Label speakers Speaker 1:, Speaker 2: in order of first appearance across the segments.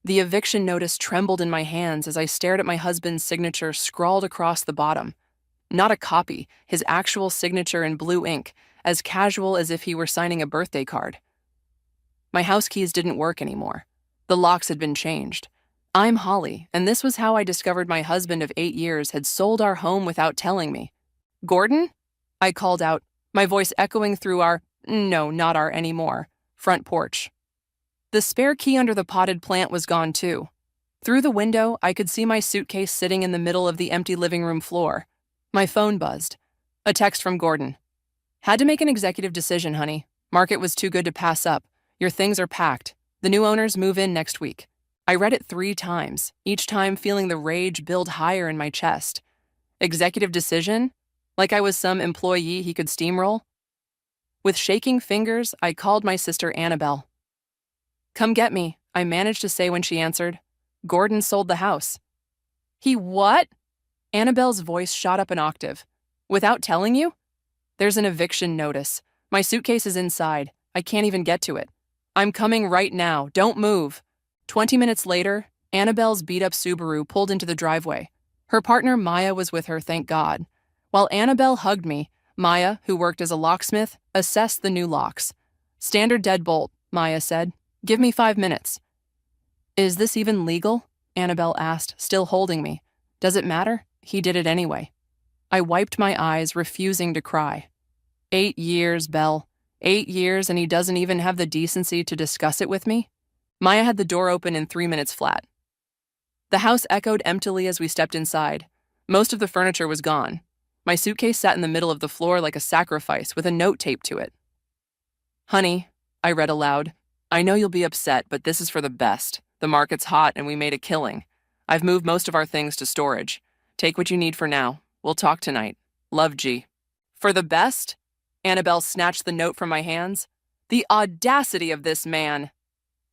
Speaker 1: The eviction notice trembled in my hands as I stared at my husband's signature scrawled across the bottom. Not a copy, his actual signature in blue ink, as casual as if he were signing a birthday card. My house keys didn't work anymore. The locks had been changed. I'm Holly, and this was how I discovered my husband of 8 years had sold our home without telling me. Gordon? I called out, my voice echoing through our, no, not our anymore, front porch. The spare key under the potted plant was gone too. Through the window, I could see my suitcase sitting in the middle of the empty living room floor. My phone buzzed. A text from Gordon. Had to make an executive decision, honey. Market was too good to pass up. Your things are packed. The new owners move in next week. I read it 3 times, each time feeling the rage build higher in my chest. Executive decision? Like I was some employee he could steamroll? With shaking fingers, I called my sister Annabelle. Come get me, I managed to say when she answered. Gordon sold the house. He what? Annabelle's voice shot up an octave. Without telling you? There's an eviction notice. My suitcase is inside. I can't even get to it. I'm coming right now. Don't move. 20 minutes later, Annabelle's beat-up Subaru pulled into the driveway. Her partner Maya was with her, thank God. While Annabelle hugged me, Maya, who worked as a locksmith, assessed the new locks. Standard deadbolt, Maya said. Give me 5 minutes. Is this even legal? Annabelle asked, still holding me. Does it matter? He did it anyway. I wiped my eyes, refusing to cry. 8 years, Belle. 8 years, and he doesn't even have the decency to discuss it with me? Maya had the door open in 3 minutes flat. The house echoed emptily as we stepped inside. Most of the furniture was gone. My suitcase sat in the middle of the floor like a sacrifice with a note taped to it. Honey, I read aloud, I know you'll be upset, but this is for the best. The market's hot and we made a killing. I've moved most of our things to storage. Take what you need for now. We'll talk tonight. Love, G. For the best? Annabelle snatched the note from my hands. The audacity of this man.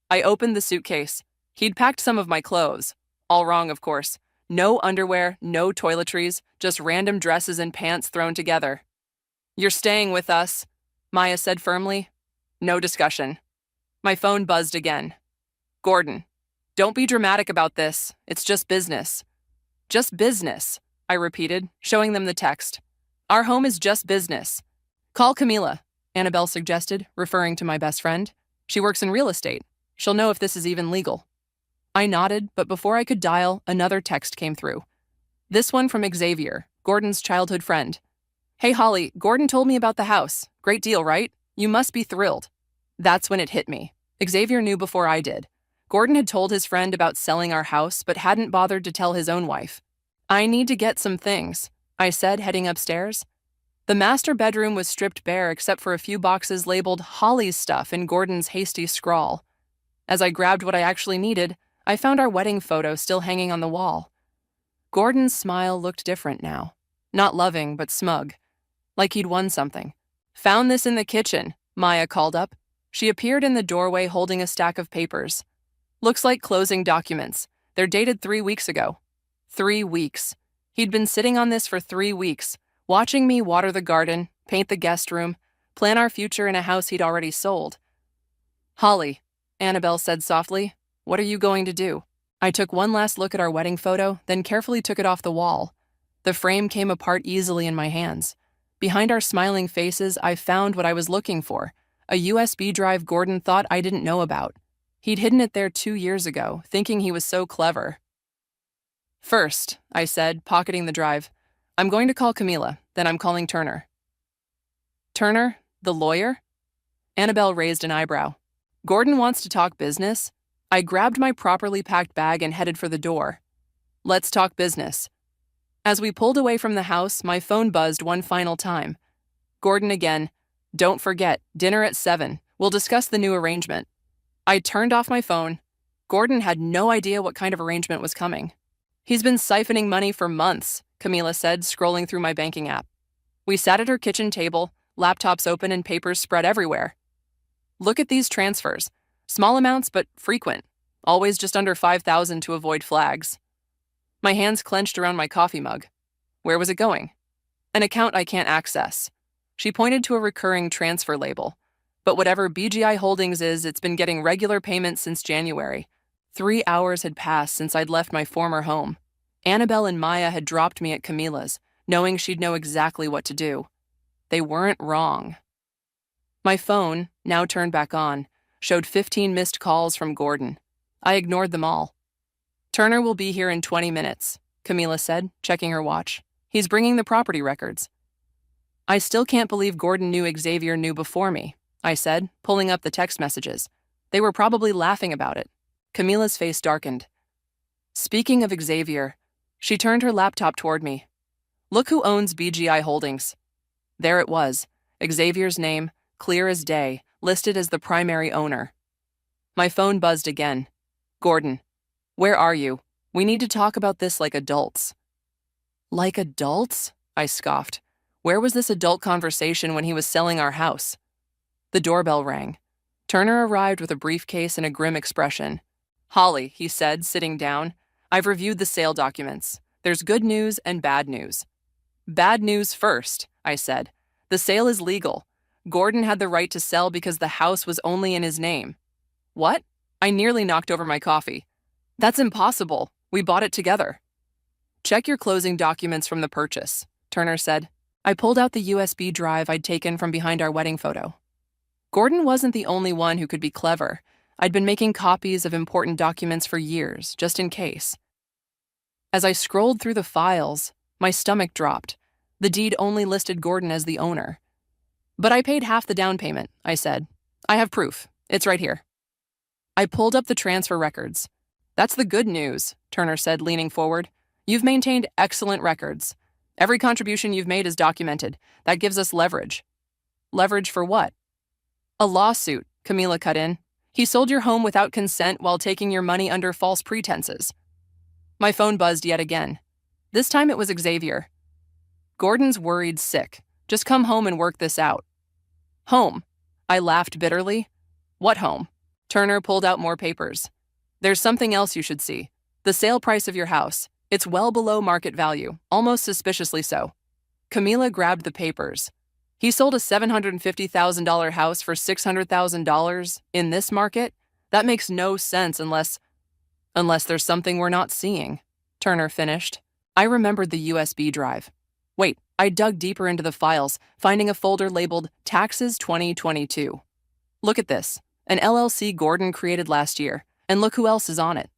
Speaker 1: I opened the suitcase. He'd packed some of my clothes. All wrong, of course. No underwear, no toiletries, just random dresses and pants thrown together. You're staying with us, Maya said firmly. No discussion. My phone buzzed again. Gordon, don't be dramatic about this. It's just business. Just business, I repeated, showing them the text. Our home is just business. Call Camila, Annabelle suggested, referring to my best friend. She works in real estate. She'll know if this is even legal. I nodded, but before I could dial, another text came through. This one from Xavier, Gordon's childhood friend. Hey Holly, Gordon told me about the house. Great deal, right? You must be thrilled. That's when it hit me. Xavier knew before I did. Gordon had told his friend about selling our house, but hadn't bothered to tell his own wife. I need to get some things, I said, heading upstairs. The master bedroom was stripped bare except for a few boxes labeled Holly's stuff in Gordon's hasty scrawl. As I grabbed what I actually needed, I found our wedding photo still hanging on the wall. Gordon's smile looked different now. Not loving, but smug. Like he'd won something. Found this in the kitchen, Maya called up. She appeared in the doorway holding a stack of papers. Looks like closing documents. They're dated 3 weeks ago. 3 weeks. He'd been sitting on this for 3 weeks, watching me water the garden, paint the guest room, plan our future in a house he'd already sold. Holly, Annabelle said softly, what are you going to do? I took one last look at our wedding photo, then carefully took it off the wall. The frame came apart easily in my hands. Behind our smiling faces, I found what I was looking for, a USB drive Gordon thought I didn't know about. He'd hidden it there 2 years ago, thinking he was so clever. First, I said, pocketing the drive, I'm going to call Camila, then I'm calling Turner. Turner, the lawyer? Annabelle raised an eyebrow. Gordon wants to talk business? I grabbed my properly packed bag and headed for the door. Let's talk business. As we pulled away from the house, my phone buzzed one final time. Gordon again. Don't forget, dinner at 7. We'll discuss the new arrangement. I turned off my phone. Gordon had no idea what kind of arrangement was coming. He's been siphoning money for months, Camila said, scrolling through my banking app. We sat at her kitchen table, laptops open and papers spread everywhere. Look at these transfers. Small amounts, but frequent. Always just under 5,000 to avoid flags. My hands clenched around my coffee mug. Where was it going? An account I can't access. She pointed to a recurring transfer label. But whatever BGI Holdings is, it's been getting regular payments since January. 3 hours had passed since I'd left my former home. Annabelle and Maya had dropped me at Camila's, knowing she'd know exactly what to do. They weren't wrong. My phone, now turned back on, showed 15 missed calls from Gordon. I ignored them all. "Turner will be here in 20 minutes, Camila said, checking her watch. "He's bringing the property records." "I still can't believe Gordon knew Xavier knew before me," I said, pulling up the text messages. They were probably laughing about it. Camila's face darkened. "Speaking of Xavier," she turned her laptop toward me. "Look who owns BGI Holdings." There it was, Xavier's name, clear as day, listed as the primary owner. My phone buzzed again. "Gordon, where are you? We need to talk about this like adults." "Like adults?" I scoffed. Where was this adult conversation when he was selling our house? The doorbell rang. Turner arrived with a briefcase and a grim expression. "Holly," he said, sitting down, "I've reviewed the sale documents. There's good news and bad news." "Bad news first," I said. "The sale is legal. Gordon had the right to sell because the house was only in his name." "What?" I nearly knocked over my coffee. "That's impossible. We bought it together." "Check your closing documents from the purchase," Turner said. I pulled out the USB drive I'd taken from behind our wedding photo. Gordon wasn't the only one who could be clever. I'd been making copies of important documents for years, just in case. As I scrolled through the files, my stomach dropped. The deed only listed Gordon as the owner. "But I paid half the down payment," I said. "I have proof. It's right here." I pulled up the transfer records. "That's the good news," Turner said, leaning forward. "You've maintained excellent records. Every contribution you've made is documented. That gives us leverage." "Leverage for what?" "A lawsuit," Camila cut in. "He sold your home without consent while taking your money under false pretenses." My phone buzzed yet again. This time it was Xavier. "Gordon's worried sick. Just come home and work this out." "Home?" I laughed bitterly. "What home?" Turner pulled out more papers. "There's something else you should see. The sale price of your house. It's well below market value, almost suspiciously so." Camila grabbed the papers. "He sold a $750,000 house for $600,000 in this market? That makes no sense unless there's something we're not seeing," Turner finished. I remembered the USB drive. Wait, I dug deeper into the files, finding a folder labeled Taxes 2022. Look at this, an LLC Gordon created last year, and look who else is on it.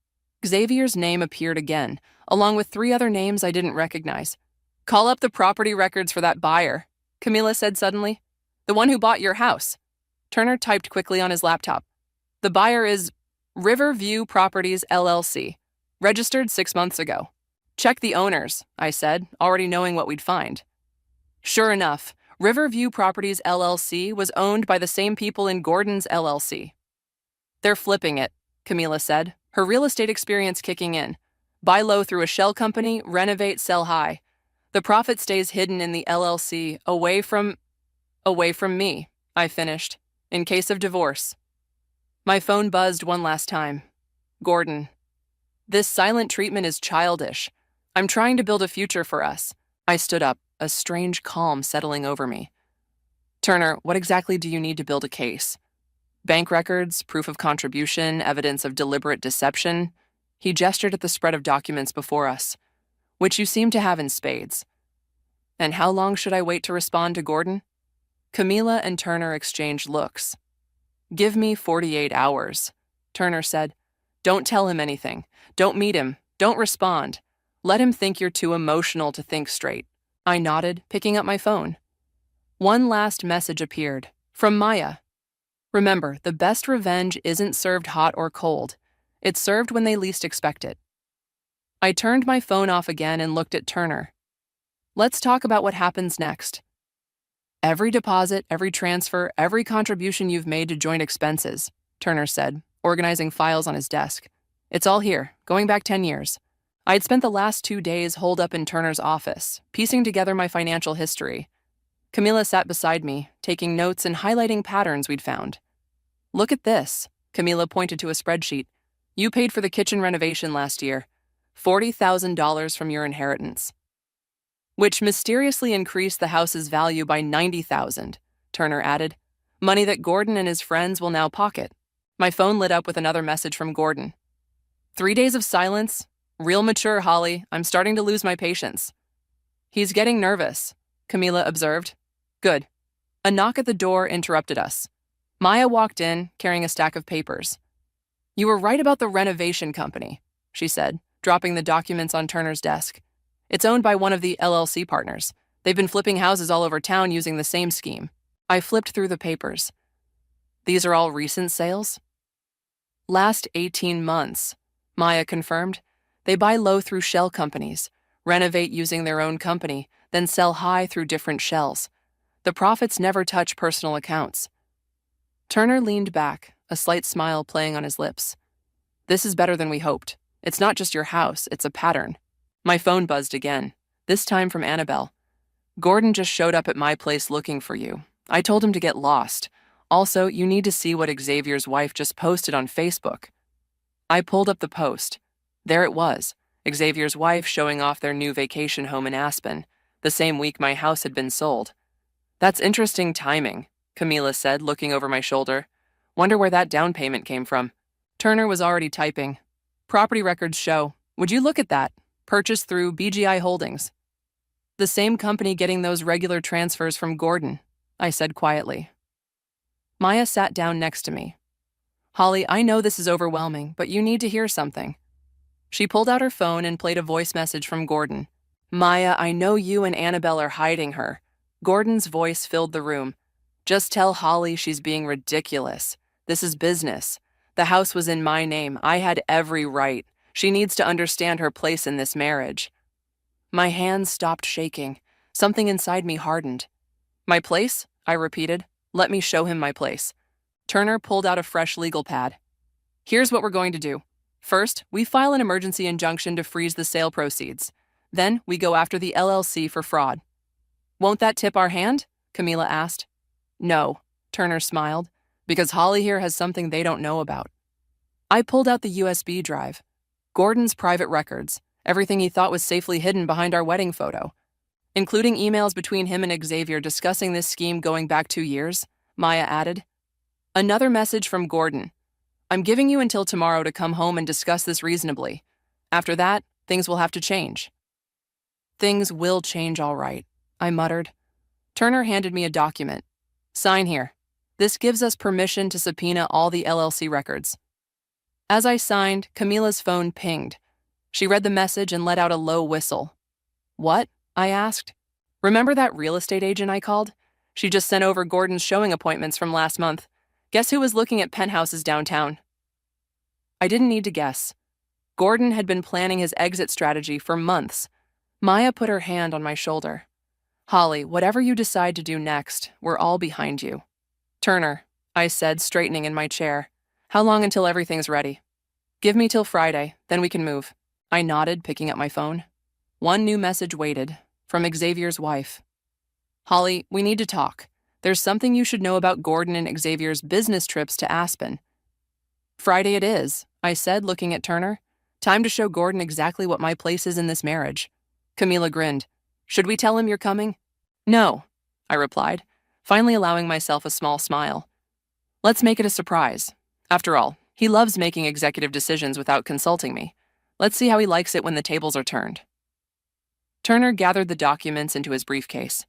Speaker 1: Xavier's name appeared again, along with 3 other names I didn't recognize. "Call up the property records for that buyer," Camila said suddenly. "The one who bought your house." Turner typed quickly on his laptop. "The buyer is Riverview Properties LLC, registered 6 months ago." "Check the owners," I said, already knowing what we'd find. Sure enough, Riverview Properties LLC was owned by the same people in Gordon's LLC. "They're flipping it," Camila said, her real estate experience kicking in. "Buy low through a shell company, renovate, sell high. The profit stays hidden in the LLC, away from me," I finished, "in case of divorce." My phone buzzed one last time. "Gordon, this silent treatment is childish. I'm trying to build a future for us." I stood up, a strange calm settling over me. "Turner, what exactly do you need to build a case? Bank records, proof of contribution, evidence of deliberate deception?" He gestured at the spread of documents before us. "Which you seem to have in spades." "And how long should I wait to respond to Gordon?" Camila and Turner exchanged looks. "Give me 48 hours," Turner said. "Don't tell him anything. Don't meet him. Don't respond. Let him think you're too emotional to think straight." I nodded, picking up my phone. One last message appeared, from Maya. "Remember, the best revenge isn't served hot or cold. It's served when they least expect it." I turned my phone off again and looked at Turner. "Let's talk about what happens next." "Every deposit, every transfer, every contribution you've made to joint expenses," Turner said, organizing files on his desk. "It's all here, going back 10 years. I'd spent the last 2 days holed up in Turner's office, piecing together my financial history. Camila sat beside me, taking notes and highlighting patterns we'd found. "Look at this," Camila pointed to a spreadsheet. "You paid for the kitchen renovation last year. $40,000 from your inheritance." "Which mysteriously increased the house's value by $90,000, Turner added. "Money that Gordon and his friends will now pocket." My phone lit up with another message from Gordon. 3 days of silence? Real mature, Holly. I'm starting to lose my patience. He's getting nervous, Camila observed. Good. A knock at the door interrupted us. Maya walked in, carrying a stack of papers. You were right about the renovation company, she said, dropping the documents on Turner's desk. It's owned by one of the LLC partners. They've been flipping houses all over town using the same scheme. I flipped through the papers. These are all recent sales? Last 18 months, Maya confirmed. They buy low through shell companies, renovate using their own company, then sell high through different shells. The profits never touch personal accounts. Turner leaned back, a slight smile playing on his lips. This is better than we hoped. It's not just your house, it's a pattern. My phone buzzed again, this time from Annabelle. Gordon just showed up at my place looking for you. I told him to get lost. Also, you need to see what Xavier's wife just posted on Facebook. I pulled up the post. There it was, Xavier's wife showing off their new vacation home in Aspen, the same week my house had been sold. That's interesting timing, Camila said, looking over my shoulder. Wonder where that down payment came from. Turner was already typing. Property records show. Would you look at that? Purchased through BGI Holdings. The same company getting those regular transfers from Gordon, I said quietly. Maya sat down next to me. Holly, I know this is overwhelming, but you need to hear something. She pulled out her phone and played a voice message from Gordon. Maya, I know you and Annabelle are hiding her. Gordon's voice filled the room. Just tell Holly she's being ridiculous. This is business. The house was in my name. I had every right. She needs to understand her place in this marriage. My hands stopped shaking. Something inside me hardened. My place? I repeated. Let me show him my place. Turner pulled out a fresh legal pad. Here's what we're going to do. First, we file an emergency injunction to freeze the sale proceeds. Then, we go after the LLC for fraud. Won't that tip our hand? Camila asked. No, Turner smiled, because Holly here has something they don't know about. I pulled out the USB drive. Gordon's private records, everything he thought was safely hidden behind our wedding photo. Including emails between him and Xavier discussing this scheme going back 2 years, Maya added. Another message from Gordon. I'm giving you until tomorrow to come home and discuss this reasonably. After that, things will have to change. Things will change all right, I muttered. Turner handed me a document. Sign here. This gives us permission to subpoena all the LLC records. As I signed, Camila's phone pinged. She read the message and let out a low whistle. What? I asked. Remember that real estate agent I called? She just sent over Gordon's showing appointments from last month. Guess who was looking at penthouses downtown? I didn't need to guess. Gordon had been planning his exit strategy for months. Maya put her hand on my shoulder. Holly, whatever you decide to do next, we're all behind you. Turner, I said, straightening in my chair. How long until everything's ready? Give me till Friday, then we can move. I nodded, picking up my phone. One new message waited, from Xavier's wife. Holly, we need to talk. There's something you should know about Gordon and Xavier's business trips to Aspen. Friday it is, I said, looking at Turner. Time to show Gordon exactly what my place is in this marriage. Camila grinned. Should we tell him you're coming? No, I replied, finally allowing myself a small smile. Let's make it a surprise. After all, he loves making executive decisions without consulting me. Let's see how he likes it when the tables are turned. Turner gathered the documents into his briefcase.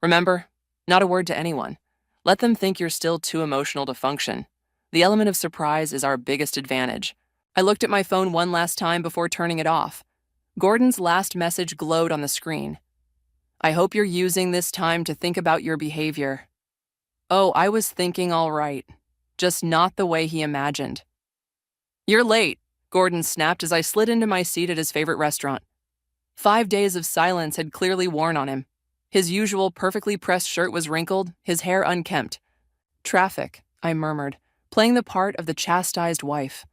Speaker 1: Remember, not a word to anyone. Let them think you're still too emotional to function. The element of surprise is our biggest advantage. I looked at my phone one last time before turning it off. Gordon's last message glowed on the screen. I hope you're using this time to think about your behavior. Oh, I was thinking all right. Just not the way he imagined. You're late, Gordon snapped as I slid into my seat at his favorite restaurant. 5 days of silence had clearly worn on him. His usual perfectly pressed shirt was wrinkled, his hair unkempt. Traffic, I murmured, playing the part of the chastised wife.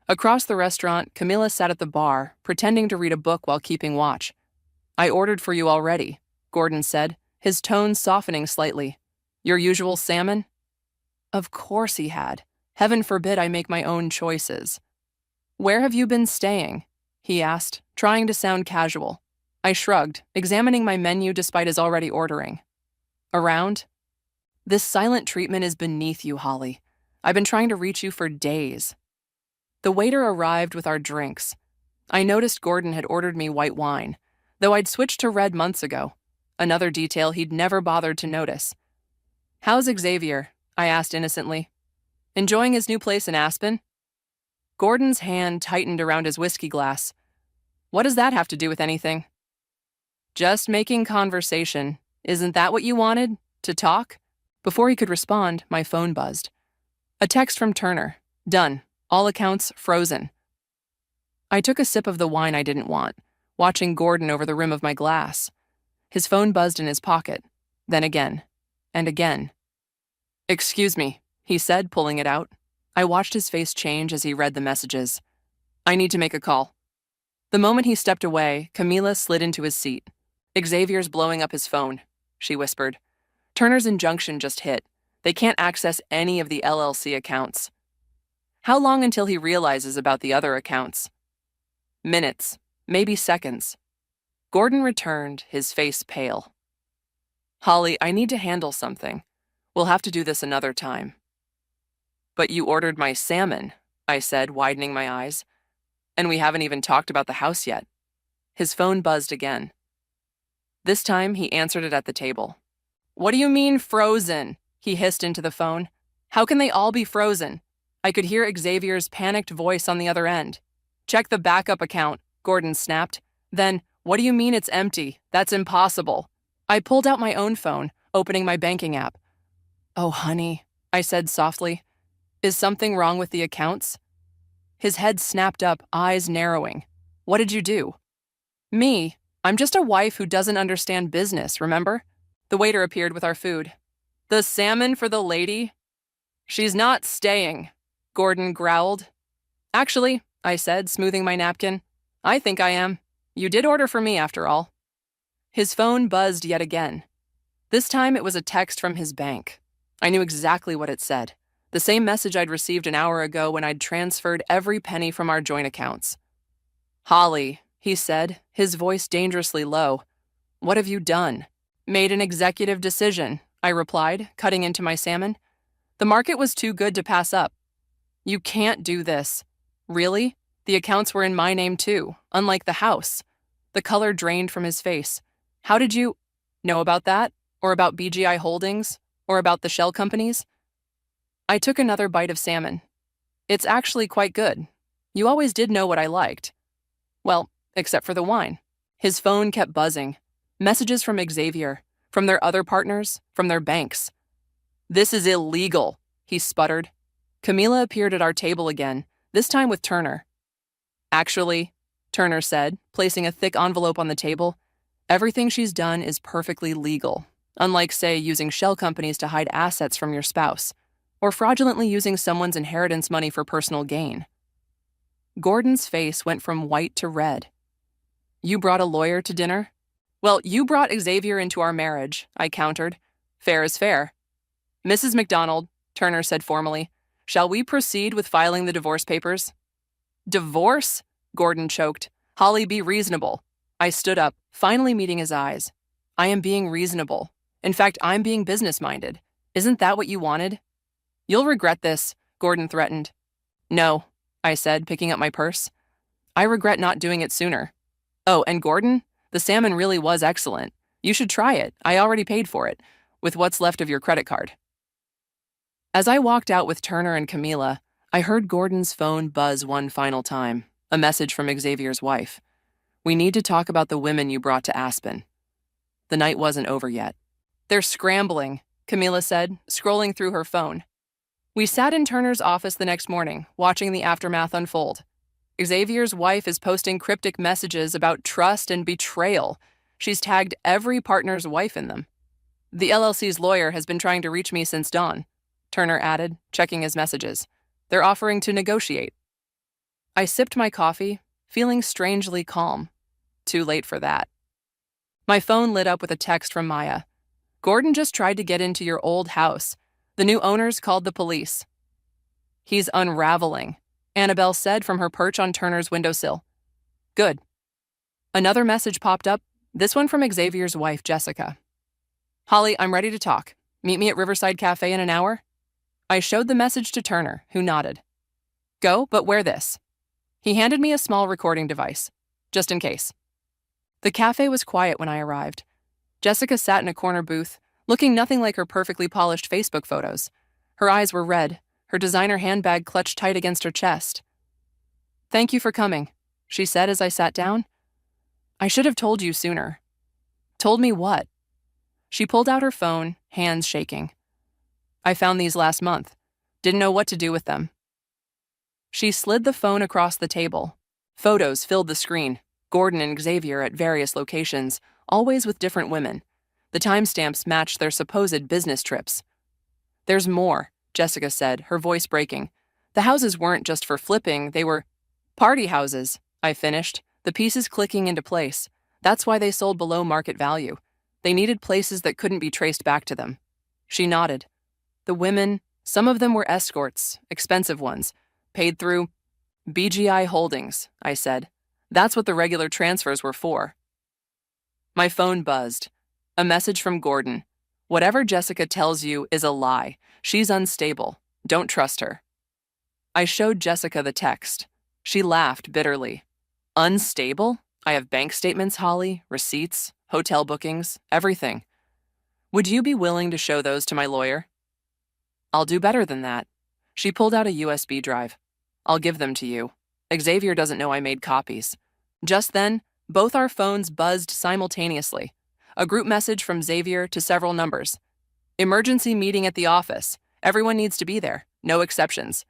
Speaker 1: Across the restaurant, Camila sat at the bar, pretending to read a book while keeping watch. I ordered for you already, Gordon said, his tone softening slightly. Your usual salmon? Of course he had. Heaven forbid I make my own choices. Where have you been staying? He asked, trying to sound casual. I shrugged, examining my menu despite his already ordering. Around? This silent treatment is beneath you, Holly. I've been trying to reach you for days. The waiter arrived with our drinks. I noticed Gordon had ordered me white wine, though I'd switched to red months ago, another detail he'd never bothered to notice. "How's Xavier?" I asked innocently. "Enjoying his new place in Aspen?" Gordon's hand tightened around his whiskey glass. "What does that have to do with anything?" "Just making conversation. Isn't that what you wanted? To talk?" Before he could respond, my phone buzzed. A text from Turner. "Done. All accounts frozen." I took a sip of the wine I didn't want, watching Gordon over the rim of my glass. His phone buzzed in his pocket, then again, and again. "Excuse me," he said, pulling it out. I watched his face change as he read the messages. "I need to make a call." The moment he stepped away, Camila slid into his seat. "Xavier's blowing up his phone," she whispered. "Turner's injunction just hit. They can't access any of the LLC accounts." "How long until he realizes about the other accounts?" "Minutes, maybe seconds." Gordon returned, his face pale. "Holly, I need to handle something. We'll have to do this another time." "But you ordered my salmon," I said, widening my eyes. "And we haven't even talked about the house yet." His phone buzzed again. This time, he answered it at the table. "What do you mean, frozen?" he hissed into the phone. "How can they all be frozen?" I could hear Xavier's panicked voice on the other end. "Check the backup account," Gordon snapped. Then, "What do you mean it's empty? That's impossible." I pulled out my own phone, opening my banking app. "Oh, honey," I said softly. "Is something wrong with the accounts?" His head snapped up, eyes narrowing. "What did you do?" "Me? I'm just a wife who doesn't understand business, remember?" The waiter appeared with our food. "The salmon for the lady?" "She's not staying," Gordon growled. "Actually," I said, smoothing my napkin, "I think I am. You did order for me, after all." His phone buzzed yet again. This time it was a text from his bank. I knew exactly what it said. The same message I'd received an hour ago when I'd transferred every penny from our joint accounts. "Holly," he said, his voice dangerously low. "What have you done?" "Made an executive decision," I replied, cutting into my salmon. "The market was too good to pass up." "You can't do this." "Really? The accounts were in my name too, unlike the house." The color drained from his face. "How did you know about that? Or about BGI Holdings? Or about the shell companies?" I took another bite of salmon. "It's actually quite good. You always did know what I liked." "Well, except for the wine." His phone kept buzzing. Messages from Xavier, from their other partners, from their banks. "This is illegal," he sputtered. Camila appeared at our table again, this time with Turner. "Actually," Turner said, placing a thick envelope on the table, "everything she's done is perfectly legal, unlike, say, using shell companies to hide assets from your spouse, or fraudulently using someone's inheritance money for personal gain." Gordon's face went from white to red. "You brought a lawyer to dinner?" "Well, you brought Xavier into our marriage," I countered. "Fair is fair." "Mrs. McDonald," Turner said formally, "shall we proceed with filing the divorce papers?" "Divorce?" Gordon choked. "Holly, be reasonable." I stood up, finally meeting his eyes. "I am being reasonable. In fact, I'm being business-minded. Isn't that what you wanted?" "You'll regret this," Gordon threatened. "No," I said, picking up my purse. "I regret not doing it sooner. Oh, and Gordon, the salmon really was excellent. You should try it. I already paid for it, with what's left of your credit card." As I walked out with Turner and Camila, I heard Gordon's phone buzz one final time, a message from Xavier's wife. "We need to talk about the women you brought to Aspen." The night wasn't over yet. "They're scrambling," Camila said, scrolling through her phone. We sat in Turner's office the next morning, watching the aftermath unfold. Xavier's wife is posting cryptic messages about trust and betrayal. She's tagged every partner's wife in them. "The LLC's lawyer has been trying to reach me since dawn," Turner added, checking his messages. "They're offering to negotiate." I sipped my coffee, feeling strangely calm. Too late for that. My phone lit up with a text from Maya. "Gordon just tried to get into your old house. The new owners called the police." "He's unraveling," Annabelle said from her perch on Turner's windowsill. "Good." Another message popped up, this one from Xavier's wife, Jessica. "Holly, I'm ready to talk. Meet me at Riverside Cafe in an hour?" I showed the message to Turner, who nodded. Go, but wear this. He handed me a small recording device, just in case. The cafe was quiet when I arrived. Jessica sat in a corner booth, looking nothing like her perfectly polished Facebook photos. Her eyes were red, her designer handbag clutched tight against her chest. "Thank you for coming," she said as I sat down. "I should have told you sooner." "Told me what?" She pulled out her phone, hands shaking. "I found these last month. Didn't know what to do with them." She slid the phone across the table. Photos filled the screen, Gordon and Xavier at various locations, always with different women. The timestamps matched their supposed business trips. "There's more," Jessica said, her voice breaking. "The houses weren't just for flipping, they were party houses," I finished, the pieces clicking into place. That's why they sold below market value. They needed places that couldn't be traced back to them. She nodded. The women, some of them were escorts, expensive ones, paid through BGI Holdings, I said. That's what the regular transfers were for. My phone buzzed. A message from Gordon. "Whatever Jessica tells you is a lie. She's unstable. Don't trust her." I showed Jessica the text. She laughed bitterly. "Unstable? I have bank statements, Holly, receipts, hotel bookings, everything. Would you be willing to show those to my lawyer?" "I'll do better than that." She pulled out a USB drive. "I'll give them to you. Xavier doesn't know I made copies." Just then, both our phones buzzed simultaneously. A group message from Xavier to several numbers. "Emergency meeting at the office. Everyone needs to be there. No exceptions."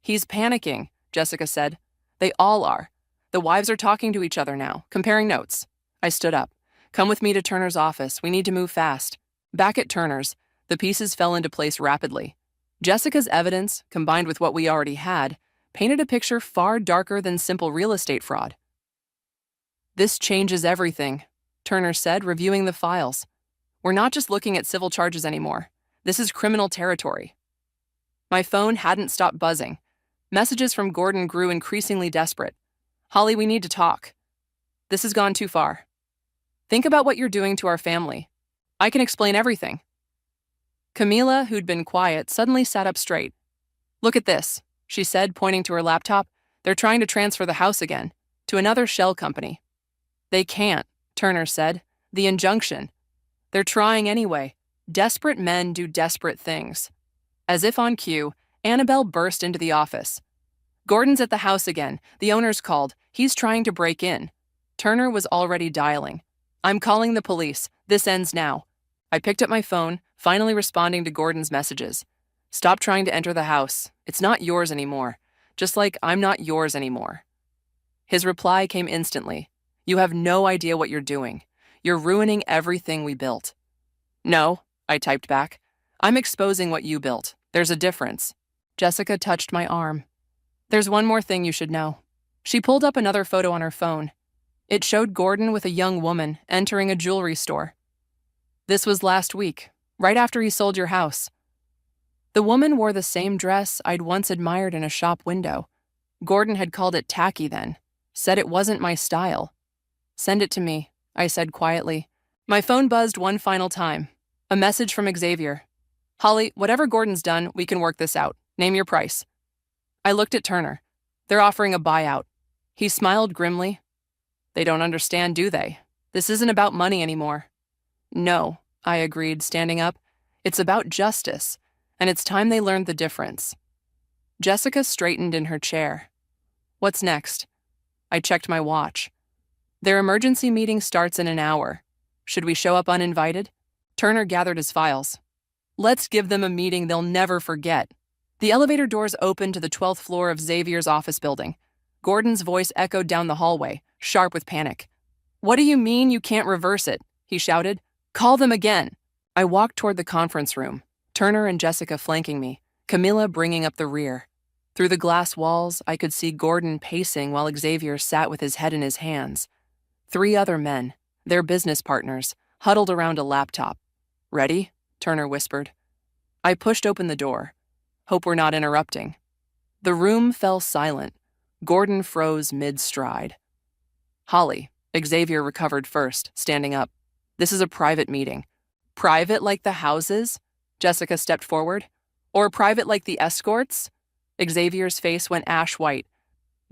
Speaker 1: "He's panicking," Jessica said. "They all are. The wives are talking to each other now, comparing notes." I stood up. "Come with me to Turner's office. We need to move fast." Back at Turner's, the pieces fell into place rapidly. Jessica's evidence, combined with what we already had, painted a picture far darker than simple real estate fraud. "This changes everything," Turner said, reviewing the files. "We're not just looking at civil charges anymore. This is criminal territory." My phone hadn't stopped buzzing. Messages from Gordon grew increasingly desperate. "Holly, we need to talk. This has gone too far. Think about what you're doing to our family. I can explain everything." Camila, who'd been quiet, suddenly sat up straight. "Look at this," she said, pointing to her laptop. "They're trying to transfer the house again, to another shell company." "They can't," Turner said. "The injunction." "They're trying anyway. Desperate men do desperate things." As if on cue, Annabelle burst into the office. "Gordon's at the house again. The owner's called. He's trying to break in." Turner was already dialing. "I'm calling the police. This ends now." I picked up my phone, finally responding to Gordon's messages. "Stop trying to enter the house. It's not yours anymore. Just like I'm not yours anymore." His reply came instantly. "You have no idea what you're doing. You're ruining everything we built." "No," I typed back. "I'm exposing what you built. There's a difference." Jessica touched my arm. "There's one more thing you should know." She pulled up another photo on her phone. It showed Gordon with a young woman entering a jewelry store. "This was last week, right after he sold your house." The woman wore the same dress I'd once admired in a shop window. Gordon had called it tacky then, said it wasn't my style. "Send it to me," I said quietly. My phone buzzed one final time. A message from Xavier. "Holly, whatever Gordon's done, we can work this out. Name your price." I looked at Turner. "They're offering a buyout." He smiled grimly. "They don't understand, do they? This isn't about money anymore." "No," I agreed, standing up. "It's about justice, and it's time they learned the difference." Jessica straightened in her chair. "What's next?" I checked my watch. "Their emergency meeting starts in an hour. Should we show up uninvited?" Turner gathered his files. "Let's give them a meeting they'll never forget." The elevator doors opened to the 12th floor of Xavier's office building. Gordon's voice echoed down the hallway, sharp with panic. "What do you mean you can't reverse it?" he shouted. "Call them again." I walked toward the conference room, Turner and Jessica flanking me, Camilla bringing up the rear. Through the glass walls, I could see Gordon pacing while Xavier sat with his head in his hands. 3 other men, their business partners, huddled around a laptop. "Ready?" Turner whispered. I pushed open the door. "Hope we're not interrupting." The room fell silent. Gordon froze mid-stride. "Holly," Xavier recovered first, standing up. "This is a private meeting." "Private like the houses?" Jessica stepped forward. "Or private like the escorts?" Xavier's face went ash white.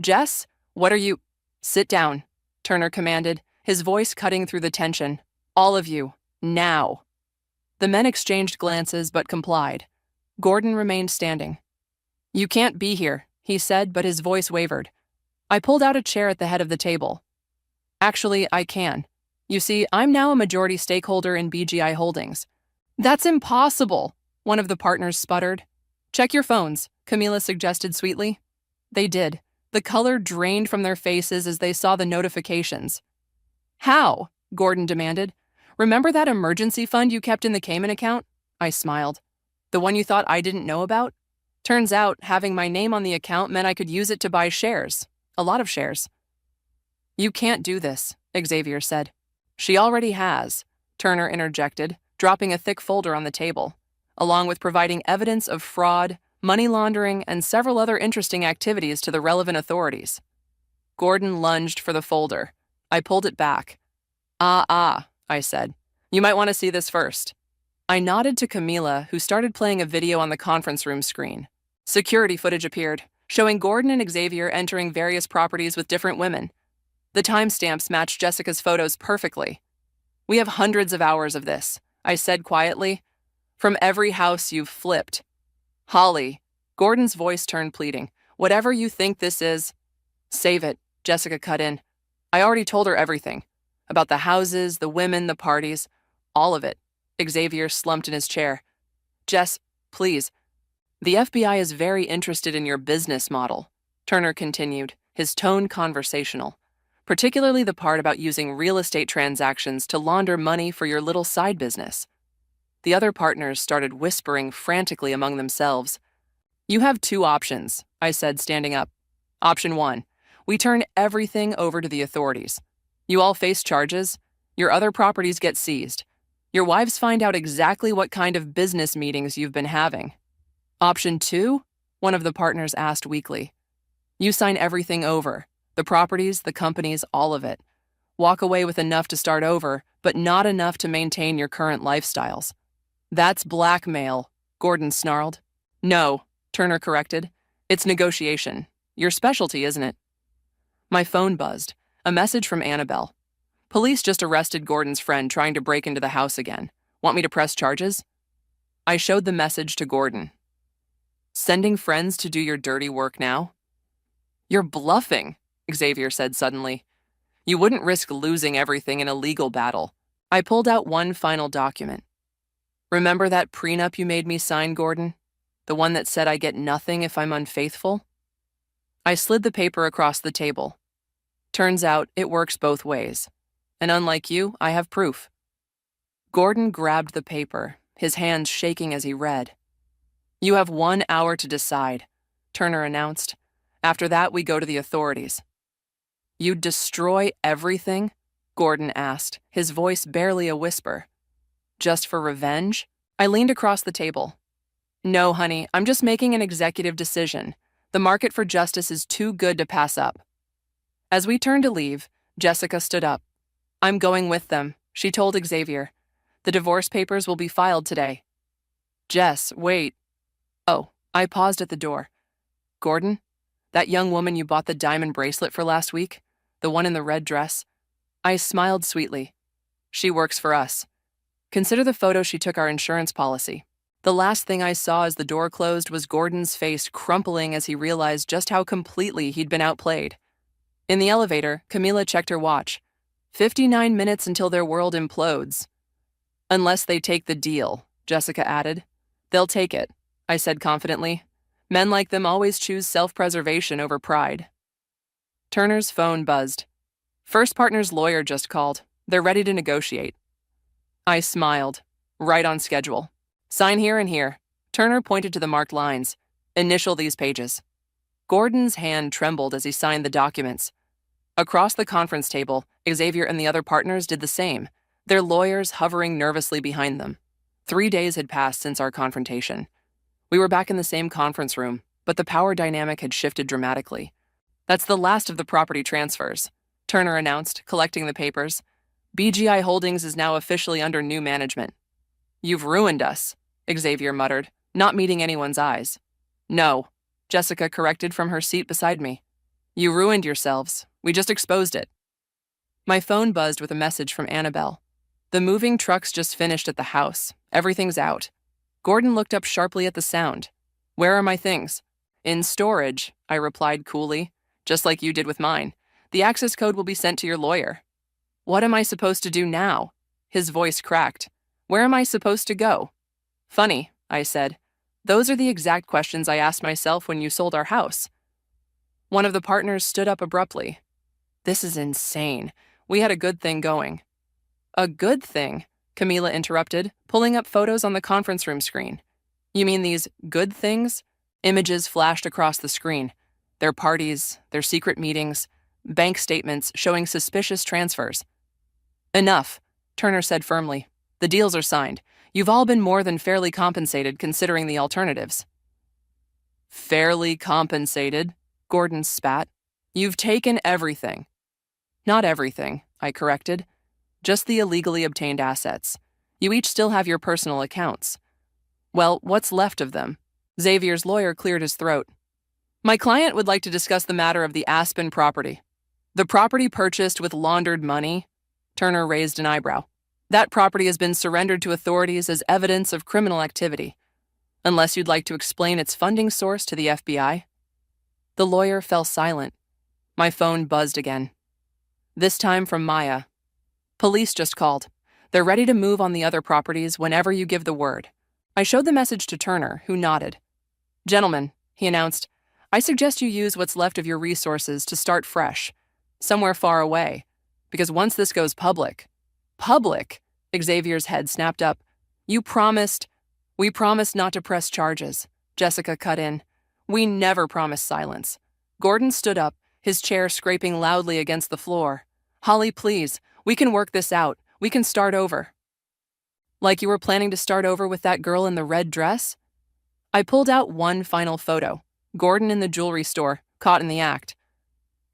Speaker 1: Jess, what are you? Sit down, Turner commanded, his voice cutting through the tension. All of you, now. The men exchanged glances but complied. Gordon remained standing. You can't be here, he said, but his voice wavered. I pulled out a chair at the head of the table. Actually, I can. You see, I'm now a majority stakeholder in BGI Holdings. That's impossible, one of the partners sputtered. Check your phones, Camila suggested sweetly. They did. The color drained from their faces as they saw the notifications. How? Gordon demanded. Remember that emergency fund you kept in the Cayman account? I smiled. The one you thought I didn't know about? Turns out, having my name on the account meant I could use it to buy shares. A lot of shares. You can't do this, Xavier said. She already has, Turner interjected, dropping a thick folder on the table, along with providing evidence of fraud, money laundering, and several other interesting activities to the relevant authorities. Gordon lunged for the folder. I pulled it back. I said. You might want to see this first. I nodded to Camila, who started playing a video on the conference room screen. Security footage appeared, showing Gordon and Xavier entering various properties with different women. The timestamps matched Jessica's photos perfectly. We have hundreds of hours of this, I said quietly. From every house you've flipped. Holly, Gordon's voice turned pleading. Whatever you think this is, save it, Jessica cut in. I already told her everything. About the houses, the women, the parties. All of it. Xavier slumped in his chair. Jess, please. The FBI is very interested in your business model, Turner continued, his tone conversational. Particularly the part about using real estate transactions to launder money for your little side business. The other partners started whispering frantically among themselves. You have two options, I said, standing up. Option 1, we turn everything over to the authorities. You all face charges. Your other properties get seized. Your wives find out exactly what kind of business meetings you've been having. Option 2, one of the partners asked weakly. You sign everything over. The properties, the companies, all of it. Walk away with enough to start over, but not enough to maintain your current lifestyles. That's blackmail, Gordon snarled. No, Turner corrected. It's negotiation. Your specialty, isn't it? My phone buzzed. A message from Annabelle. Police just arrested Gordon's friend trying to break into the house again. Want me to press charges? I showed the message to Gordon. Sending friends to do your dirty work now? You're bluffing, Xavier said suddenly. You wouldn't risk losing everything in a legal battle. I pulled out one final document. Remember that prenup you made me sign, Gordon? The one that said I get nothing if I'm unfaithful? I slid the paper across the table. Turns out it works both ways. And unlike you, I have proof. Gordon grabbed the paper, his hands shaking as he read. You have 1 hour to decide, Turner announced. After that, we go to the authorities. You'd destroy everything? Gordon asked, his voice barely a whisper. Just for revenge? I leaned across the table. No, honey, I'm just making an executive decision. The market for justice is too good to pass up. As we turned to leave, Jessica stood up. I'm going with them, she told Xavier. The divorce papers will be filed today. Jess, wait. Oh, I paused at the door. Gordon? That young woman you bought the diamond bracelet for last week? The one in the red dress? I smiled sweetly. She works for us. Consider the photo she took our insurance policy. The last thing I saw as the door closed was Gordon's face crumpling as he realized just how completely he'd been outplayed. In the elevator, Camila checked her watch. 59 minutes until their world implodes. Unless they take the deal, Jessica added. They'll take it, I said confidently. Men like them always choose self-preservation over pride. Turner's phone buzzed. First partner's lawyer just called. They're ready to negotiate. I smiled. Right on schedule. Sign here and here. Turner pointed to the marked lines. Initial these pages. Gordon's hand trembled as he signed the documents. Across the conference table, Xavier and the other partners did the same, their lawyers hovering nervously behind them. 3 days had passed since our confrontation. We were back in the same conference room, but the power dynamic had shifted dramatically. That's the last of the property transfers, Turner announced, collecting the papers. BGI Holdings is now officially under new management. You've ruined us, Xavier muttered, not meeting anyone's eyes. No, Jessica corrected from her seat beside me. You ruined yourselves. We just exposed it. My phone buzzed with a message from Annabelle. The moving truck's just finished at the house. Everything's out. Gordon looked up sharply at the sound. Where are my things? In storage, I replied coolly, just like you did with mine. The access code will be sent to your lawyer. What am I supposed to do now? His voice cracked. Where am I supposed to go? Funny, I said. Those are the exact questions I asked myself when you sold our house. One of the partners stood up abruptly. This is insane. We had a good thing going. A good thing? Camila interrupted, pulling up photos on the conference room screen. You mean these good things? Images flashed across the screen. Their parties, their secret meetings, bank statements showing suspicious transfers. Enough, Turner said firmly. The deals are signed. You've all been more than fairly compensated considering the alternatives. Fairly compensated? Gordon spat. You've taken everything. Not everything, I corrected. Just the illegally obtained assets. You each still have your personal accounts. Well, what's left of them? Xavier's lawyer cleared his throat. My client would like to discuss the matter of the Aspen property. The property purchased with laundered money? Turner raised an eyebrow. That property has been surrendered to authorities as evidence of criminal activity. Unless you'd like to explain its funding source to the FBI? The lawyer fell silent. My phone buzzed again. This time from Maya. Police just called. They're ready to move on the other properties whenever you give the word. I showed the message to Turner, who nodded. Gentlemen, he announced, I suggest you use what's left of your resources to start fresh, somewhere far away, because once this goes public... Public? Xavier's head snapped up. We promised not to press charges, Jessica cut in. We never promised silence. Gordon stood up, his chair scraping loudly against the floor. Holly, please, we can work this out. We can start over. Like you were planning to start over with that girl in the red dress? I pulled out one final photo. Gordon in the jewelry store, caught in the act.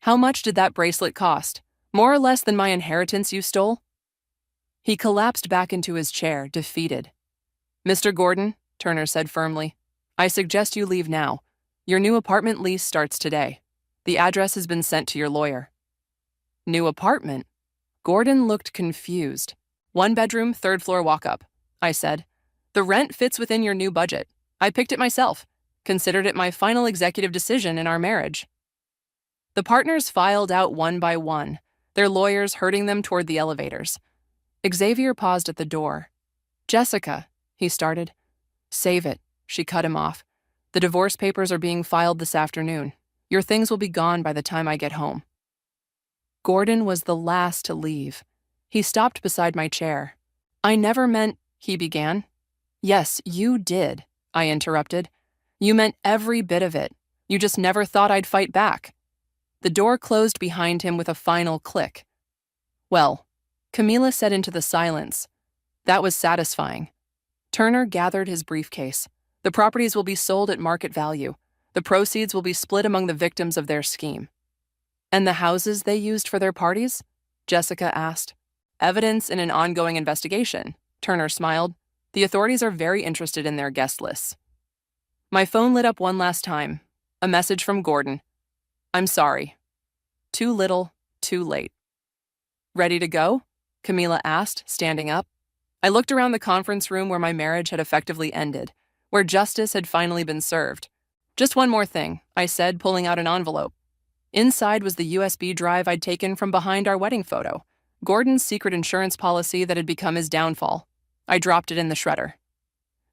Speaker 1: How much did that bracelet cost? More or less than my inheritance you stole? He collapsed back into his chair, defeated. Mr. Gordon, Turner said firmly, I suggest you leave now. Your new apartment lease starts today. The address has been sent to your lawyer. New apartment? Gordon looked confused. 1 bedroom, 3rd floor walk-up, I said. The rent fits within your new budget. I picked it myself. Considered it my final executive decision in our marriage. The partners filed out one by one, their lawyers herding them toward the elevators. Xavier paused at the door. Jessica, he started. Save it, she cut him off. The divorce papers are being filed this afternoon. Your things will be gone by the time I get home. Gordon was the last to leave. He stopped beside my chair. I never meant, he began. Yes, you did, I interrupted. You meant every bit of it. You just never thought I'd fight back. The door closed behind him with a final click. Well, Camila said into the silence. That was satisfying. Turner gathered his briefcase. The properties will be sold at market value. The proceeds will be split among the victims of their scheme. And the houses they used for their parties? Jessica asked. Evidence in an ongoing investigation, Turner smiled. The authorities are very interested in their guest lists. My phone lit up one last time. A message from Gordon. I'm sorry. Too little, too late. Ready to go? Camila asked, standing up. I looked around the conference room where my marriage had effectively ended, where justice had finally been served. Just one more thing, I said, pulling out an envelope. Inside was the USB drive I'd taken from behind our wedding photo, Gordon's secret insurance policy that had become his downfall. I dropped it in the shredder.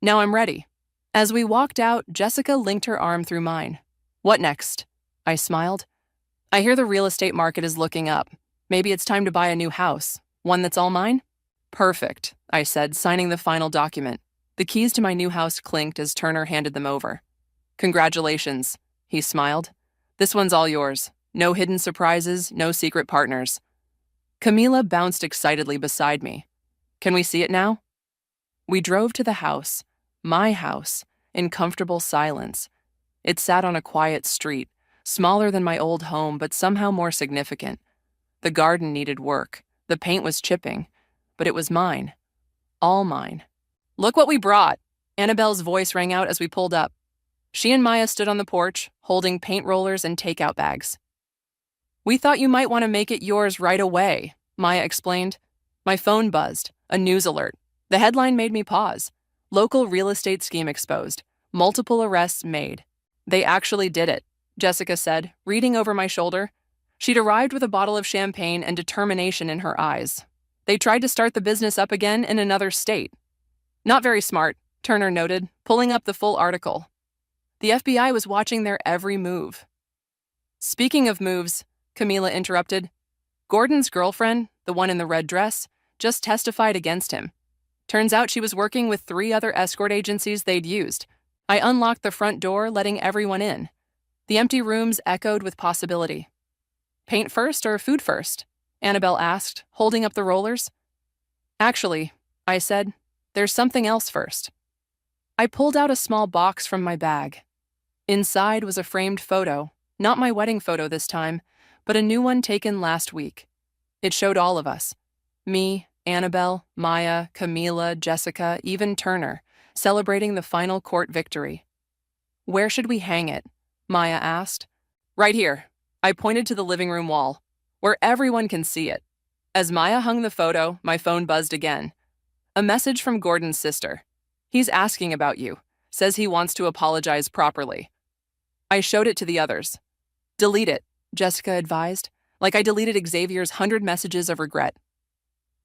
Speaker 1: Now I'm ready. As we walked out, Jessica linked her arm through mine. What next? I smiled. I hear the real estate market is looking up. Maybe it's time to buy a new house. One that's all mine? Perfect, I said, signing the final document. The keys to my new house clinked as Turner handed them over. Congratulations, he smiled. This one's all yours. No hidden surprises, no secret partners. Camila bounced excitedly beside me. Can we see it now? We drove to the house, my house, in comfortable silence. It sat on a quiet street, smaller than my old home, but somehow more significant. The garden needed work. The paint was chipping, but it was mine. All mine. Look what we brought! Annabelle's voice rang out as we pulled up. She and Maya stood on the porch, holding paint rollers and takeout bags. "We thought you might want to make it yours right away," Maya explained. My phone buzzed, a news alert. The headline made me pause. Local real estate scheme exposed. Multiple arrests made. "They actually did it," Jessica said, reading over my shoulder. She'd arrived with a bottle of champagne and determination in her eyes. "They tried to start the business up again in another state." "Not very smart," Turner noted, pulling up the full article. The FBI was watching their every move. "Speaking of moves," Camila interrupted, "Gordon's girlfriend, the one in the red dress, just testified against him. Turns out she was working with 3 other escort agencies they'd used. I unlocked the front door, letting everyone in. The empty rooms echoed with possibility." "Paint first or food first?" Annabelle asked, holding up the rollers. "Actually," I said, "there's something else first." I pulled out a small box from my bag. Inside was a framed photo, not my wedding photo this time, but a new one taken last week. It showed all of us. Me, Annabelle, Maya, Camila, Jessica, even Turner, celebrating the final court victory. "Where should we hang it?" Maya asked. "Right here." I pointed to the living room wall, "where everyone can see it." As Maya hung the photo, my phone buzzed again. A message from Gordon's sister. "He's asking about you. Says he wants to apologize properly." I showed it to the others. "Delete it," Jessica advised, like I deleted Xavier's 100 messages of regret.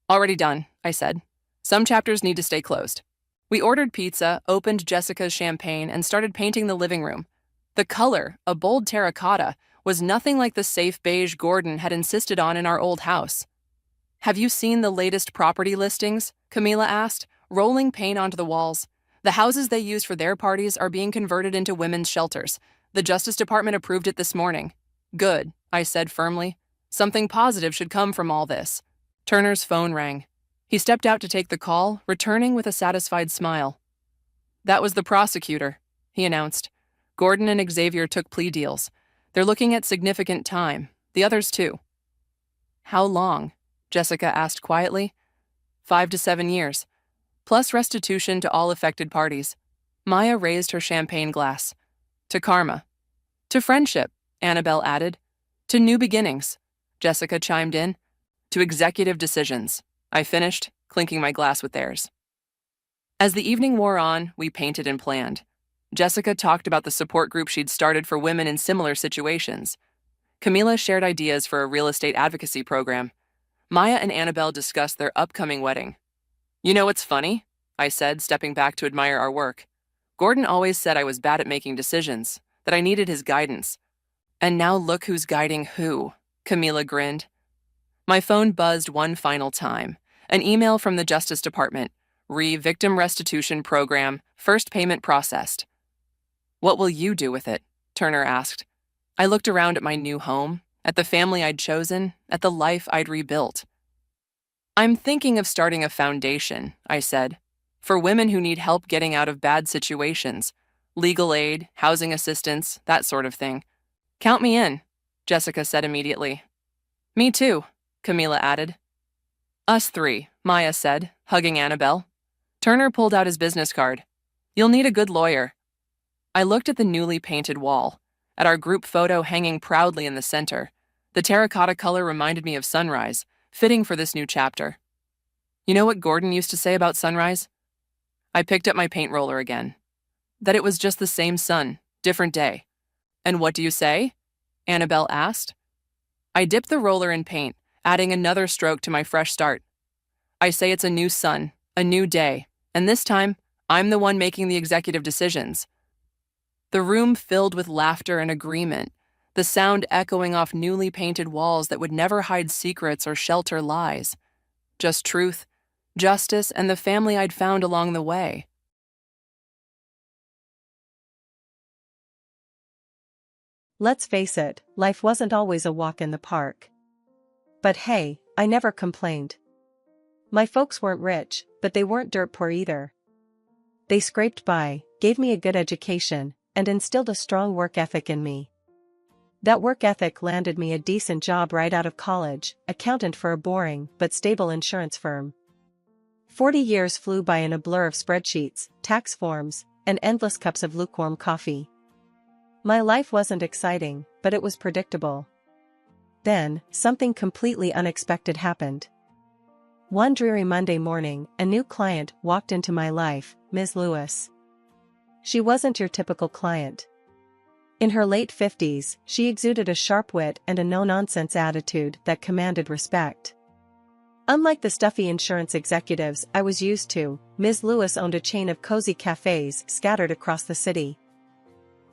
Speaker 1: "Already done," I said. "Some chapters need to stay closed." We ordered pizza, opened Jessica's champagne, and started painting the living room. The color, a bold terracotta, was nothing like the safe beige Gordon had insisted on in our old house. "Have you seen the latest property listings?" Camila asked, rolling paint onto the walls. "The houses they used for their parties are being converted into women's shelters. The Justice Department approved it this morning." "Good," I said firmly. "Something positive should come from all this." Turner's phone rang. He stepped out to take the call, returning with a satisfied smile. "That was the prosecutor," he announced. "Gordon and Xavier took plea deals. They're looking at significant time. The others too." "How long?" Jessica asked quietly. 5 to 7 years, plus restitution to all affected parties." Maya raised her champagne glass. "To karma." "To friendship," Annabelle added. "To new beginnings," Jessica chimed in. "To executive decisions," I finished, clinking my glass with theirs. As the evening wore on, we painted and planned. Jessica talked about the support group she'd started for women in similar situations. Camila shared ideas for a real estate advocacy program. Maya and Annabelle discussed their upcoming wedding. "You know what's funny?" I said, stepping back to admire our work. "Gordon always said I was bad at making decisions, that I needed his guidance. And now look who's guiding who," Camila grinned. My phone buzzed one final time. An email from the Justice Department. Victim restitution program, first payment processed. "What will you do with it?" Turner asked. I looked around at my new home, at the family I'd chosen, at the life I'd rebuilt. "I'm thinking of starting a foundation," I said, "for women who need help getting out of bad situations. Legal aid, housing assistance, that sort of thing." "Count me in," Jessica said immediately. "Me too," Camila added. "Us 3, Maya said, hugging Annabelle. Turner pulled out his business card. "You'll need a good lawyer." I looked at the newly painted wall, at our group photo hanging proudly in the center. The terracotta color reminded me of sunrise, fitting for this new chapter. "You know what Gordon used to say about sunrise?" I picked up my paint roller again. "That it was just the same sun, different day." "And what do you say?" Annabelle asked. I dipped the roller in paint, adding another stroke to my fresh start. "I say it's a new sun, a new day, and this time, I'm the one making the executive decisions." The room filled with laughter and agreement, the sound echoing off newly painted walls that would never hide secrets or shelter lies. Just truth, justice, and the family I'd found along the way.
Speaker 2: Let's face it, life wasn't always a walk in the park. But hey, I never complained. My folks weren't rich, but they weren't dirt poor either. They scraped by, gave me a good education, and instilled a strong work ethic in me. That work ethic landed me a decent job right out of college, accountant for a boring but stable insurance firm. 40 years flew by in a blur of spreadsheets, tax forms, and endless cups of lukewarm coffee. My life wasn't exciting, but it was predictable. Then, something completely unexpected happened. One dreary Monday morning, a new client walked into my life, Ms. Lewis. She wasn't your typical client. In her late 50s, she exuded a sharp wit and a no-nonsense attitude that commanded respect. Unlike the stuffy insurance executives I was used to, Ms. Lewis owned a chain of cozy cafes scattered across the city.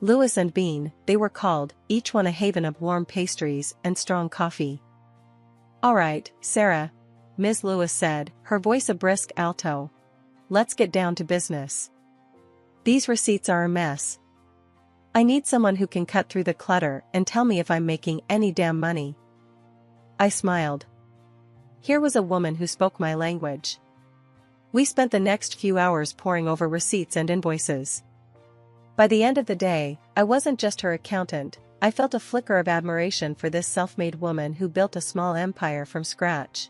Speaker 2: Lewis and Bean, they were called, each one a haven of warm pastries and strong coffee. "All right, Sarah," Ms. Lewis said, her voice a brisk alto. "Let's get down to business. These receipts are a mess. I need someone who can cut through the clutter and tell me if I'm making any damn money." I smiled. Here was a woman who spoke my language. We spent the next few hours poring over receipts and invoices. By the end of the day, I wasn't just her accountant, I felt a flicker of admiration for this self-made woman who built a small empire from scratch.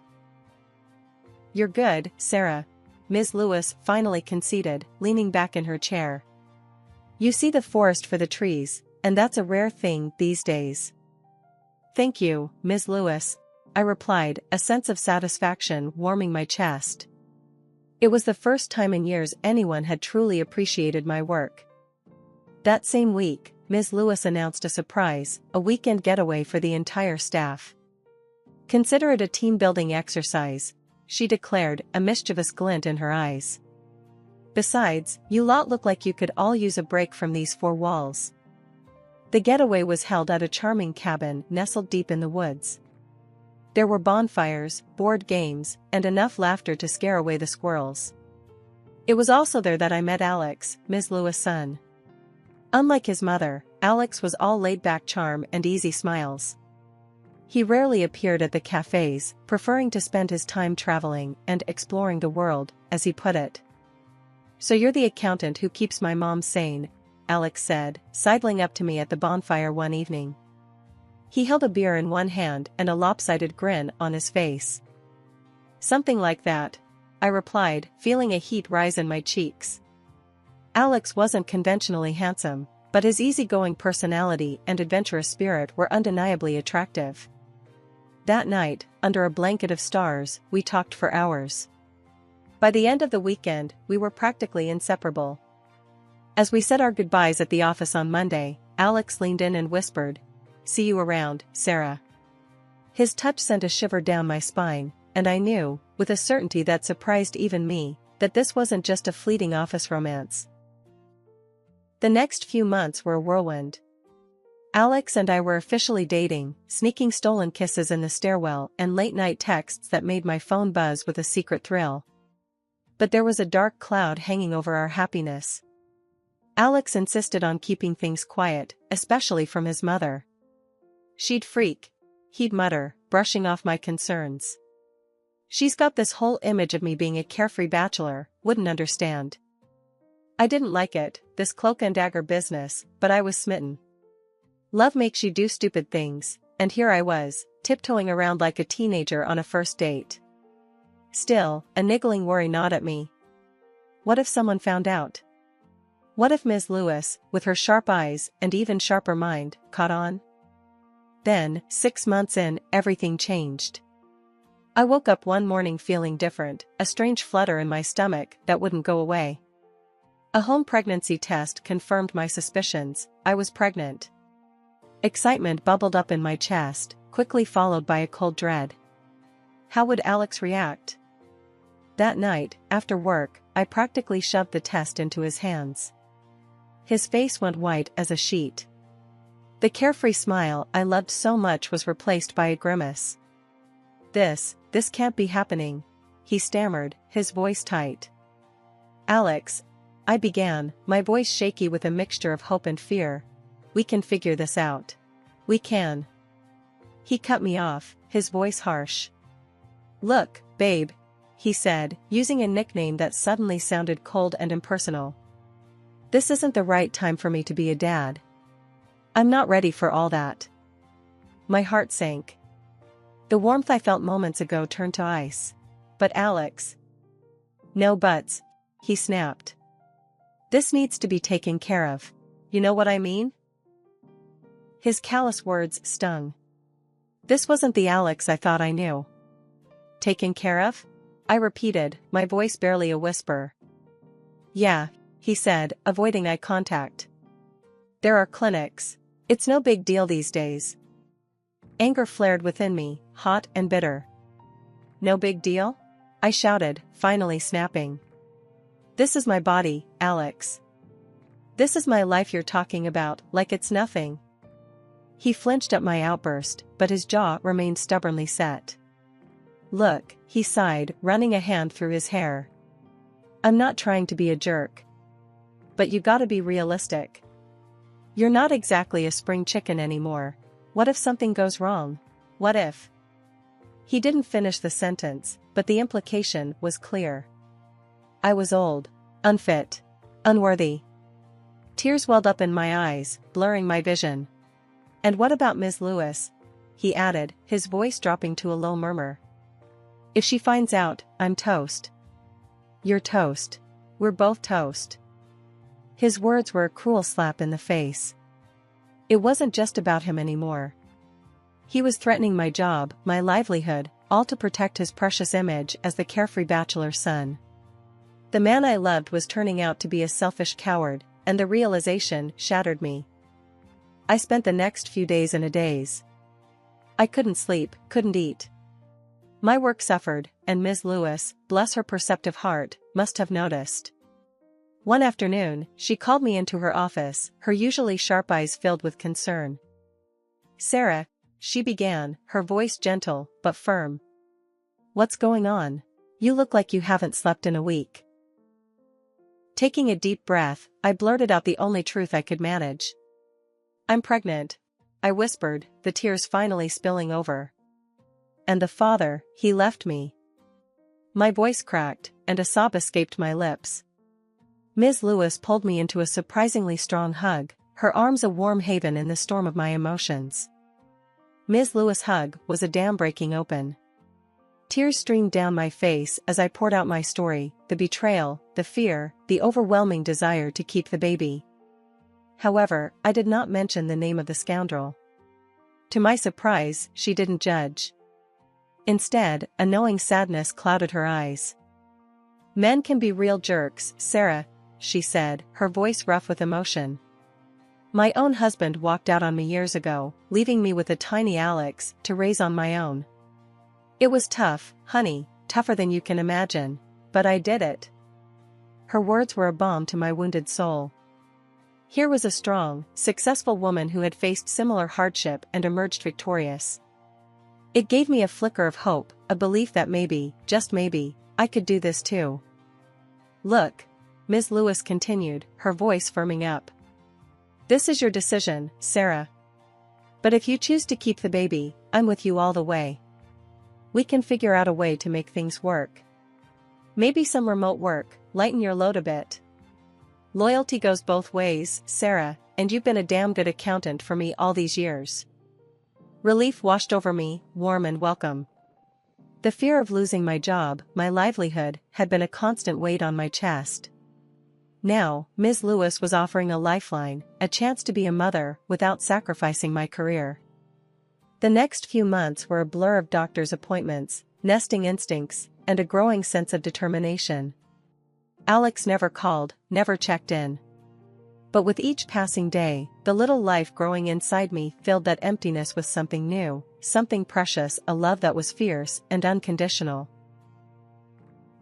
Speaker 2: "You're good, Sarah," Ms. Lewis finally conceded, leaning back in her chair. "You see the forest for the trees, and that's a rare thing these days." "Thank you, Ms. Lewis," I replied, a sense of satisfaction warming my chest. It was the first time in years anyone had truly appreciated my work. That same week, Ms. Lewis announced a surprise, a weekend getaway for the entire staff. "Consider it a team-building exercise," she declared, a mischievous glint in her eyes. "Besides, you lot look like you could all use a break from these four walls." The getaway was held at a charming cabin nestled deep in the woods. There were bonfires, board games, and enough laughter to scare away the squirrels. It was also there that I met Alex, Ms. Lewis' son. Unlike his mother, Alex was all laid-back charm and easy smiles. He rarely appeared at the cafes, preferring to spend his time traveling and exploring the world, as he put it. "So you're the accountant who keeps my mom sane," Alex said, sidling up to me at the bonfire one evening. He held a beer in one hand and a lopsided grin on his face. "Something like that," I replied, feeling a heat rise in my cheeks. Alex wasn't conventionally handsome, but his easygoing personality and adventurous spirit were undeniably attractive. That night, under a blanket of stars, we talked for hours. By the end of the weekend, we were practically inseparable. As we said our goodbyes at the office on Monday, Alex leaned in and whispered, "See you around, Sarah." His touch sent a shiver down my spine, and I knew, with a certainty that surprised even me, that this wasn't just a fleeting office romance. The next few months were a whirlwind. Alex and I were officially dating, sneaking stolen kisses in the stairwell and late-night texts that made my phone buzz with a secret thrill. But there was a dark cloud hanging over our happiness. Alex insisted on keeping things quiet, especially from his mother. "She'd freak," he'd mutter, brushing off my concerns. "She's got this whole image of me being a carefree bachelor, wouldn't understand." I didn't like it, this cloak and dagger business, but I was smitten. Love makes you do stupid things, and here I was, tiptoeing around like a teenager on a first date. Still, a niggling worry gnawed at me. What if someone found out? What if Ms. Lewis, with her sharp eyes and even sharper mind, caught on? Then, 6 months in, everything changed. I woke up one morning feeling different, a strange flutter in my stomach that wouldn't go away. A home pregnancy test confirmed my suspicions, I was pregnant. Excitement bubbled up in my chest, quickly followed by a cold dread. How would Alex react? That night, after work, I practically shoved the test into his hands. His face went white as a sheet. The carefree smile I loved so much was replaced by a grimace. This can't be happening," he stammered, his voice tight. "Alex," I began, my voice shaky with a mixture of hope and fear. "We can figure this out. We can." He cut me off, his voice harsh. "Look, babe," he said, using a nickname that suddenly sounded cold and impersonal. "This isn't the right time for me to be a dad. I'm not ready for all that." My heart sank. The warmth I felt moments ago turned to ice. "But Alex." "No buts," he snapped. "This needs to be taken care of. You know what I mean?" His callous words stung. This wasn't the Alex I thought I knew. Taken care of? I repeated, my voice barely a whisper. Yeah, he said, avoiding eye contact. There are clinics. It's no big deal these days. Anger flared within me, hot and bitter. No big deal? I shouted, finally snapping. This is my body, Alex. This is my life you're talking about, like it's nothing. He flinched at my outburst, but his jaw remained stubbornly set. Look, he sighed, running a hand through his hair. I'm not trying to be a jerk. But you gotta be realistic. You're not exactly a spring chicken anymore. What if something goes wrong? What if? He didn't finish the sentence, but the implication was clear. I was old, unfit, unworthy. Tears welled up in my eyes, blurring my vision. And what about Ms. Lewis? He added, his voice dropping to a low murmur. If she finds out, I'm toast. You're toast. We're both toast. His words were a cruel slap in the face. It wasn't just about him anymore. He was threatening my job, my livelihood, all to protect his precious image as the carefree bachelor son. The man I loved was turning out to be a selfish coward, and the realization shattered me. I spent the next few days in a daze. I couldn't sleep, couldn't eat. My work suffered, and Ms. Lewis, bless her perceptive heart, must have noticed. One afternoon, she called me into her office, her usually sharp eyes filled with concern. Sarah, she began, her voice gentle, but firm. What's going on? You look like you haven't slept in a week. Taking a deep breath, I blurted out the only truth I could manage. I'm pregnant, I whispered, the tears finally spilling over. And the father, he left me. My voice cracked, and a sob escaped my lips. Ms. Lewis pulled me into a surprisingly strong hug, her arms a warm haven in the storm of my emotions. Ms. Lewis' hug was a dam breaking open. Tears streamed down my face as I poured out my story, the betrayal, the fear, the overwhelming desire to keep the baby. However, I did not mention the name of the scoundrel. To my surprise, she didn't judge. Instead, a knowing sadness clouded her eyes. Men can be real jerks, Sarah, she said, her voice rough with emotion. My own husband walked out on me years ago, leaving me with a tiny Alex to raise on my own. It was tough, honey, tougher than you can imagine, but I did it. Her words were a balm to my wounded soul. Here was a strong, successful woman who had faced similar hardship and emerged victorious. It gave me a flicker of hope, a belief that maybe, just maybe, I could do this too. Look, Ms. Lewis continued, her voice firming up. This is your decision, Sarah. But if you choose to keep the baby, I'm with you all the way. We can figure out a way to make things work. Maybe some remote work, lighten your load a bit. Loyalty goes both ways, Sarah, and you've been a damn good accountant for me all these years. Relief washed over me, warm and welcome. The fear of losing my job, my livelihood, had been a constant weight on my chest. Now, Ms. Lewis was offering a lifeline, a chance to be a mother without sacrificing my career. The next few months were a blur of doctor's appointments, nesting instincts, and a growing sense of determination. Alex never called, never checked in. But with each passing day, the little life growing inside me filled that emptiness with something new, something precious, a love that was fierce and unconditional.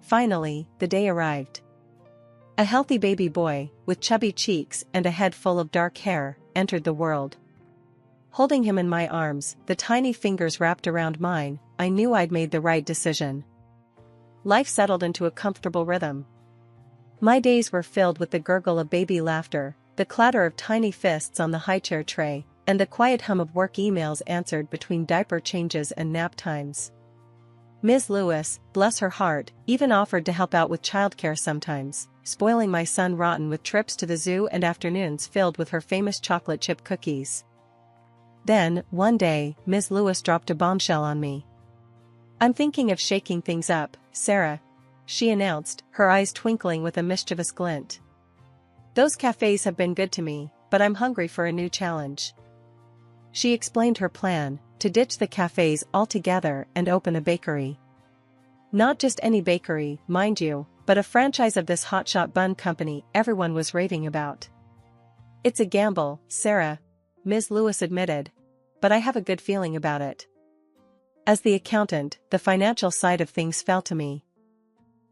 Speaker 2: Finally, the day arrived. A healthy baby boy, with chubby cheeks and a head full of dark hair, entered the world. Holding him in my arms, the tiny fingers wrapped around mine, I knew I'd made the right decision. Life settled into a comfortable rhythm. My days were filled with the gurgle of baby laughter, the clatter of tiny fists on the high-chair tray, and the quiet hum of work emails answered between diaper changes and nap times. Ms. Lewis, bless her heart, even offered to help out with childcare sometimes, spoiling my son rotten with trips to the zoo and afternoons filled with her famous chocolate chip cookies. Then, one day, Ms. Lewis dropped a bombshell on me. I'm thinking of shaking things up, Sarah, she announced, her eyes twinkling with a mischievous glint. Those cafes have been good to me, but I'm hungry for a new challenge. She explained her plan, to ditch the cafes altogether and open a bakery. Not just any bakery, mind you, but a franchise of this hotshot bun company everyone was raving about. "It's a gamble, Sarah," Ms. Lewis admitted, "but I have a good feeling about it." As the accountant, the financial side of things fell to me.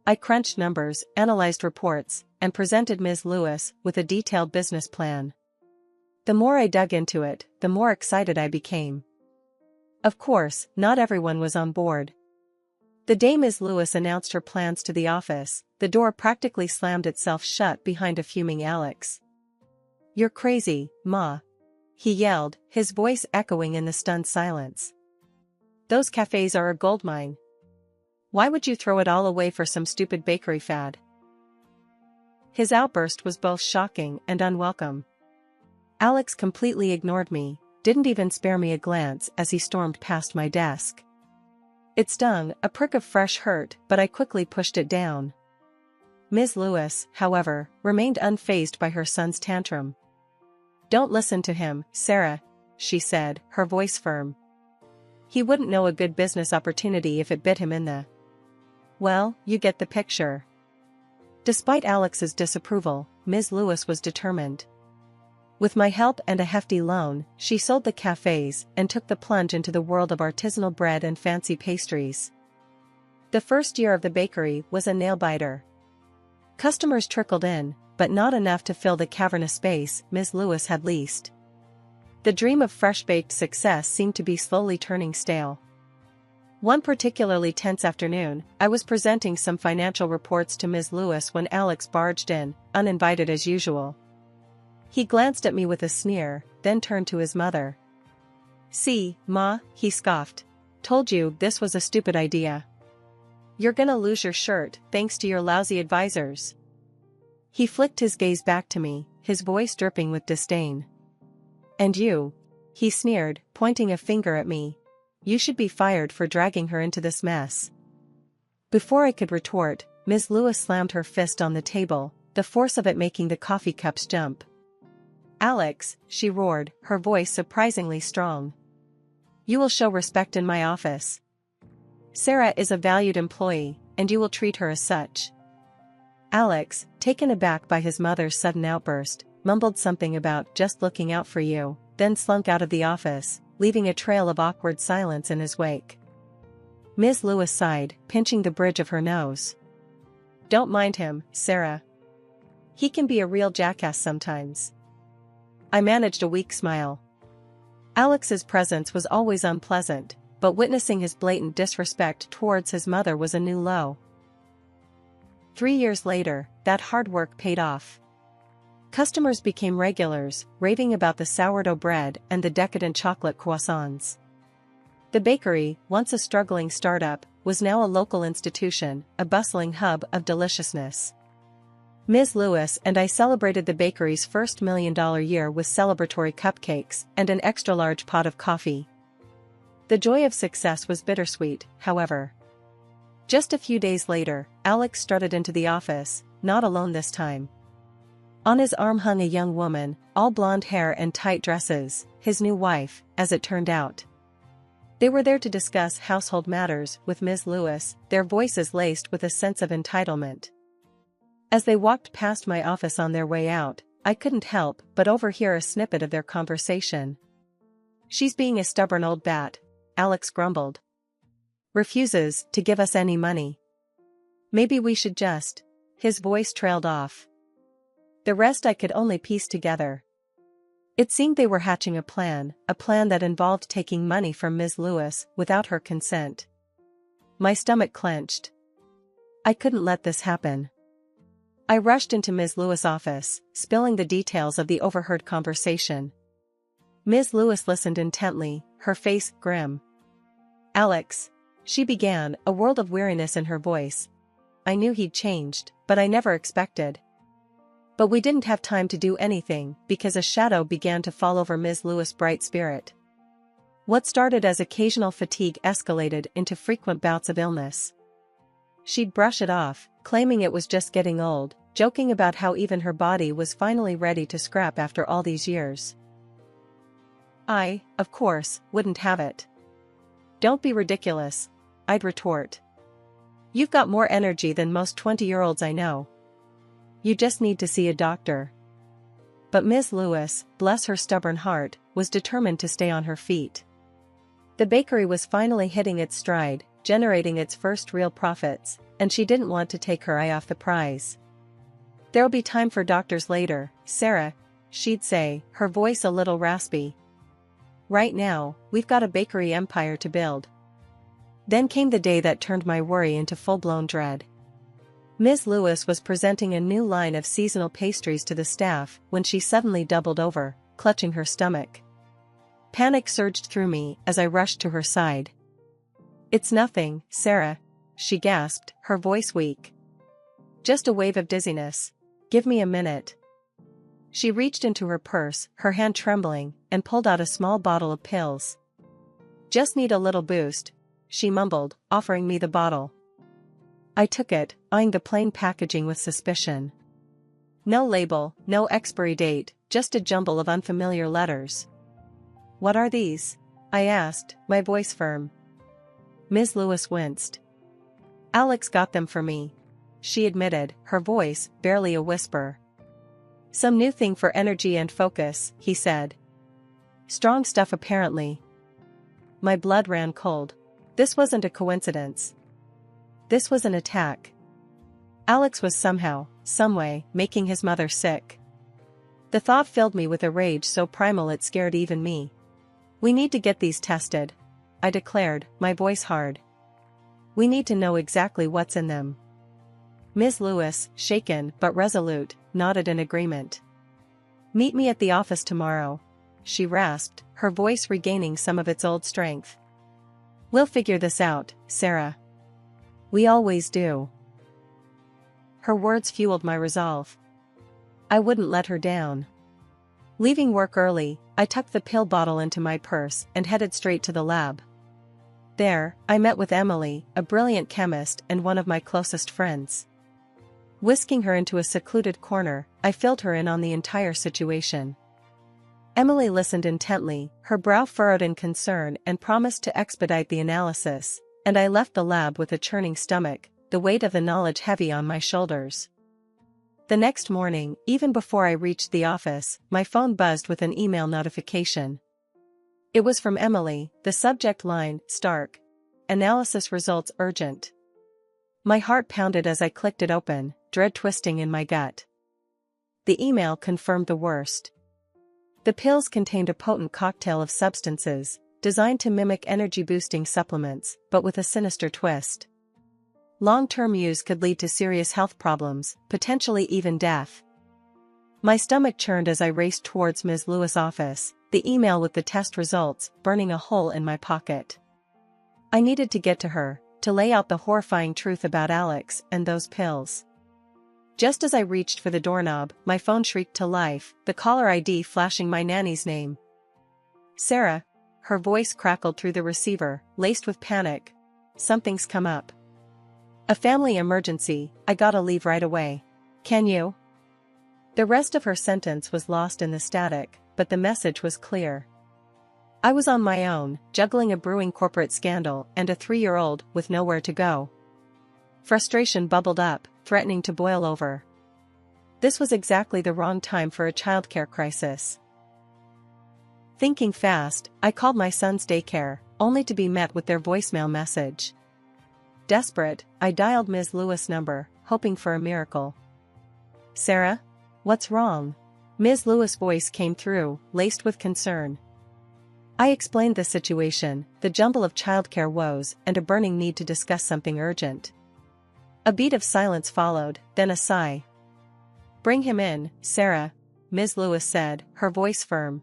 Speaker 2: I crunched numbers, analyzed reports, and presented Ms. Lewis with a detailed business plan. The more I dug into it, the more excited I became. Of course, not everyone was on board. The day Ms. Lewis announced her plans to the office, the door practically slammed itself shut behind a fuming Alex. "You're crazy, Ma," he yelled, his voice echoing in the stunned silence. "Those cafes are a goldmine. Why would you throw it all away for some stupid bakery fad?" His outburst was both shocking and unwelcome. Alex completely ignored me, didn't even spare me a glance as he stormed past my desk. It stung, a prick of fresh hurt, but I quickly pushed it down. Ms. Lewis, however, remained unfazed by her son's tantrum. "Don't listen to him, Sarah," she said, her voice firm. "He wouldn't know a good business opportunity if it bit him in the... Well, you get the picture." Despite Alex's disapproval, Ms. Lewis was determined. With my help and a hefty loan, she sold the cafes and took the plunge into the world of artisanal bread and fancy pastries. The first year of the bakery was a nail-biter. Customers trickled in, but not enough to fill the cavernous space Ms. Lewis had leased. The dream of fresh-baked success seemed to be slowly turning stale. One particularly tense afternoon, I was presenting some financial reports to Ms. Lewis when Alex barged in, uninvited as usual. He glanced at me with a sneer, then turned to his mother. "See, Ma," he scoffed. "Told you this was a stupid idea. You're gonna lose your shirt thanks to your lousy advisors." He flicked his gaze back to me, his voice dripping with disdain. "And you," he sneered, pointing a finger at me. "You should be fired for dragging her into this mess." Before I could retort, Ms. Lewis slammed her fist on the table, the force of it making the coffee cups jump. "Alex," she roared, her voice surprisingly strong. "You will show respect in my office. Sarah is a valued employee, and you will treat her as such." Alex, taken aback by his mother's sudden outburst, mumbled something about "just looking out for you," then slunk out of the office, leaving a trail of awkward silence in his wake. Ms. Lewis sighed, pinching the bridge of her nose. "Don't mind him, Sarah. He can be a real jackass sometimes." I managed a weak smile. Alex's presence was always unpleasant, but witnessing his blatant disrespect towards his mother was a new low. 3 years later, that hard work paid off. Customers became regulars, raving about the sourdough bread and the decadent chocolate croissants. The bakery, once a struggling startup, was now a local institution, a bustling hub of deliciousness. Ms. Lewis and I celebrated the bakery's first $1 million year with celebratory cupcakes and an extra-large pot of coffee. The joy of success was bittersweet, however. Just a few days later, Alex strutted into the office, not alone this time. On his arm hung a young woman, all blonde hair and tight dresses, his new wife, as it turned out. They were there to discuss household matters with Ms. Lewis, their voices laced with a sense of entitlement. As they walked past my office on their way out, I couldn't help but overhear a snippet of their conversation. "She's being a stubborn old bat," Alex grumbled. "Refuses to give us any money. Maybe we should just..." His voice trailed off. The rest I could only piece together. It seemed they were hatching a plan that involved taking money from Ms. Lewis without her consent. My stomach clenched. I couldn't let this happen. I rushed into Ms. Lewis' office, spilling the details of the overheard conversation. Ms. Lewis listened intently, her face grim. "Alex," she began, a world of weariness in her voice. "I knew he'd changed, but I never expected." But we didn't have time to do anything because a shadow began to fall over Ms. Lewis' bright spirit. What started as occasional fatigue escalated into frequent bouts of illness. She'd brush it off, claiming it was just getting old, joking about how even her body was finally ready to scrap after all these years. I, of course, wouldn't have it. Don't be ridiculous, I'd retort. You've got more energy than most 20-year-olds I know. You just need to see a doctor. But Ms. Lewis, bless her stubborn heart, was determined to stay on her feet. The bakery was finally hitting its stride, generating its first real profits, and she didn't want to take her eye off the prize. There'll be time for doctors later, Sarah, she'd say, her voice a little raspy. Right now, we've got a bakery empire to build. Then came the day that turned my worry into full-blown dread. Ms. Lewis was presenting a new line of seasonal pastries to the staff when she suddenly doubled over, clutching her stomach. Panic surged through me as I rushed to her side. It's nothing, Sarah, she gasped, her voice weak. Just a wave of dizziness. Give me a minute. She reached into her purse, her hand trembling, and pulled out a small bottle of pills. Just need a little boost, she mumbled, offering me the bottle. I took it, eyeing the plain packaging with suspicion. No label, no expiry date, just a jumble of unfamiliar letters. What are these? I asked, my voice firm. Ms. Lewis winced. Alex got them for me, she admitted, her voice barely a whisper. Some new thing for energy and focus, he said. Strong stuff apparently. My blood ran cold. This wasn't a coincidence. This was an attack. Alex was somehow, someway, making his mother sick. The thought filled me with a rage so primal it scared even me. We need to get these tested, I declared, my voice hard. We need to know exactly what's in them. Ms. Lewis, shaken but resolute, nodded in agreement. Meet me at the office tomorrow, she rasped, her voice regaining some of its old strength. We'll figure this out, Sarah. We always do. Her words fueled my resolve. I wouldn't let her down. Leaving work early, I tucked the pill bottle into my purse and headed straight to the lab. There, I met with Emily, a brilliant chemist and one of my closest friends. Whisking her into a secluded corner, I filled her in on the entire situation. Emily listened intently, her brow furrowed in concern, and promised to expedite the analysis, and I left the lab with a churning stomach, the weight of the knowledge heavy on my shoulders. The next morning, even before I reached the office, my phone buzzed with an email notification. It was from Emily, the subject line, Stark. Analysis results urgent. My heart pounded as I clicked it open, dread twisting in my gut. The email confirmed the worst. The pills contained a potent cocktail of substances, designed to mimic energy-boosting supplements, but with a sinister twist. Long-term use could lead to serious health problems, potentially even death. My stomach churned as I raced towards Ms. Lewis' office, the email with the test results burning a hole in my pocket. I needed to get to her, to lay out the horrifying truth about Alex and those pills. Just as I reached for the doorknob, my phone shrieked to life, the caller ID flashing my nanny's name. Sarah, her voice crackled through the receiver, laced with panic. Something's come up. A family emergency, I gotta leave right away. Can you? The rest of her sentence was lost in the static, but the message was clear. I was on my own, juggling a brewing corporate scandal and a 3-year-old with nowhere to go. Frustration bubbled up, threatening to boil over. This was exactly the wrong time for a childcare crisis. Thinking fast, I called my son's daycare, only to be met with their voicemail message. Desperate, I dialed Ms. Lewis' number, hoping for a miracle. Sarah? What's wrong? Ms. Lewis' voice came through, laced with concern. I explained the situation, the jumble of childcare woes, and a burning need to discuss something urgent. A beat of silence followed, then a sigh. Bring him in, Sarah, Ms. Lewis said, her voice firm.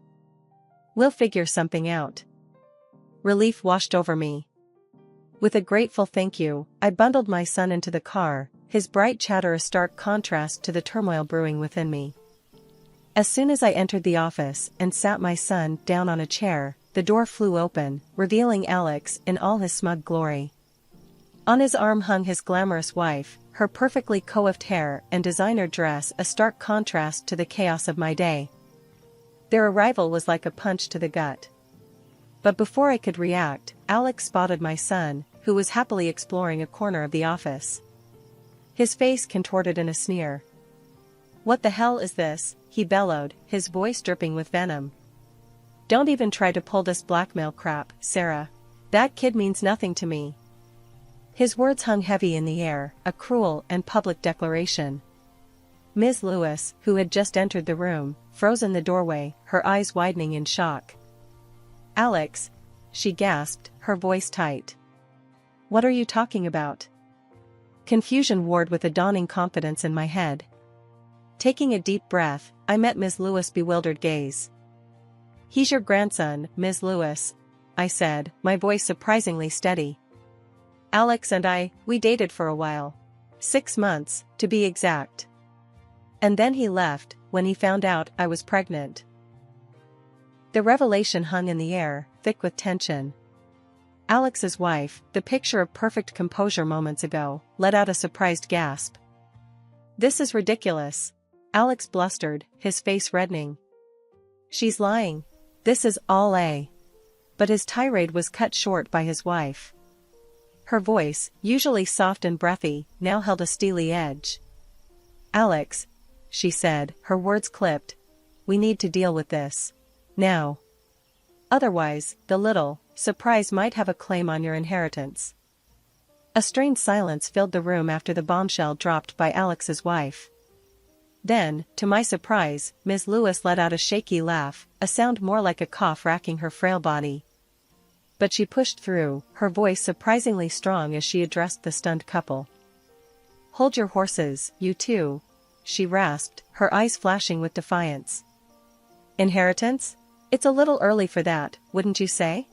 Speaker 2: We'll figure something out. Relief washed over me. With a grateful thank you, I bundled my son into the car, his bright chatter a stark contrast to the turmoil brewing within me. As soon as I entered the office and sat my son down on a chair, the door flew open, revealing Alex in all his smug glory. On his arm hung his glamorous wife, her perfectly coiffed hair and designer dress a stark contrast to the chaos of my day. Their arrival was like a punch to the gut, But before I could react, Alex spotted my son, who was happily exploring a corner of the office. His face contorted in a sneer. "What the hell is this?" he bellowed, his voice dripping with venom. "Don't even try to pull this blackmail crap, Sarah. That kid means nothing to me." His words hung heavy in the air, a cruel and public declaration. Ms. Lewis, who had just entered the room, froze in the doorway, her eyes widening in shock. "Alex," she gasped, her voice tight. "What are you talking about?" Confusion warred with a dawning confidence in my head. Taking a deep breath, I met Ms. Lewis' bewildered gaze. "He's your grandson, Ms. Lewis," I said, my voice surprisingly steady. "Alex and we dated for a while. 6 months, to be exact. And then he left, when he found out I was pregnant." The revelation hung in the air, thick with tension. Alex's wife, the picture of perfect composure moments ago, let out a surprised gasp. "This is ridiculous," Alex blustered, his face reddening. "She's lying. This is all a..." But his tirade was cut short by his wife. Her voice, usually soft and breathy, now held a steely edge. "Alex," she said, her words clipped, "we need to deal with this. Now. Otherwise, the little surprise might have a claim on your inheritance." A strained silence filled the room after the bombshell dropped by Alex's wife. Then, to my surprise, Ms. Lewis let out a shaky laugh, a sound more like a cough racking her frail body. But she pushed through, her voice surprisingly strong as she addressed the stunned couple. "Hold your horses, you two," she rasped, her eyes flashing with defiance. "Inheritance? It's a little early for that, wouldn't you say?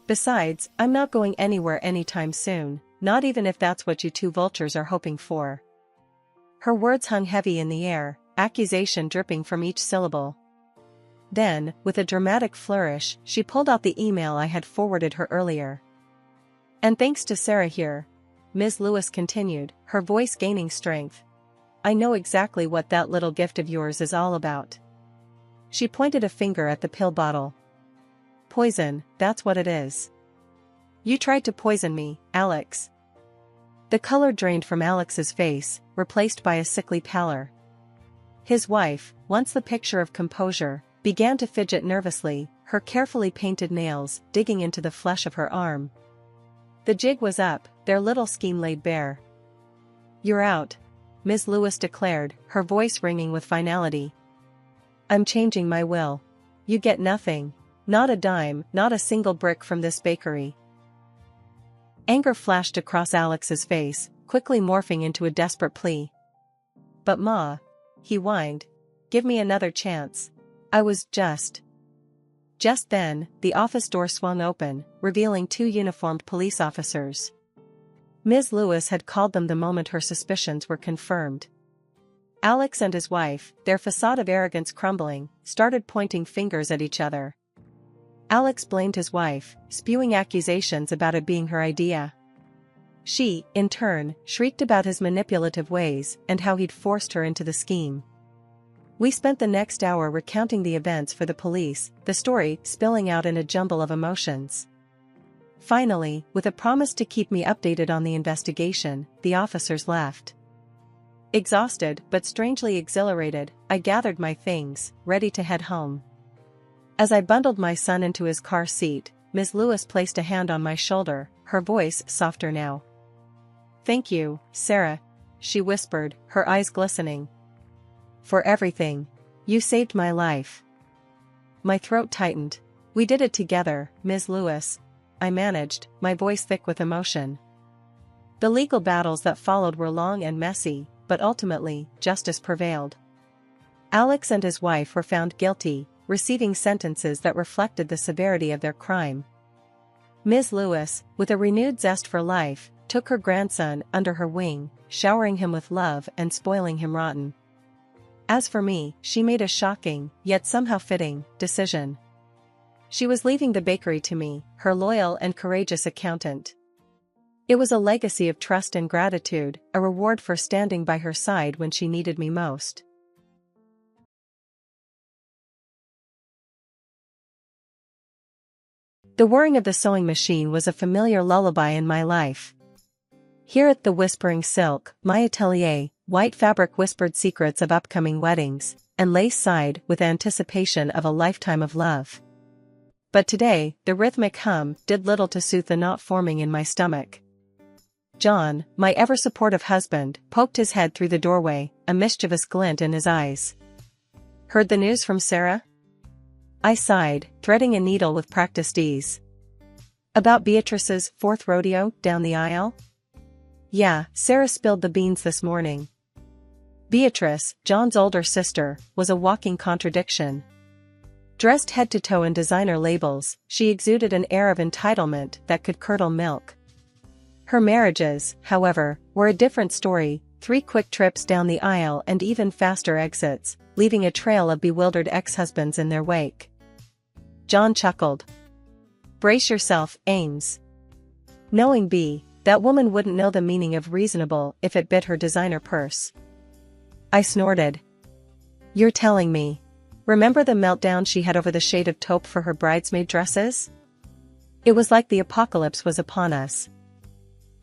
Speaker 2: Besides, I'm not going anywhere anytime soon, not even if that's what you two vultures are hoping for." Her words hung heavy in the air, accusation dripping from each syllable. Then, with a dramatic flourish, she pulled out the email I had forwarded her earlier. "And thanks to Sarah here," Ms. Lewis continued, her voice gaining strength, "I know exactly what that little gift of yours is all about." She pointed a finger at the pill bottle. "Poison, that's what it is. You tried to poison me, Alex." The color drained from Alex's face, replaced by a sickly pallor. His wife, once the picture of composure, began to fidget nervously, her carefully painted nails digging into the flesh of her arm. The jig was up, their little scheme laid bare. "You're out," Ms. Lewis declared, her voice ringing with finality. "I'm changing my will. You get nothing. Not a dime, not a single brick from this bakery." Anger flashed across Alex's face, quickly morphing into a desperate plea. "But Ma," he whined, "give me another chance. I was just..." Just then, the office door swung open, revealing 2 uniformed police officers. Ms. Lewis had called them the moment her suspicions were confirmed. Alex and his wife, their facade of arrogance crumbling, started pointing fingers at each other. Alex blamed his wife, spewing accusations about it being her idea. She, in turn, shrieked about his manipulative ways and how he'd forced her into the scheme. We spent the next hour recounting the events for the police, the story spilling out in a jumble of emotions. Finally, with a promise to keep me updated on the investigation, the officers left. Exhausted but strangely exhilarated, I gathered my things, ready to head home. As I bundled my son into his car seat, Ms. Lewis placed a hand on my shoulder, her voice softer now. "Thank you, Sarah," she whispered, her eyes glistening. "For everything. You saved my life." My throat tightened. "We did it together, Ms. Lewis," I managed, my voice thick with emotion. The legal battles that followed were long and messy, but ultimately, justice prevailed. Alex and his wife were found guilty, receiving sentences that reflected the severity of their crime. Ms. Lewis, with a renewed zest for life, took her grandson under her wing, showering him with love and spoiling him rotten. As for me, she made a shocking, yet somehow fitting, decision. She was leaving the bakery to me, her loyal and courageous accountant. It was a legacy of trust and gratitude, a reward for standing by her side when she needed me most. The whirring of the sewing machine was a familiar lullaby in my life. Here at the Whispering Silk, my atelier, white fabric whispered secrets of upcoming weddings, and lace sighed with anticipation of a lifetime of love. But today, the rhythmic hum did little to soothe the knot forming in my stomach. John, my ever-supportive husband, poked his head through the doorway, a mischievous glint in his eyes. "Heard the news from Sarah?" I sighed, threading a needle with practiced ease. "About Beatrice's 4th rodeo down the aisle?" "Yeah, Sarah spilled the beans this morning." Beatrice, John's older sister, was a walking contradiction. Dressed head to toe in designer labels, she exuded an air of entitlement that could curdle milk. Her marriages, however, were a different story: 3 quick trips down the aisle and even faster exits, leaving a trail of bewildered ex-husbands in their wake. John chuckled. "Brace yourself, Ames. Knowing B, that woman wouldn't know the meaning of reasonable if it bit her designer purse." I snorted. "You're telling me. Remember the meltdown she had over the shade of taupe for her bridesmaid dresses? It was like the apocalypse was upon us."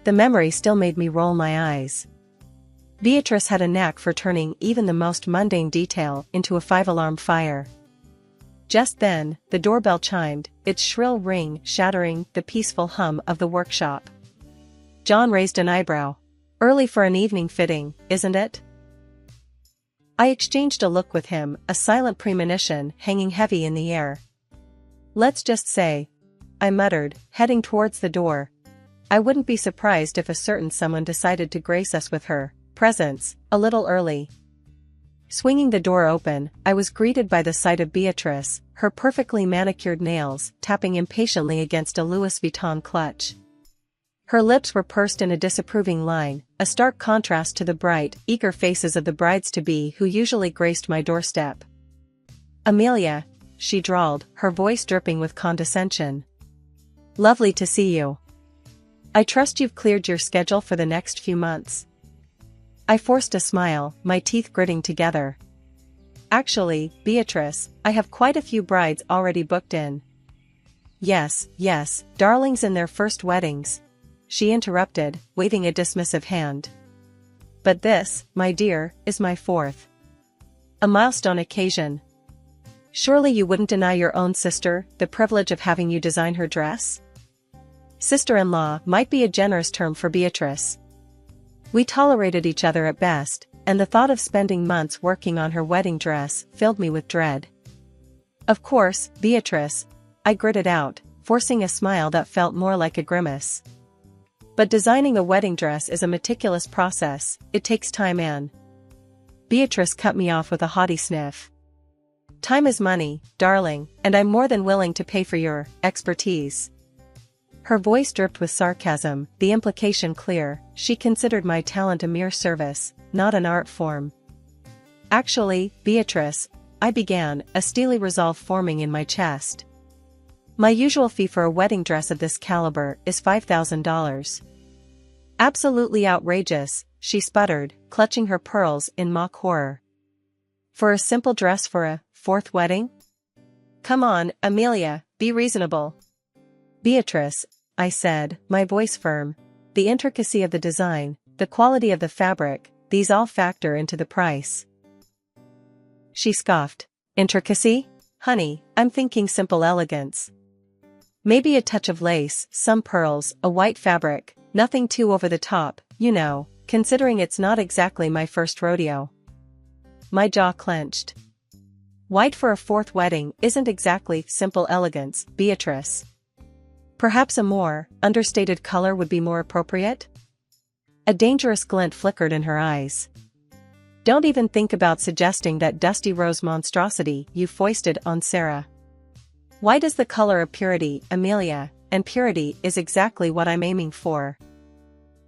Speaker 2: The memory still made me roll my eyes. Beatrice had a knack for turning even the most mundane detail into a 5-alarm fire. Just then, the doorbell chimed, its shrill ring shattering the peaceful hum of the workshop. John raised an eyebrow. "Early for an evening fitting, isn't it?" I exchanged a look with him, a silent premonition hanging heavy in the air. "Let's just say," I muttered, heading towards the door, "I wouldn't be surprised if a certain someone decided to grace us with her presence a little early." Swinging the door open, I was greeted by the sight of Beatrice, her perfectly manicured nails tapping impatiently against a Louis Vuitton clutch. Her lips were pursed in a disapproving line, a stark contrast to the bright, eager faces of the brides-to-be who usually graced my doorstep. "Amelia," she drawled, her voice dripping with condescension. "Lovely to see you. I trust you've cleared your schedule for the next few months." I forced a smile, my teeth gritting together. "Actually, Beatrice, I have quite a few brides already booked in." Yes, darlings in their first weddings," she interrupted, waving a dismissive hand. "But this, my dear, is my 4th. A milestone occasion. Surely you wouldn't deny your own sister the privilege of having you design her dress?" Sister-in-law might be a generous term for Beatrice. We tolerated each other at best, and the thought of spending months working on her wedding dress filled me with dread. "Of course, Beatrice," I gritted out, forcing a smile that felt more like a grimace. "But designing a wedding dress is a meticulous process, it takes time and—" Beatrice cut me off with a haughty sniff. "Time is money, darling, and I'm more than willing to pay for your expertise." Her voice dripped with sarcasm, the implication clear: she considered my talent a mere service, not an art form. "Actually, Beatrice," I began, a steely resolve forming in my chest. "My usual fee for a wedding dress of this caliber is $5,000. "Absolutely outrageous," she sputtered, clutching her pearls in mock horror. "For a simple dress for a 4th wedding? Come on, Amelia, be reasonable." "Beatrice," I said, my voice firm, "the intricacy of the design, the quality of the fabric, these all factor into the price." She scoffed. "Intricacy? Honey, I'm thinking simple elegance. Maybe a touch of lace, some pearls, a white fabric, nothing too over the top, you know, considering it's not exactly my first rodeo." My jaw clenched. White for a 4th wedding isn't exactly simple elegance, Beatrice. Perhaps a more understated color would be more appropriate? A dangerous glint flickered in her eyes. "Don't even think about suggesting that dusty rose monstrosity you foisted on Sarah. White is the color of purity, Amelia, and purity is exactly what I'm aiming for."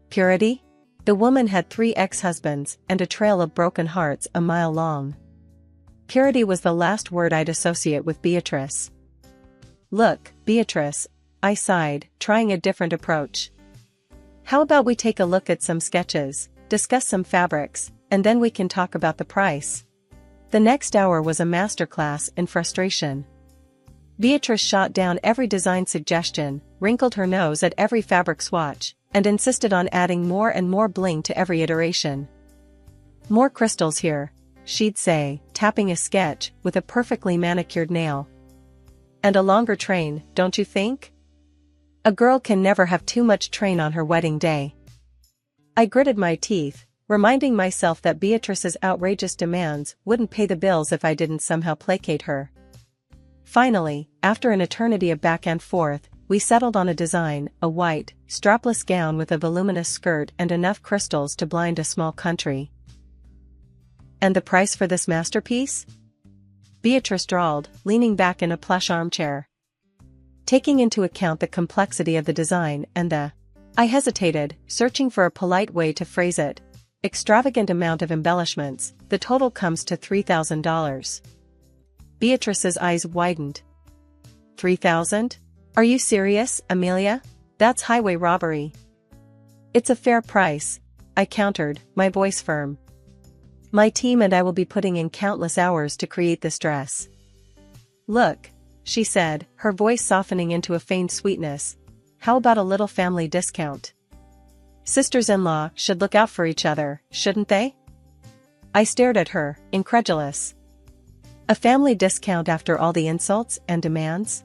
Speaker 2: Purity? The woman had 3 ex-husbands and a trail of broken hearts a mile long. Purity was the last word I'd associate with Beatrice. "Look, Beatrice," I sighed, trying a different approach. "How about we take a look at some sketches, discuss some fabrics, and then we can talk about the price?" The next hour was a masterclass in frustration. Beatrice shot down every design suggestion, wrinkled her nose at every fabric swatch, and insisted on adding more and more bling to every iteration. "More crystals here," she'd say, tapping a sketch with a perfectly manicured nail. "And a longer train, don't you think? A girl can never have too much train on her wedding day." I gritted my teeth, reminding myself that Beatrice's outrageous demands wouldn't pay the bills if I didn't somehow placate her. Finally, after an eternity of back and forth, we settled on a design, a white, strapless gown with a voluminous skirt and enough crystals to blind a small country. "And the price for this masterpiece?" Beatrice drawled, leaning back in a plush armchair. "Taking into account the complexity of the design and the—" I hesitated, searching for a polite way to phrase it. "Extravagant amount of embellishments, the total comes to $3,000. Beatrice's eyes widened. "3,000? Are you serious, Amelia? That's highway robbery." "It's a fair price," I countered, my voice firm. "My team and I will be putting in countless hours to create this dress." "Look," she said, her voice softening into a feigned sweetness. "How about a little family discount? Sisters-in-law should look out for each other, shouldn't they?" I stared at her, incredulous. A family discount after all the insults and demands?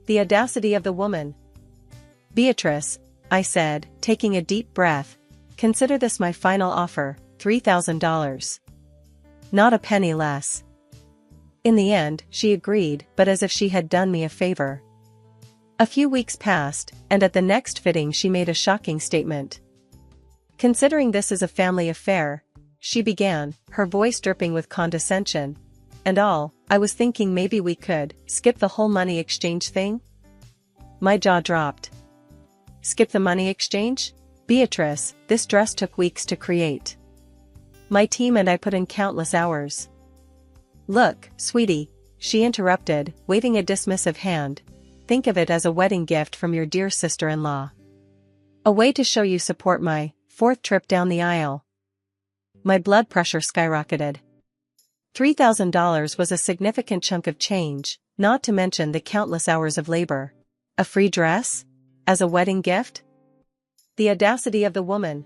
Speaker 2: The audacity of the woman. "Beatrice," I said, taking a deep breath, "consider this my final offer, $3,000. Not a penny less." In the end, she agreed, but as if she had done me a favor. A few weeks passed, and at the next fitting she made a shocking statement. "Considering this is a family affair," she began, her voice dripping with condescension, "and all, I was thinking maybe we could skip the whole money exchange thing." My jaw dropped. "Skip the money exchange? Beatrice, this dress took weeks to create. My team and I put in countless hours." "Look, sweetie," she interrupted, waving a dismissive hand, "think of it as a wedding gift from your dear sister-in-law. A way to show you support my fourth trip down the aisle." My blood pressure skyrocketed. $3,000 was a significant chunk of change, not to mention the countless hours of labor. A free dress? As a wedding gift? The audacity of the woman.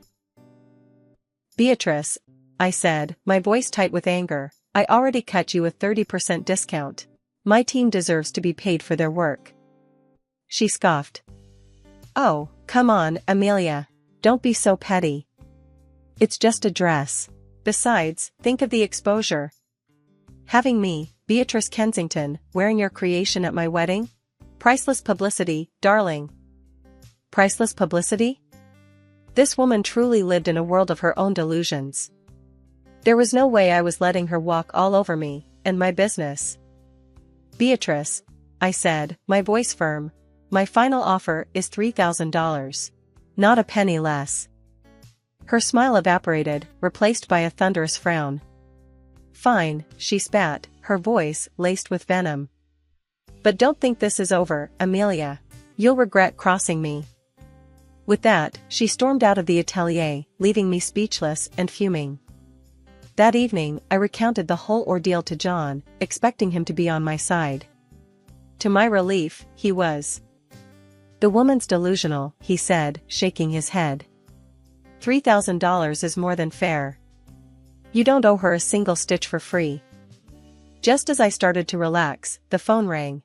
Speaker 2: "Beatrice," I said, my voice tight with anger, "I already cut you a 30% discount. My team deserves to be paid for their work." She scoffed. "Oh, come on, Amelia. Don't be so petty. It's just a dress. Besides, think of the exposure. Having me, Beatrice Kensington, wearing your creation at my wedding? Priceless publicity, darling." Priceless publicity? This woman truly lived in a world of her own delusions. There was no way I was letting her walk all over me and my business. "Beatrice," I said, my voice firm, "my final offer is $3,000. Not a penny less." Her smile evaporated, replaced by a thunderous frown. "Fine," she spat, her voice laced with venom. "But don't think this is over, Amelia. You'll regret crossing me." With that, she stormed out of the atelier, leaving me speechless and fuming. That evening, I recounted the whole ordeal to John, expecting him to be on my side. To my relief, he was. "The woman's delusional," he said, shaking his head. $3,000 is more than fair. You don't owe her a single stitch for free." Just as I started to relax, the phone rang.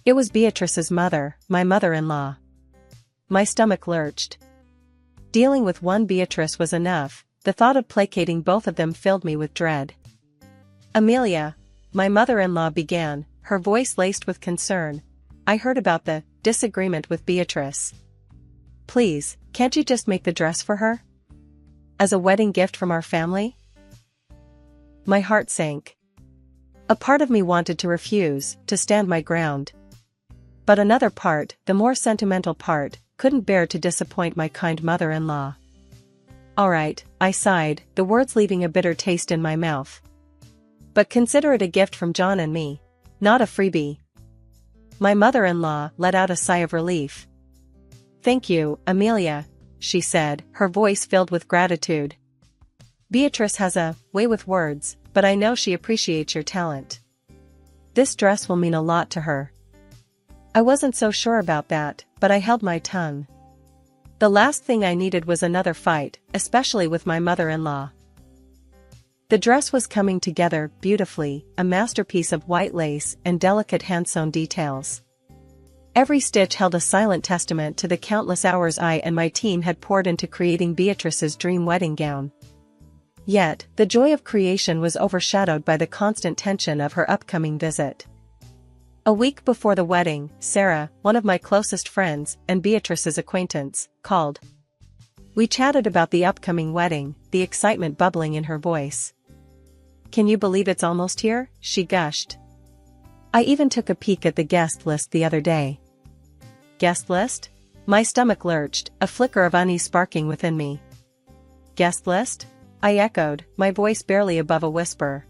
Speaker 2: It was Beatrice's mother, my mother-in-law. My stomach lurched. Dealing with one Beatrice was enough, the thought of placating both of them filled me with dread. "Amelia," my mother-in-law began, her voice laced with concern, "I heard about the disagreement with Beatrice. Please, can't you just make the dress for her? As a wedding gift from our family?" My heart sank. A part of me wanted to refuse, to stand my ground. But another part, the more sentimental part, couldn't bear to disappoint my kind mother-in-law. "All right," I sighed, the words leaving a bitter taste in my mouth. "But consider it a gift from John and me. Not a freebie." My mother-in-law let out a sigh of relief. "Thank you, Amelia," she said, her voice filled with gratitude. "Beatrice has a way with words, but I know she appreciates your talent." This dress will mean a lot to her. I wasn't so sure about that, but I held my tongue. The last thing I needed was another fight, especially with my mother-in-law. The dress was coming together beautifully, a masterpiece of white lace and delicate hand-sewn details. Every stitch held a silent testament to the countless hours I and my team had poured into creating Beatrice's dream wedding gown. Yet, the joy of creation was overshadowed by the constant tension of her upcoming visit. A week before the wedding, Sarah, one of my closest friends and Beatrice's acquaintance, called. We chatted about the upcoming wedding, the excitement bubbling in her voice. "Can you believe it's almost here?" she gushed. "I even took a peek at the guest list the other day." Guest list? My stomach lurched, a flicker of unease sparking within me. Guest list? I echoed, my voice barely above a whisper.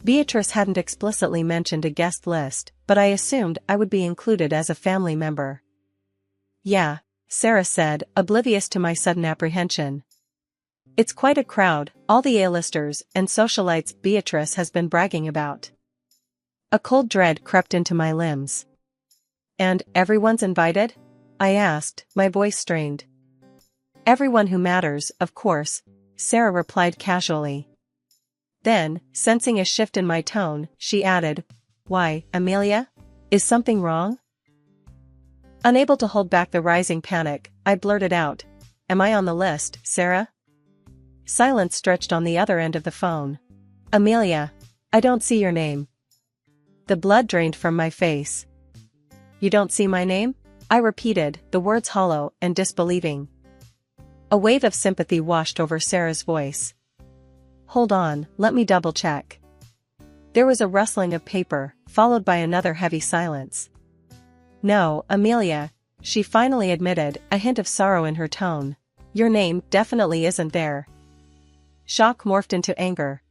Speaker 2: Beatrice hadn't explicitly mentioned a guest list, but I assumed I would be included as a family member. "Yeah," Sarah said, oblivious to my sudden apprehension. "It's quite a crowd, all the A-listers and socialites Beatrice has been bragging about." A cold dread crept into my limbs. "And everyone's invited?" I asked, my voice strained. "Everyone who matters, of course," Sarah replied casually. Then, sensing a shift in my tone, she added, "Why, Amelia? Is something wrong?" Unable to hold back the rising panic, I blurted out, "Am I on the list, Sarah?" Silence stretched on the other end of the phone. "Amelia, I don't see your name." The blood drained from my face. "You don't see my name?" I repeated, the words hollow and disbelieving. A wave of sympathy washed over Sarah's voice. "Hold on, let me double-check." There was a rustling of paper, followed by another heavy silence. "No, Amelia," she finally admitted, a hint of sorrow in her tone. "Your name definitely isn't there." Shock morphed into anger.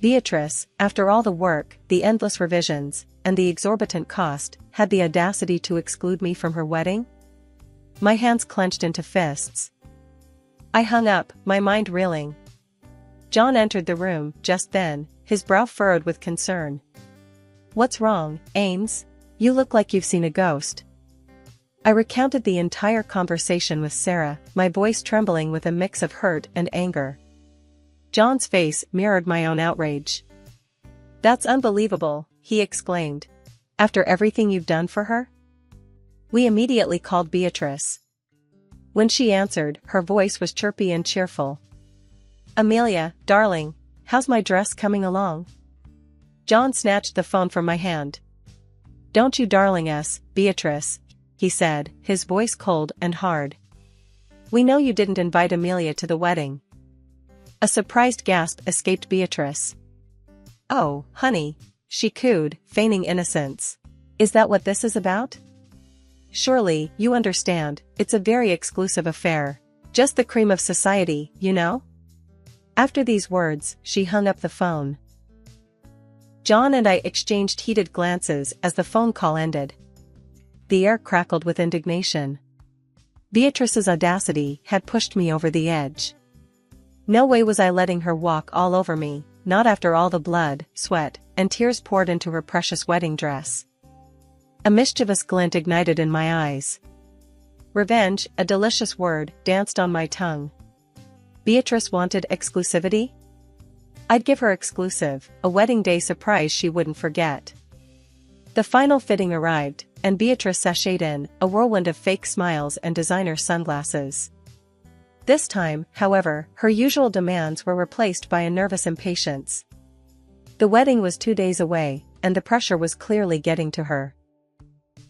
Speaker 2: Beatrice, after all the work, the endless revisions, and the exorbitant cost, had the audacity to exclude me from her wedding? My hands clenched into fists. I hung up, my mind reeling. John entered the room just then, his brow furrowed with concern. "What's wrong, Ames? You look like you've seen a ghost." I recounted the entire conversation with Sarah, my voice trembling with a mix of hurt and anger. John's face mirrored my own outrage. "That's unbelievable," he exclaimed. "After everything you've done for her?" We immediately called Beatrice. When she answered, her voice was chirpy and cheerful. "Amelia, darling, how's my dress coming along?" John snatched the phone from my hand. "Don't you darling us, Beatrice," he said, his voice cold and hard. "We know you didn't invite Amelia to the wedding." A surprised gasp escaped Beatrice. "Oh, honey," she cooed, feigning innocence. "Is that what this is about? Surely, you understand, it's a very exclusive affair. Just the cream of society, you know?" After these words, she hung up the phone. John and I exchanged heated glances as the phone call ended. The air crackled with indignation. Beatrice's audacity had pushed me over the edge. No way was I letting her walk all over me, not after all the blood, sweat, and tears poured into her precious wedding dress. A mischievous glint ignited in my eyes. Revenge, a delicious word, danced on my tongue. Beatrice wanted exclusivity? I'd give her exclusive, a wedding day surprise she wouldn't forget. The final fitting arrived, and Beatrice sashayed in, a whirlwind of fake smiles and designer sunglasses. This time, however, her usual demands were replaced by a nervous impatience. The wedding was 2 days away, and the pressure was clearly getting to her.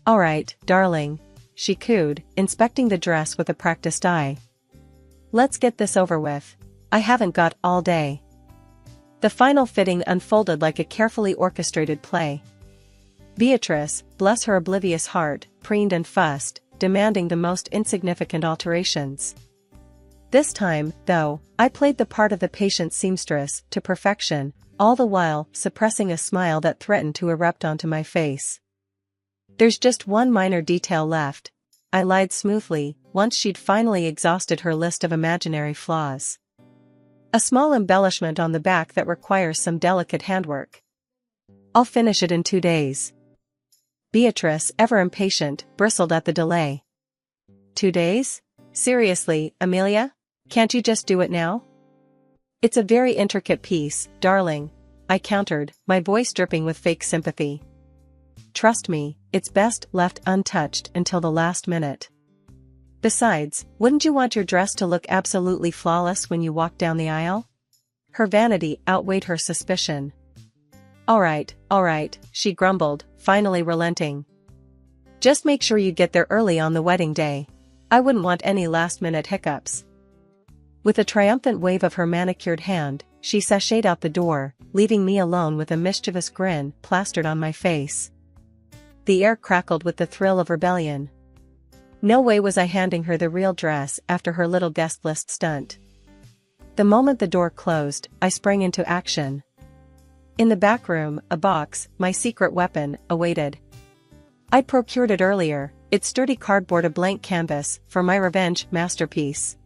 Speaker 2: "All right, darling," she cooed, inspecting the dress with a practiced eye. "Let's get this over with. I haven't got all day." The final fitting unfolded like a carefully orchestrated play. Beatrice, bless her oblivious heart, preened and fussed, demanding the most insignificant alterations. This time, though, I played the part of the patient seamstress to perfection, all the while suppressing a smile that threatened to erupt onto my face. "There's just one minor detail left," I lied smoothly, once she'd finally exhausted her list of imaginary flaws. "A small embellishment on the back that requires some delicate handwork." I'll finish it in 2 days. Beatrice, ever impatient, bristled at the delay. 2 days? Seriously, Amelia? Can't you just do it now? It's a very intricate piece, darling, I countered, my voice dripping with fake sympathy. Trust me, it's best left untouched until the last minute. Besides, wouldn't you want your dress to look absolutely flawless when you walk down the aisle? Her vanity outweighed her suspicion. All right, she grumbled, finally relenting. Just make sure you get there early on the wedding day. I wouldn't want any last-minute hiccups. With a triumphant wave of her manicured hand, she sashayed out the door, leaving me alone with a mischievous grin plastered on my face. The air crackled with the thrill of rebellion. No way was I handing her the real dress after her little guest list stunt. The moment the door closed, I sprang into action. In the back room, a box, my secret weapon, awaited. I'd procured it earlier, its sturdy cardboard a blank canvas for my revenge masterpiece.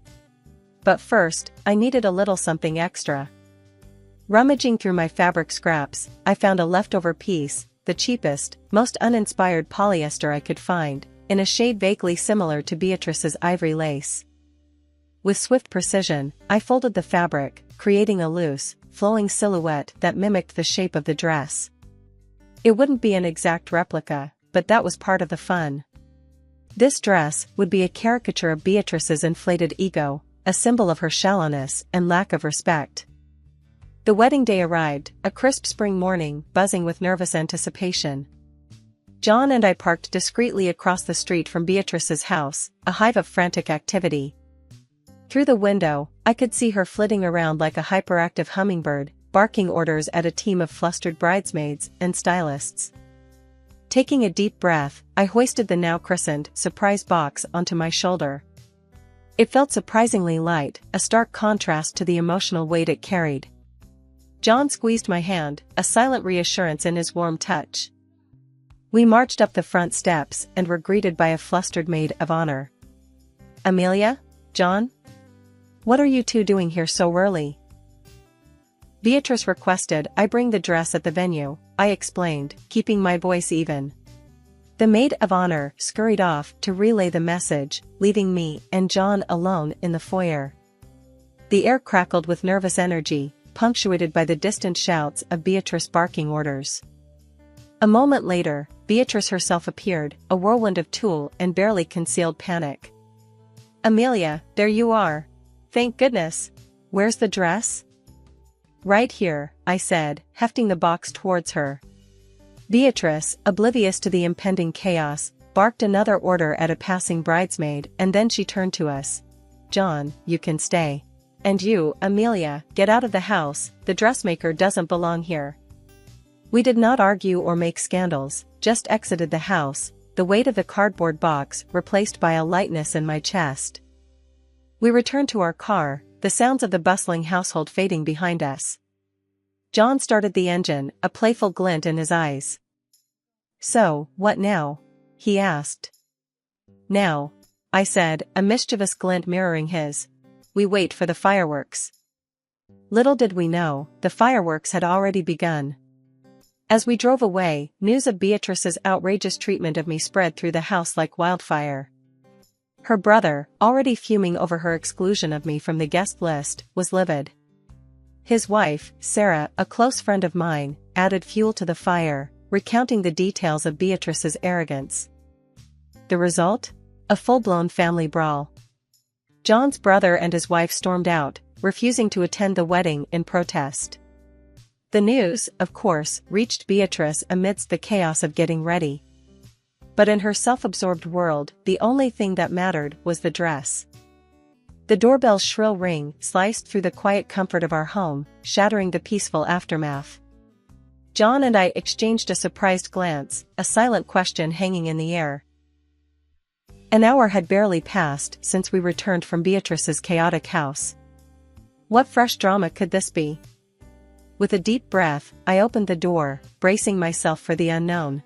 Speaker 2: But first, I needed a little something extra. Rummaging through my fabric scraps, I found a leftover piece, the cheapest, most uninspired polyester I could find, in a shade vaguely similar to Beatrice's ivory lace. With swift precision, I folded the fabric, creating a loose, flowing silhouette that mimicked the shape of the dress. It wouldn't be an exact replica, but that was part of the fun. This dress would be a caricature of Beatrice's inflated ego, a symbol of her shallowness and lack of respect. The wedding day arrived, a crisp spring morning, buzzing with nervous anticipation. John and I parked discreetly across the street from Beatrice's house, a hive of frantic activity. Through the window, I could see her flitting around like a hyperactive hummingbird, barking orders at a team of flustered bridesmaids and stylists. Taking a deep breath, I hoisted the now christened surprise box onto my shoulder. It felt surprisingly light, a stark contrast to the emotional weight it carried. John squeezed my hand, a silent reassurance in his warm touch. We marched up the front steps and were greeted by a flustered maid of honor. Amelia? John? What are you two doing here so early? Beatrice requested I bring the dress at the venue, I explained, keeping my voice even. The maid of honor scurried off to relay the message, leaving me and John alone in the foyer. The air crackled with nervous energy, punctuated by the distant shouts of Beatrice barking orders. A moment later, Beatrice herself appeared, a whirlwind of tulle and barely concealed panic. Amelia, there you are. Thank goodness. Where's the dress? Right here, I said, hefting the box towards her. Beatrice, oblivious to the impending chaos, barked another order at a passing bridesmaid, and then she turned to us. John, you can stay. And you, Amelia, get out of the house, the dressmaker doesn't belong here. We did not argue or make scandals, just exited the house, the weight of the cardboard box replaced by a lightness in my chest. We returned to our car, the sounds of the bustling household fading behind us. John started the engine, a playful glint in his eyes. So, what now? He asked. Now, I said, a mischievous glint mirroring his. We wait for the fireworks. Little did we know, the fireworks had already begun. As we drove away, news of Beatrice's outrageous treatment of me spread through the house like wildfire. Her brother, already fuming over her exclusion of me from the guest list, was livid. His wife, Sarah, a close friend of mine, added fuel to the fire, recounting the details of Beatrice's arrogance. The result? A full-blown family brawl. John's brother and his wife stormed out, refusing to attend the wedding in protest. The news, of course, reached Beatrice amidst the chaos of getting ready. But in her self-absorbed world, the only thing that mattered was the dress. The doorbell's shrill ring sliced through the quiet comfort of our home, shattering the peaceful aftermath. John and I exchanged a surprised glance, a silent question hanging in the air. An hour had barely passed since we returned from Beatrice's chaotic house. What fresh drama could this be? With a deep breath, I opened the door, bracing myself for the unknown.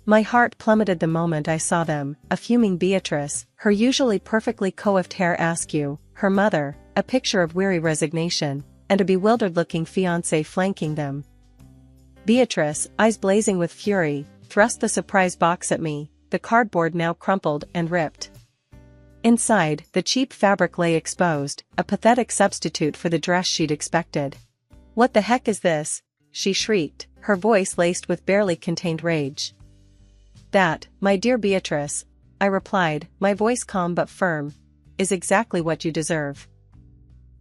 Speaker 2: My heart plummeted the moment I saw them, a fuming Beatrice, her usually perfectly coiffed hair askew, her mother, a picture of weary resignation, and a bewildered-looking fiancé flanking them. Beatrice, eyes blazing with fury, thrust the surprise box at me, the cardboard now crumpled and ripped. Inside, the cheap fabric lay exposed, a pathetic substitute for the dress she'd expected. "What the heck is this?" she shrieked, her voice laced with barely contained rage. "That, my dear Beatrice," I replied, my voice calm but firm, "is exactly what you deserve."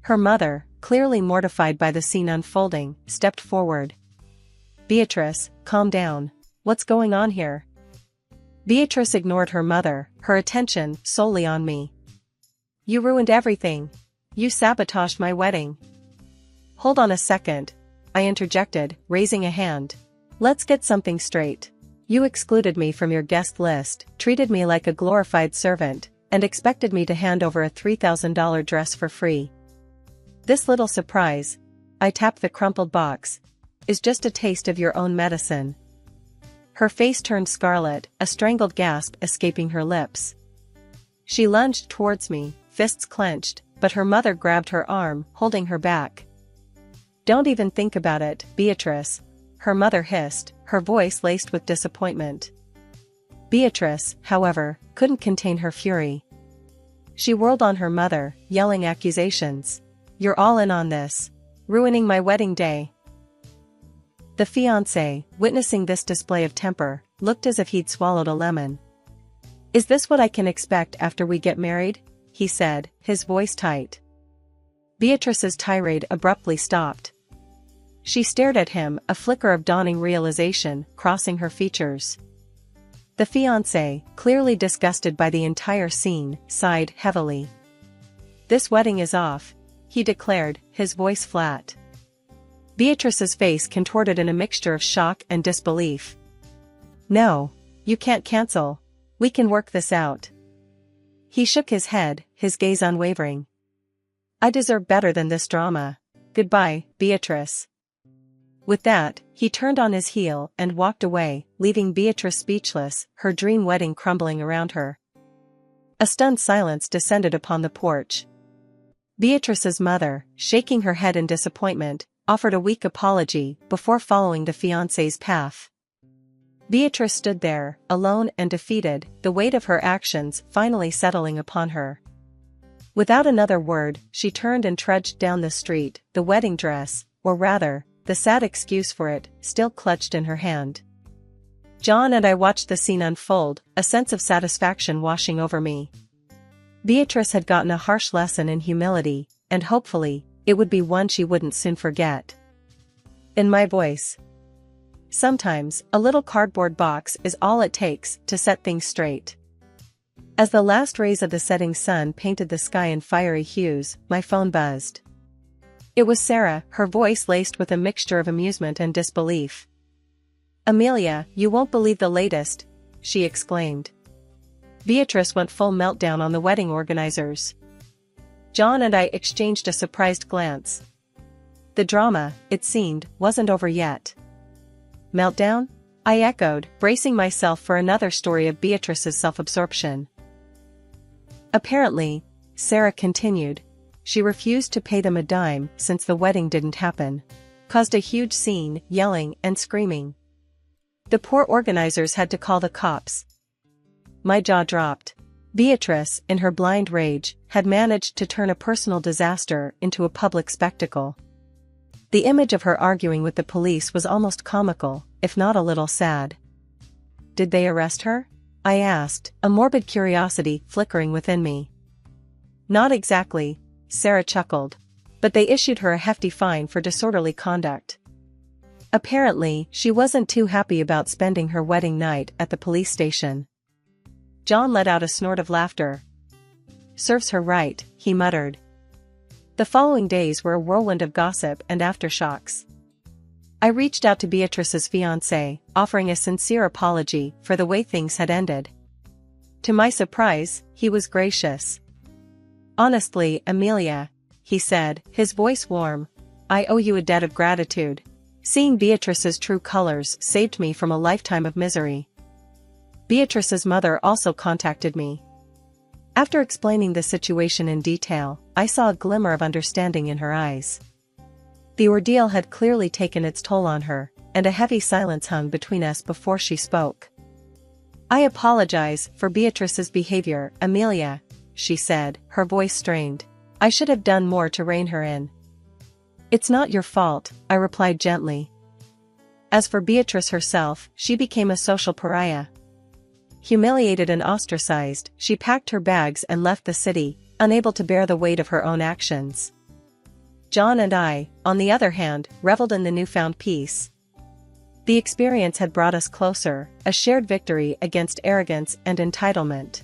Speaker 2: Her mother, clearly mortified by the scene unfolding, stepped forward. "Beatrice, calm down. What's going on here?" Beatrice ignored her mother, her attention solely on me. "You ruined everything. You sabotaged my wedding." "Hold on a second," I interjected, raising a hand. "Let's get something straight. You excluded me from your guest list, treated me like a glorified servant, and expected me to hand over a $3,000 dress for free. This little surprise," I tapped the crumpled box, "is just a taste of your own medicine." Her face turned scarlet, a strangled gasp escaping her lips. She lunged towards me, fists clenched, but her mother grabbed her arm, holding her back. "Don't even think about it, Beatrice," her mother hissed, her voice laced with disappointment. Beatrice, however, couldn't contain her fury. She whirled on her mother, yelling accusations. "You're all in on this. Ruining my wedding day." The fiancé, witnessing this display of temper, looked as if he'd swallowed a lemon. "Is this what I can expect after we get married?" he said, his voice tight. Beatrice's tirade abruptly stopped. She stared at him, a flicker of dawning realization crossing her features. The fiancé, clearly disgusted by the entire scene, sighed heavily. "This wedding is off," he declared, his voice flat. Beatrice's face contorted in a mixture of shock and disbelief. "No, you can't cancel. We can work this out." He shook his head, his gaze unwavering. "I deserve better than this drama. Goodbye, Beatrice." With that, he turned on his heel and walked away, leaving Beatrice speechless, her dream wedding crumbling around her. A stunned silence descended upon the porch. Beatrice's mother, shaking her head in disappointment, offered a weak apology before following the fiancé's path. Beatrice stood there, alone and defeated, the weight of her actions finally settling upon her. Without another word, she turned and trudged down the street, the wedding dress, or rather, the sad excuse for it, still clutched in her hand. John and I watched the scene unfold, a sense of satisfaction washing over me. Beatrice had gotten a harsh lesson in humility, and hopefully, it would be one she wouldn't soon forget. In my voice. Sometimes, a little cardboard box is all it takes to set things straight. As the last rays of the setting sun painted the sky in fiery hues, my phone buzzed. It was Sarah, her voice laced with a mixture of amusement and disbelief. "Amelia, you won't believe the latest," she exclaimed. Beatrice went full meltdown on the wedding organizers. John and I exchanged a surprised glance. The drama, it seemed, wasn't over yet. "Meltdown?" I echoed, bracing myself for another story of Beatrice's self-absorption. "Apparently," Sarah continued, "she refused to pay them a dime since the wedding didn't happen. Caused a huge scene, yelling and screaming. The poor organizers had to call the cops." My jaw dropped. Beatrice, in her blind rage, had managed to turn a personal disaster into a public spectacle. The image of her arguing with the police was almost comical, if not a little sad. "Did they arrest her?" I asked, a morbid curiosity flickering within me. "Not exactly," Sarah chuckled. "But they issued her a hefty fine for disorderly conduct. Apparently, she wasn't too happy about spending her wedding night at the police station." John let out a snort of laughter. "Serves her right," he muttered. The following days were a whirlwind of gossip and aftershocks. I reached out to Beatrice's fiancé, offering a sincere apology for the way things had ended. To my surprise, he was gracious. "Honestly, Amelia," he said, his voice warm, "I owe you a debt of gratitude. Seeing Beatrice's true colors saved me from a lifetime of misery." Beatrice's mother also contacted me. After explaining the situation in detail, I saw a glimmer of understanding in her eyes. The ordeal had clearly taken its toll on her, and a heavy silence hung between us before she spoke. "I apologize for Beatrice's behavior, Amelia," she said, her voice strained. "I should have done more to rein her in." "It's not your fault," I replied gently. As for Beatrice herself, she became a social pariah. Humiliated and ostracized, she packed her bags and left the city, unable to bear the weight of her own actions. John and I, on the other hand, reveled in the newfound peace. The experience had brought us closer, a shared victory against arrogance and entitlement.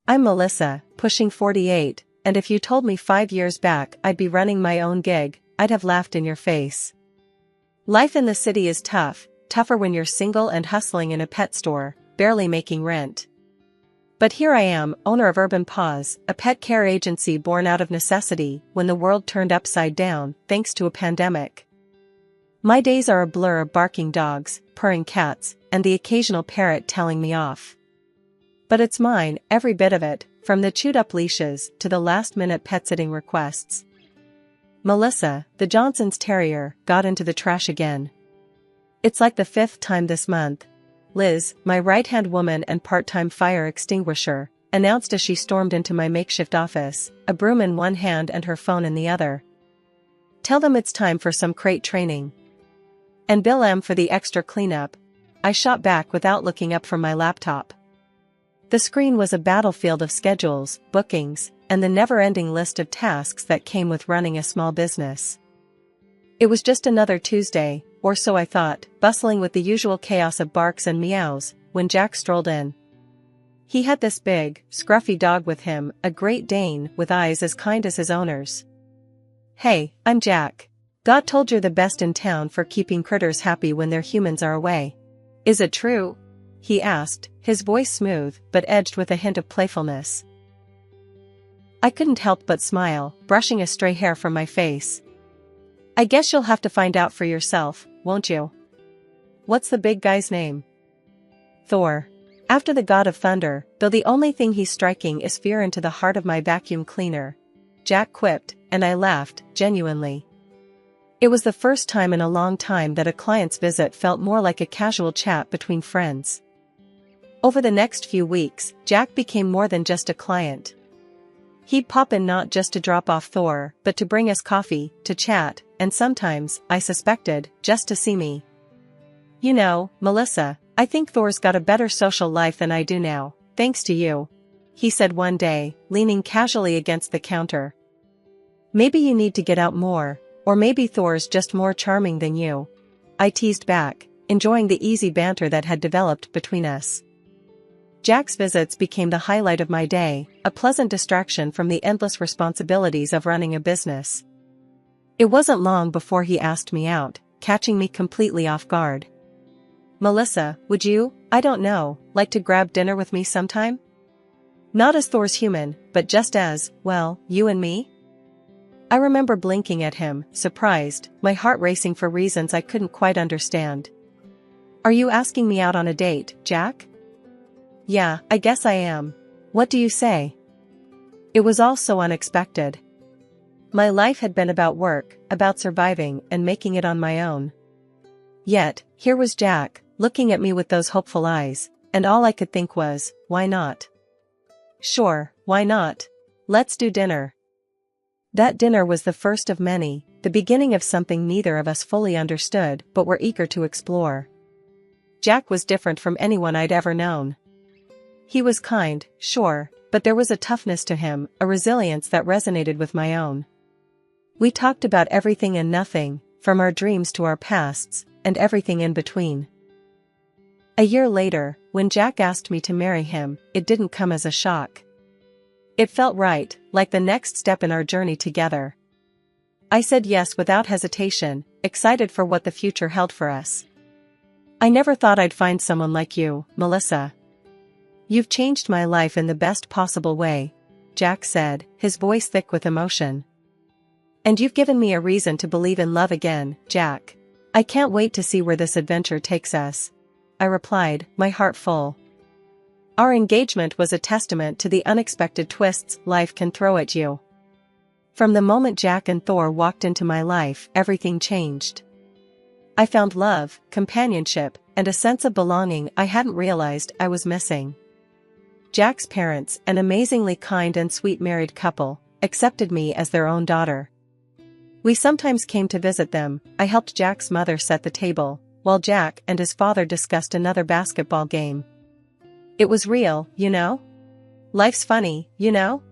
Speaker 2: I'm Melissa, pushing 48, and if you told me 5 years back I'd be running my own gig, I'd have laughed in your face. Life in the city is tough, tougher when you're single and hustling in a pet store, barely making rent. But here I am, owner of Urban Paws, a pet care agency born out of necessity when the world turned upside down, thanks to a pandemic. My days are a blur of barking dogs, purring cats, and the occasional parrot telling me off. But it's mine, every bit of it, from the chewed-up leashes to the last-minute pet-sitting requests. Melissa, the Johnson's terrier, got into the trash again. It's like the 5th time this month. Liz, my right-hand woman and part-time fire extinguisher, announced as she stormed into my makeshift office, a broom in one hand and her phone in the other. "Tell them it's time for some crate training. And bill them for the extra cleanup." I shot back without looking up from my laptop. The screen was a battlefield of schedules, bookings, and the never-ending list of tasks that came with running a small business. It was just another Tuesday, or so I thought, bustling with the usual chaos of barks and meows, when Jack strolled in. He had this big, scruffy dog with him, a Great Dane with eyes as kind as his owner's. "Hey, I'm Jack. God told you're the best in town for keeping critters happy when their humans are away. Is it true?" he asked, his voice smooth but edged with a hint of playfulness. I couldn't help but smile, brushing a stray hair from my face. "I guess you'll have to find out for yourself, won't you?" "What's the big guy's name?" "Thor. After the god of thunder, though the only thing he's striking is fear into the heart of my vacuum cleaner," Jack quipped, and I laughed, genuinely. It was the first time in a long time that a client's visit felt more like a casual chat between friends. Over the next few weeks, Jack became more than just a client. He'd pop in not just to drop off Thor, but to bring us coffee, to chat, and sometimes, I suspected, just to see me. "You know, Melissa, I think Thor's got a better social life than I do now, thanks to you," he said one day, leaning casually against the counter. "Maybe you need to get out more, or maybe Thor's just more charming than you," I teased back, enjoying the easy banter that had developed between us. Jack's visits became the highlight of my day, a pleasant distraction from the endless responsibilities of running a business. It wasn't long before he asked me out, catching me completely off guard. "Melissa, would you, I don't know, like to grab dinner with me sometime? Not as Thor's human, but just as, well, you and me?" I remember blinking at him, surprised, my heart racing for reasons I couldn't quite understand. "Are you asking me out on a date, Jack?" "Yeah, I guess I am. What do you say?" It was all so unexpected. My life had been about work, about surviving and making it on my own. Yet, here was Jack, looking at me with those hopeful eyes, and all I could think was, why not? "Sure, why not? Let's do dinner." That dinner was the first of many, the beginning of something neither of us fully understood but were eager to explore. Jack was different from anyone I'd ever known. He was kind, sure, but there was a toughness to him, a resilience that resonated with my own. We talked about everything and nothing, from our dreams to our pasts, and everything in between. A year later, when Jack asked me to marry him, it didn't come as a shock. It felt right, like the next step in our journey together. I said yes without hesitation, excited for what the future held for us. "I never thought I'd find someone like you, Melissa. You've changed my life in the best possible way," Jack said, his voice thick with emotion. "And you've given me a reason to believe in love again, Jack. I can't wait to see where this adventure takes us," I replied, my heart full. Our engagement was a testament to the unexpected twists life can throw at you. From the moment Jack and Thor walked into my life, everything changed. I found love, companionship, and a sense of belonging I hadn't realized I was missing. Jack's parents, an amazingly kind and sweet married couple, accepted me as their own daughter. We sometimes came to visit them. I helped Jack's mother set the table, while Jack and his father discussed another basketball game. It was real, you know? Life's funny, you know?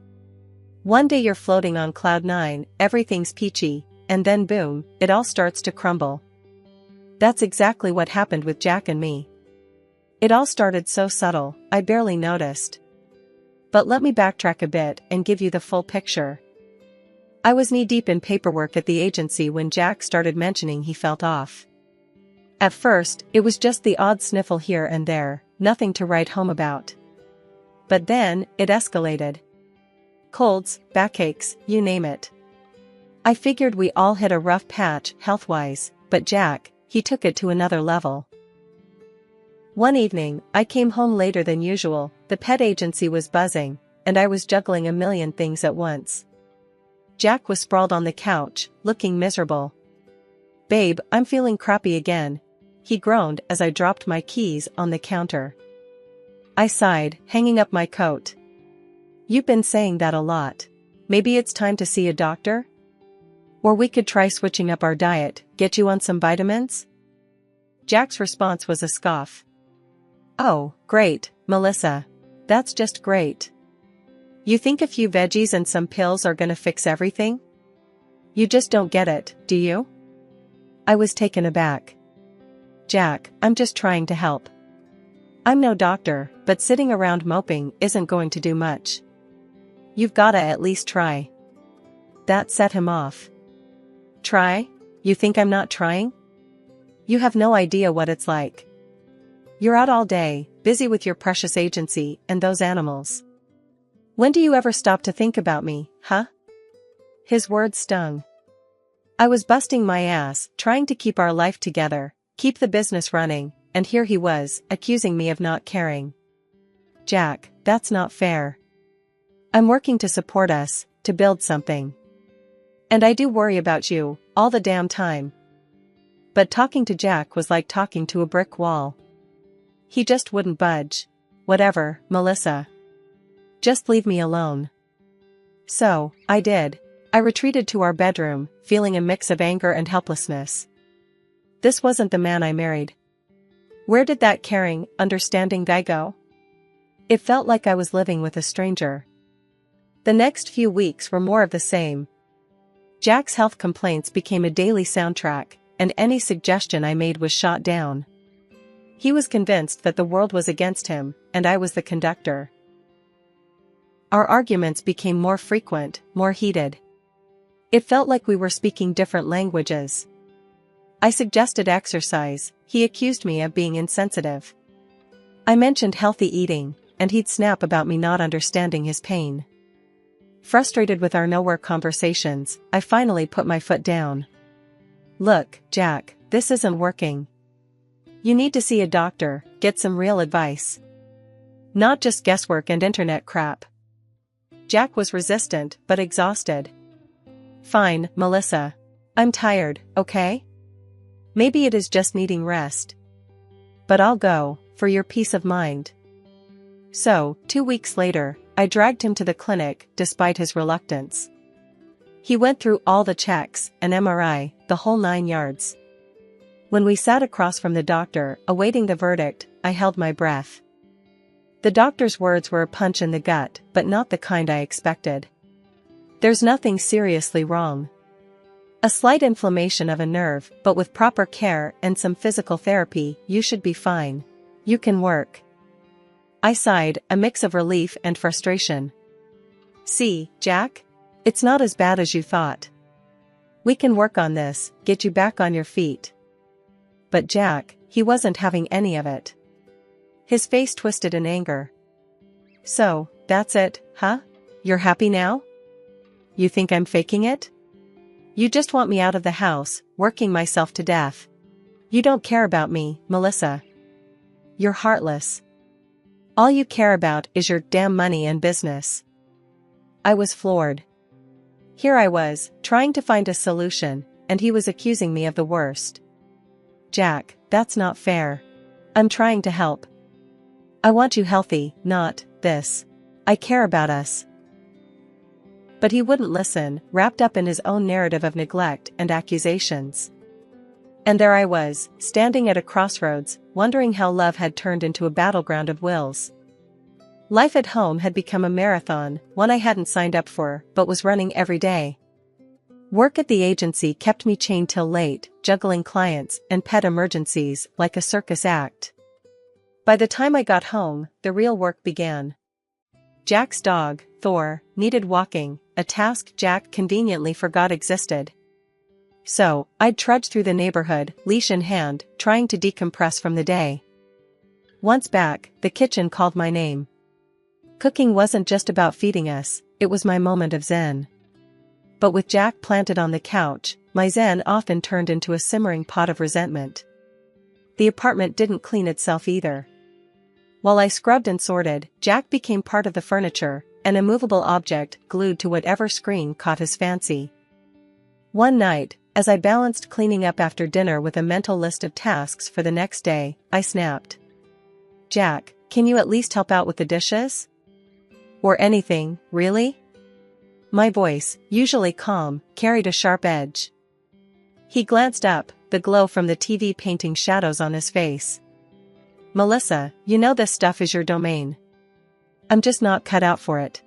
Speaker 2: One day you're floating on cloud nine, everything's peachy, and then boom, it all starts to crumble. That's exactly what happened with Jack and me. It all started so subtle, I barely noticed. But let me backtrack a bit and give you the full picture. I was knee-deep in paperwork at the agency when Jack started mentioning he felt off. At first, it was just the odd sniffle here and there, nothing to write home about. But then, it escalated. Colds, backaches, you name it. I figured we all hit a rough patch, health-wise, but Jack, he took it to another level. One evening, I came home later than usual, the pet agency was buzzing, and I was juggling a million things at once. Jack was sprawled on the couch, looking miserable. "Babe, I'm feeling crappy again," he groaned as I dropped my keys on the counter. I sighed, hanging up my coat. "You've been saying that a lot. Maybe it's time to see a doctor? Or we could try switching up our diet, get you on some vitamins?" Jack's response was a scoff. "Oh, great, Melissa. That's just great. You think a few veggies and some pills are gonna fix everything? You just don't get it, do you?" I was taken aback. "Jack, I'm just trying to help. I'm no doctor, but sitting around moping isn't going to do much. You've gotta at least try." That set him off. "Try? You think I'm not trying? You have no idea what it's like. You're out all day, busy with your precious agency and those animals. When do you ever stop to think about me, huh?" His words stung. I was busting my ass, trying to keep our life together, keep the business running, and here he was, accusing me of not caring. "Jack, that's not fair. I'm working to support us, to build something. And I do worry about you, all the damn time." But talking to Jack was like talking to a brick wall. He just wouldn't budge. "Whatever, Melissa. Just leave me alone." So, I did. I retreated to our bedroom, feeling a mix of anger and helplessness. This wasn't the man I married. Where did that caring, understanding guy go? It felt like I was living with a stranger. The next few weeks were more of the same. Jack's health complaints became a daily soundtrack, and any suggestion I made was shot down. He was convinced that the world was against him, and I was the conductor. Our arguments became more frequent, more heated. It felt like we were speaking different languages. I suggested exercise, he accused me of being insensitive. I mentioned healthy eating, and he'd snap about me not understanding his pain. Frustrated with our nowhere conversations, I finally put my foot down. "Look, Jack, this isn't working. You need to see a doctor, get some real advice. Not just guesswork and internet crap." Jack was resistant, but exhausted. "Fine, Melissa. I'm tired, okay? Maybe it is just needing rest. But I'll go, for your peace of mind." So, 2 weeks later, I dragged him to the clinic, despite his reluctance. He went through all the checks, an MRI, the whole 9 yards. When we sat across from the doctor, awaiting the verdict, I held my breath. The doctor's words were a punch in the gut, but not the kind I expected. "There's nothing seriously wrong. A slight inflammation of a nerve, but with proper care and some physical therapy, you should be fine. You can work." I sighed, a mix of relief and frustration. "See, Jack? It's not as bad as you thought. We can work on this, get you back on your feet." But Jack, he wasn't having any of it. His face twisted in anger. "So, that's it, huh? You're happy now? You think I'm faking it? You just want me out of the house, working myself to death. You don't care about me, Melissa. You're heartless. All you care about is your damn money and business." I was floored. Here I was, trying to find a solution, and he was accusing me of the worst. Jack, that's not fair. I'm trying to help. I want you healthy, not this. I care about us. But he wouldn't listen, wrapped up in his own narrative of neglect and accusations. And there I was, standing at a crossroads, wondering how love had turned into a battleground of wills. Life at home had become a marathon, one I hadn't signed up for, but was running every day. Work at the agency kept me chained till late, juggling clients and pet emergencies like a circus act. By the time I got home, the real work began. Jack's dog, Thor, needed walking, a task Jack conveniently forgot existed. So, I'd trudge through the neighborhood, leash in hand, trying to decompress from the day. Once back, the kitchen called my name. Cooking wasn't just about feeding us, it was my moment of zen. But with Jack planted on the couch, my zen often turned into a simmering pot of resentment. The apartment didn't clean itself either. While I scrubbed and sorted, Jack became part of the furniture, an immovable object glued to whatever screen caught his fancy. One night, as I balanced cleaning up after dinner with a mental list of tasks for the next day, I snapped. Jack, can you at least help out with the dishes? Or anything, really? My voice, usually calm, carried a sharp edge. He glanced up, the glow from the TV painting shadows on his face. Melissa, you know this stuff is your domain. I'm just not cut out for it.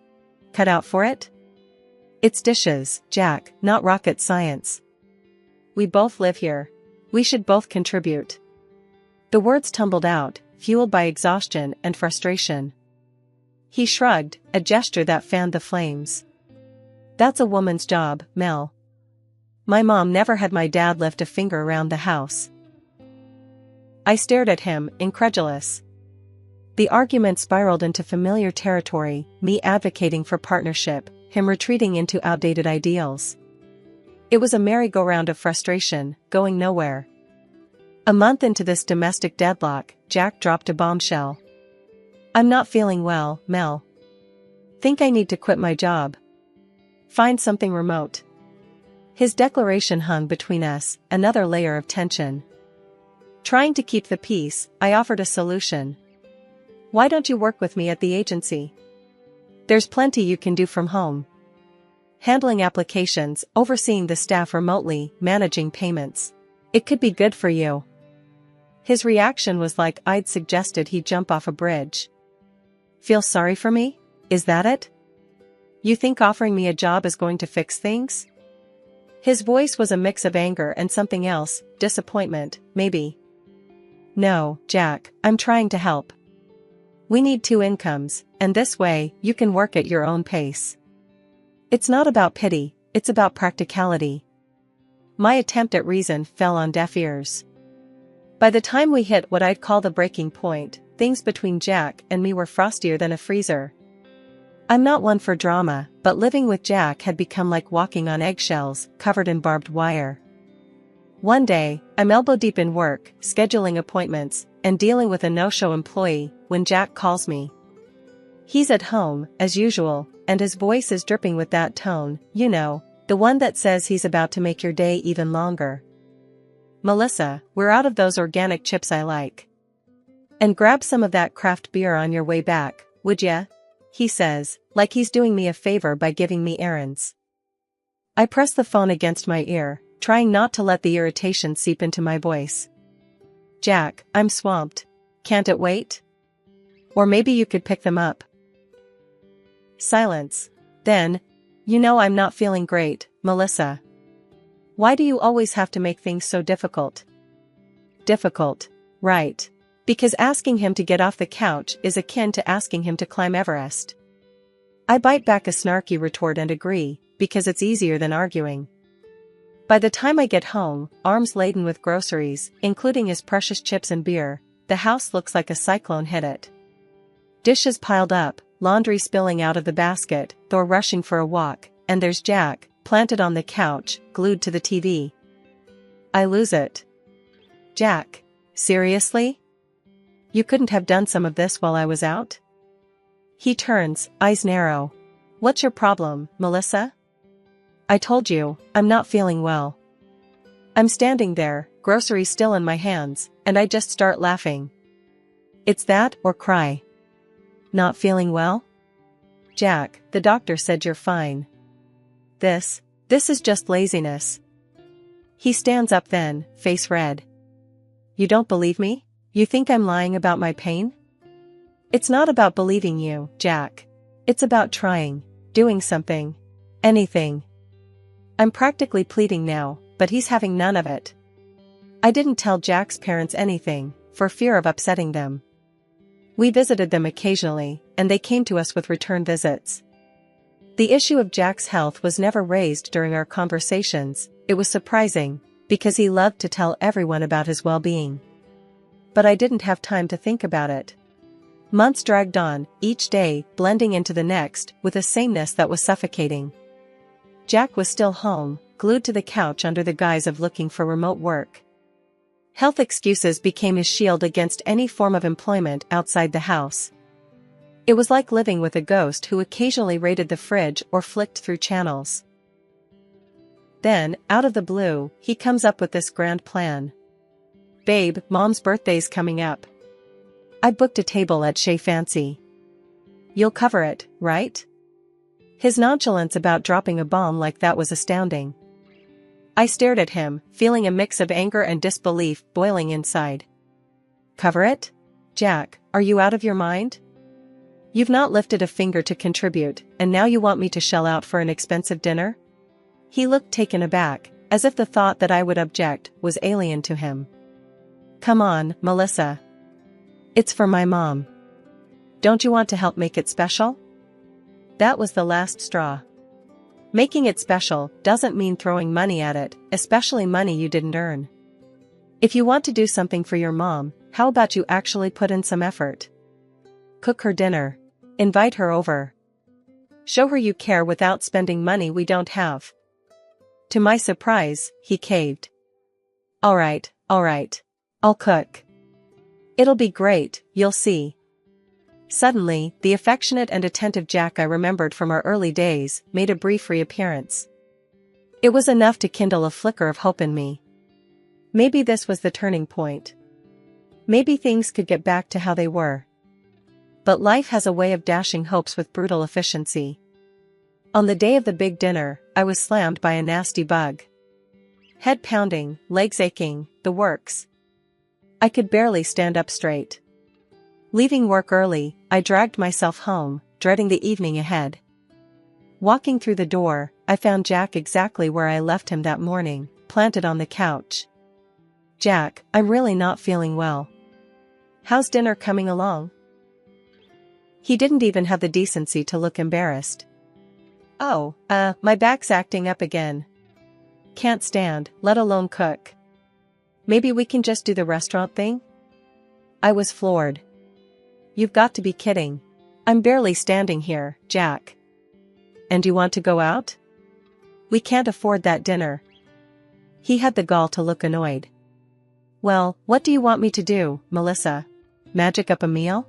Speaker 2: Cut out for it? It's dishes, Jack, not rocket science. We both live here. We should both contribute. The words tumbled out, fueled by exhaustion and frustration. He shrugged, a gesture that fanned the flames. That's a woman's job, Mel. My mom never had my dad lift a finger around the house. I stared at him, incredulous. The argument spiraled into familiar territory, me advocating for partnership, him retreating into outdated ideals. It was a merry-go-round of frustration, going nowhere. A month into this domestic deadlock, Jack dropped a bombshell. I'm not feeling well, Mel. Think I need to quit my job. Find something remote. His declaration hung between us, another layer of tension. Trying to keep the peace, I offered a solution. Why don't you work with me at the agency? There's plenty you can do from home. Handling applications, overseeing the staff remotely, managing payments. It could be good for you. His reaction was like I'd suggested he jump off a bridge. Feel sorry for me? Is that it? You think offering me a job is going to fix things? His voice was a mix of anger and something else, disappointment, maybe. No, Jack, I'm trying to help. We need 2 incomes, and this way, you can work at your own pace. It's not about pity, it's about practicality. My attempt at reason fell on deaf ears. By the time we hit what I'd call the breaking point, things between Jack and me were frostier than a freezer. I'm not one for drama, but living with Jack had become like walking on eggshells, covered in barbed wire. One day, I'm elbow-deep in work, scheduling appointments, and dealing with a no-show employee, when Jack calls me. He's at home, as usual, and his voice is dripping with that tone, you know, the one that says he's about to make your day even longer. Melissa, we're out of those organic chips I like. And grab some of that craft beer on your way back, would ya? He says, like he's doing me a favor by giving me errands. I press the phone against my ear, trying not to let the irritation seep into my voice. Jack, I'm swamped. Can't it wait? Or maybe you could pick them up. Silence. Then, you know I'm not feeling great, Melissa. Why do you always have to make things so difficult? Difficult, right. Because asking him to get off the couch is akin to asking him to climb Everest. I bite back a snarky retort and agree, because it's easier than arguing. By the time I get home, arms laden with groceries, including his precious chips and beer, the house looks like a cyclone hit it. Dishes piled up, laundry spilling out of the basket, Thor rushing for a walk, and there's Jack, planted on the couch, glued to the TV. I lose it. Jack, seriously? You couldn't have done some of this while I was out? He turns, eyes narrow. What's your problem, Melissa? I told you, I'm not feeling well. I'm standing there, groceries still in my hands, and I just start laughing. It's that or cry. Not feeling well? Jack, the doctor said you're fine. This is just laziness. He stands up then, face red. You don't believe me? You think I'm lying about my pain? It's not about believing you, Jack. It's about trying, doing something. Anything. I'm practically pleading now, but he's having none of it. I didn't tell Jack's parents anything, for fear of upsetting them. We visited them occasionally, and they came to us with return visits. The issue of Jack's health was never raised during our conversations. It was surprising, because he loved to tell everyone about his well-being. But I didn't have time to think about it. Months dragged on, each day blending into the next with a sameness that was suffocating. Jack was still home, glued to the couch under the guise of looking for remote work. Health excuses became his shield against any form of employment outside the house. It was like living with a ghost who occasionally raided the fridge or flicked through channels. Then, out of the blue, he comes up with this grand plan. Babe, Mom's birthday's coming up. I booked a table at Chez Fancy. You'll cover it, right? His nonchalance about dropping a bomb like that was astounding. I stared at him, feeling a mix of anger and disbelief boiling inside. Cover it? Jack, are you out of your mind? You've not lifted a finger to contribute, and now you want me to shell out for an expensive dinner? He looked taken aback, as if the thought that I would object was alien to him. Come on, Melissa. It's for my mom. Don't you want to help make it special? That was the last straw. Making it special doesn't mean throwing money at it, especially money you didn't earn. If you want to do something for your mom, how about you actually put in some effort? Cook her dinner. Invite her over. Show her you care without spending money we don't have. To my surprise, he caved. All right. I'll cook. It'll be great, you'll see. Suddenly, the affectionate and attentive Jack I remembered from our early days made a brief reappearance. It was enough to kindle a flicker of hope in me. Maybe this was the turning point. Maybe things could get back to how they were. But life has a way of dashing hopes with brutal efficiency. On the day of the big dinner, I was slammed by a nasty bug. Head pounding, legs aching, the works. I could barely stand up straight. Leaving work early, I dragged myself home, dreading the evening ahead. Walking through the door, I found Jack exactly where I left him that morning, planted on the couch. Jack, I'm really not feeling well. How's dinner coming along? He didn't even have the decency to look embarrassed. Oh, my back's acting up again. Can't stand, let alone cook. Maybe we can just do the restaurant thing? I was floored. You've got to be kidding. I'm barely standing here, Jack. And you want to go out? We can't afford that dinner. He had the gall to look annoyed. Well, what do you want me to do, Melissa? Magic up a meal?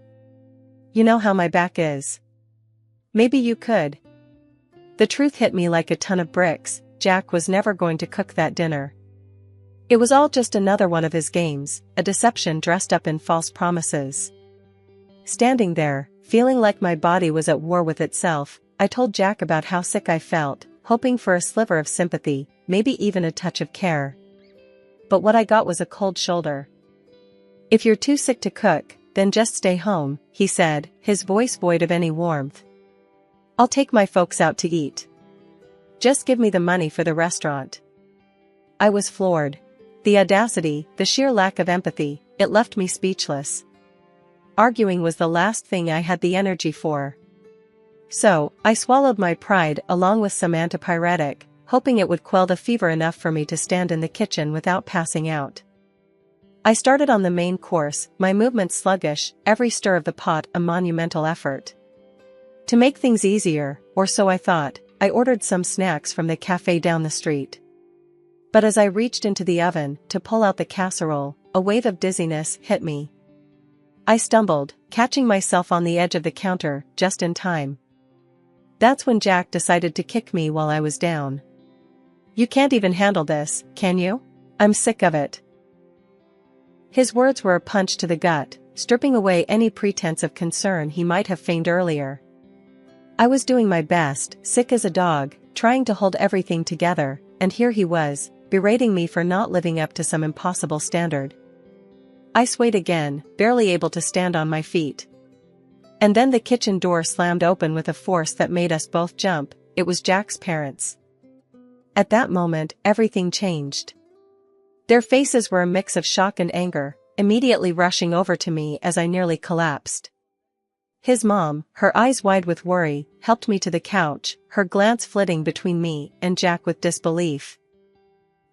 Speaker 2: You know how my back is. Maybe you could. The truth hit me like a ton of bricks. Jack was never going to cook that dinner. It was all just another one of his games, a deception dressed up in false promises. Standing there, feeling like my body was at war with itself, I told Jack about how sick I felt, hoping for a sliver of sympathy, maybe even a touch of care. But what I got was a cold shoulder. If you're too sick to cook, then just stay home, he said, his voice void of any warmth. I'll take my folks out to eat. Just give me the money for the restaurant. I was floored. The audacity, the sheer lack of empathy, it left me speechless. Arguing was the last thing I had the energy for. So, I swallowed my pride along with some antipyretic, hoping it would quell the fever enough for me to stand in the kitchen without passing out. I started on the main course, my movements sluggish, every stir of the pot a monumental effort. To make things easier, or so I thought, I ordered some snacks from the cafe down the street. But as I reached into the oven to pull out the casserole, a wave of dizziness hit me. I stumbled, catching myself on the edge of the counter, just in time. That's when Jack decided to kick me while I was down. You can't even handle this, can you? I'm sick of it. His words were a punch to the gut, stripping away any pretense of concern he might have feigned earlier. I was doing my best, sick as a dog, trying to hold everything together, and here he was, berating me for not living up to some impossible standard. I swayed again, barely able to stand on my feet. And then the kitchen door slammed open with a force that made us both jump. It was Jack's parents. At that moment, everything changed. Their faces were a mix of shock and anger, immediately rushing over to me as I nearly collapsed. His mom, her eyes wide with worry, helped me to the couch, her glance flitting between me and Jack with disbelief.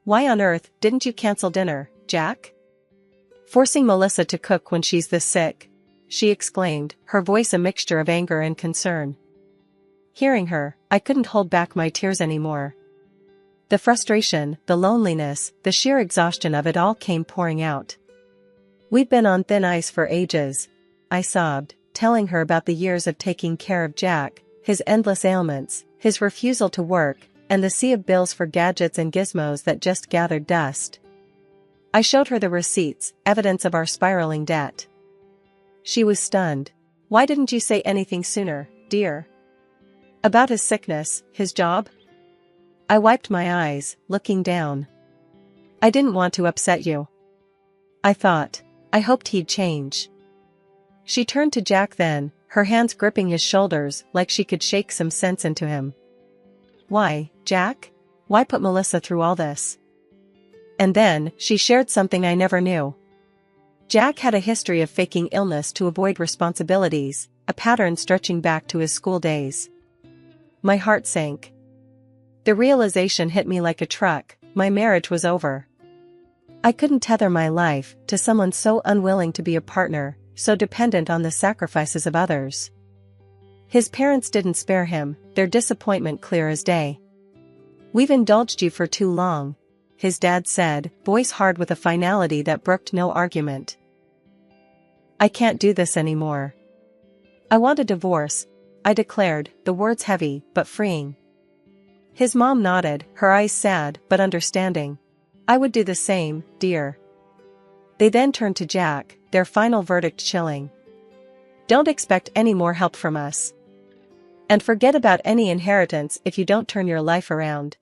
Speaker 2: Why on earth didn't you cancel dinner, Jack? Forcing Melissa to cook when she's this sick, she exclaimed, her voice a mixture of anger and concern. Hearing her, I couldn't hold back my tears anymore. The frustration, the loneliness, the sheer exhaustion of it all came pouring out. We'd been on thin ice for ages, I sobbed, telling her about the years of taking care of Jack, his endless ailments, his refusal to work, and the sea of bills for gadgets and gizmos that just gathered dust. I showed her the receipts, evidence of our spiraling debt. She was stunned. Why didn't you say anything sooner, dear? About his sickness, his job? I wiped my eyes, looking down. I didn't want to upset you. I hoped he'd change. She turned to Jack then, her hands gripping his shoulders like she could shake some sense into him. Why, Jack? Why put Melissa through all this? And then, she shared something I never knew. Jack had a history of faking illness to avoid responsibilities, a pattern stretching back to his school days. My heart sank. The realization hit me like a truck. My marriage was over. I couldn't tether my life to someone so unwilling to be a partner, so dependent on the sacrifices of others. His parents didn't spare him, their disappointment clear as day. We've indulged you for too long, his dad said, voice hard with a finality that brooked no argument. I can't do this anymore. I want a divorce, I declared, the words heavy but freeing. His mom nodded, her eyes sad but understanding. I would do the same, dear. They then turned to Jack, their final verdict chilling. Don't expect any more help from us. And forget about any inheritance if you don't turn your life around.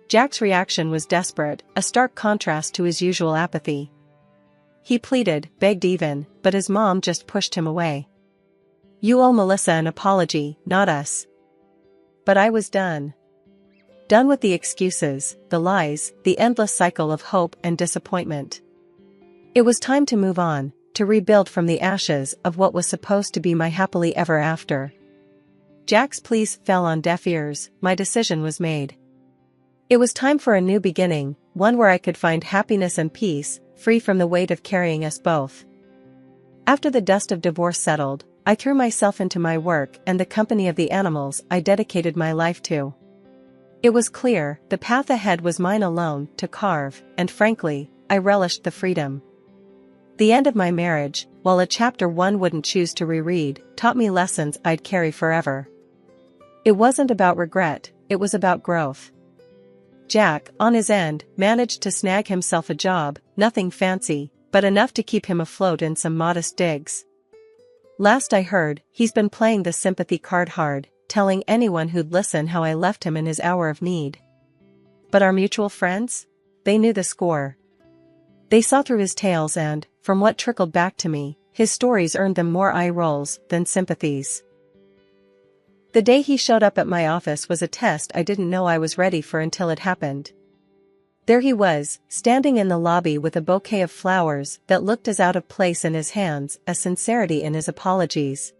Speaker 2: Jack's reaction was desperate, a stark contrast to his usual apathy. He pleaded, begged even, but his mom just pushed him away. You owe Melissa an apology, not us. But I was done. Done with the excuses, the lies, the endless cycle of hope and disappointment. It was time to move on, to rebuild from the ashes of what was supposed to be my happily ever after. Jack's pleas fell on deaf ears, my decision was made. It was time for a new beginning, one where I could find happiness and peace, free from the weight of carrying us both. After the dust of divorce settled, I threw myself into my work and the company of the animals I dedicated my life to. It was clear, the path ahead was mine alone to carve, and frankly, I relished the freedom. The end of my marriage, while a chapter one wouldn't choose to reread, taught me lessons I'd carry forever. It wasn't about regret, it was about growth. Jack, on his end, managed to snag himself a job, nothing fancy, but enough to keep him afloat in some modest digs. Last I heard, he's been playing the sympathy card hard, telling anyone who'd listen how I left him in his hour of need. But our mutual friends? They knew the score. They saw through his tales and, from what trickled back to me, his stories earned them more eye rolls than sympathies. The day he showed up at my office was a test I didn't know I was ready for until it happened. There he was, standing in the lobby with a bouquet of flowers that looked as out of place in his hands as sincerity in his apologies.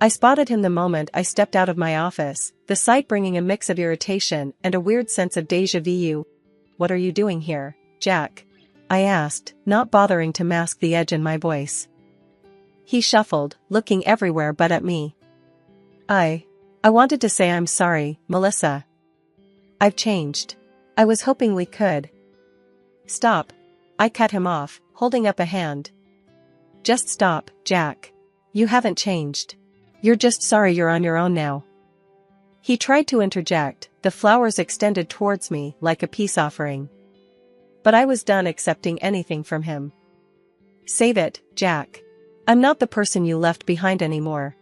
Speaker 2: I spotted him the moment I stepped out of my office, the sight bringing a mix of irritation and a weird sense of déjà vu. What are you doing here, Jack? I asked, not bothering to mask the edge in my voice. He shuffled, looking everywhere but at me. I wanted to say I'm sorry, Melissa. I've changed. I was hoping we could. Stop. I cut him off, holding up a hand. Just stop, Jack. You haven't changed. You're just sorry you're on your own now. He tried to interject, the flowers extended towards me like a peace offering. But I was done accepting anything from him. Save it, Jack. I'm not the person you left behind anymore.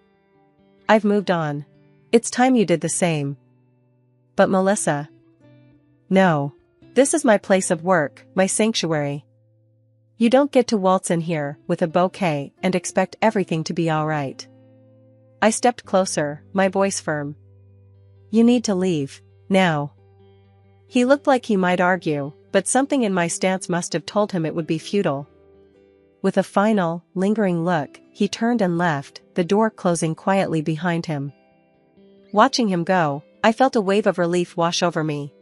Speaker 2: I've moved on. It's time you did the same. But Melissa. No. This is my place of work, my sanctuary. You don't get to waltz in here with a bouquet and expect everything to be all right. I stepped closer, my voice firm. You need to leave, now. He looked like he might argue, but something in my stance must have told him it would be futile. With a final, lingering look, he turned and left, the door closing quietly behind him. Watching him go, I felt a wave of relief wash over me.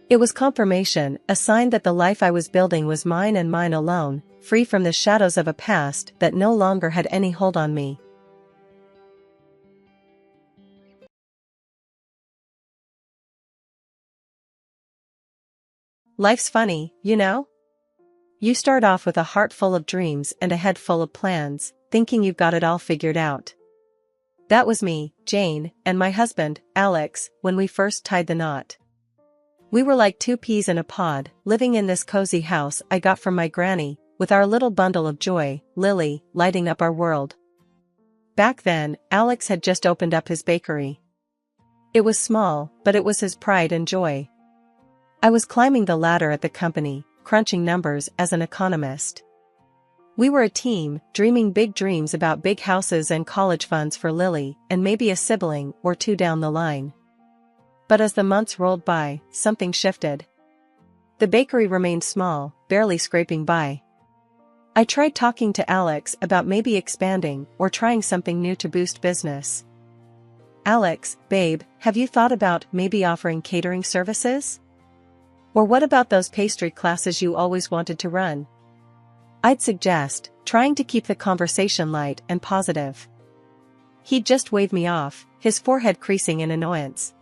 Speaker 2: It was confirmation, a sign that the life I was building was mine and mine alone, free from the shadows of a past that no longer had any hold on me. Life's funny, you know? You start off with a heart full of dreams and a head full of plans, thinking you've got it all figured out. That was me, Jane, and my husband, Alex, when we first tied the knot. We were like two peas in a pod, living in this cozy house I got from my granny, with our little bundle of joy, Lily, lighting up our world. Back then, Alex had just opened up his bakery. It was small, but it was his pride and joy. I was climbing the ladder at the company, crunching numbers as an economist. We were a team, dreaming big dreams about big houses and college funds for Lily, and maybe a sibling or two down the line. But as the months rolled by, something shifted. The bakery remained small, barely scraping by. I tried talking to Alex about maybe expanding or trying something new to boost business. Alex, babe, have you thought about maybe offering catering services? Or what about those pastry classes you always wanted to run? I'd suggest, trying to keep the conversation light and positive. He'd just wave me off, his forehead creasing in annoyance.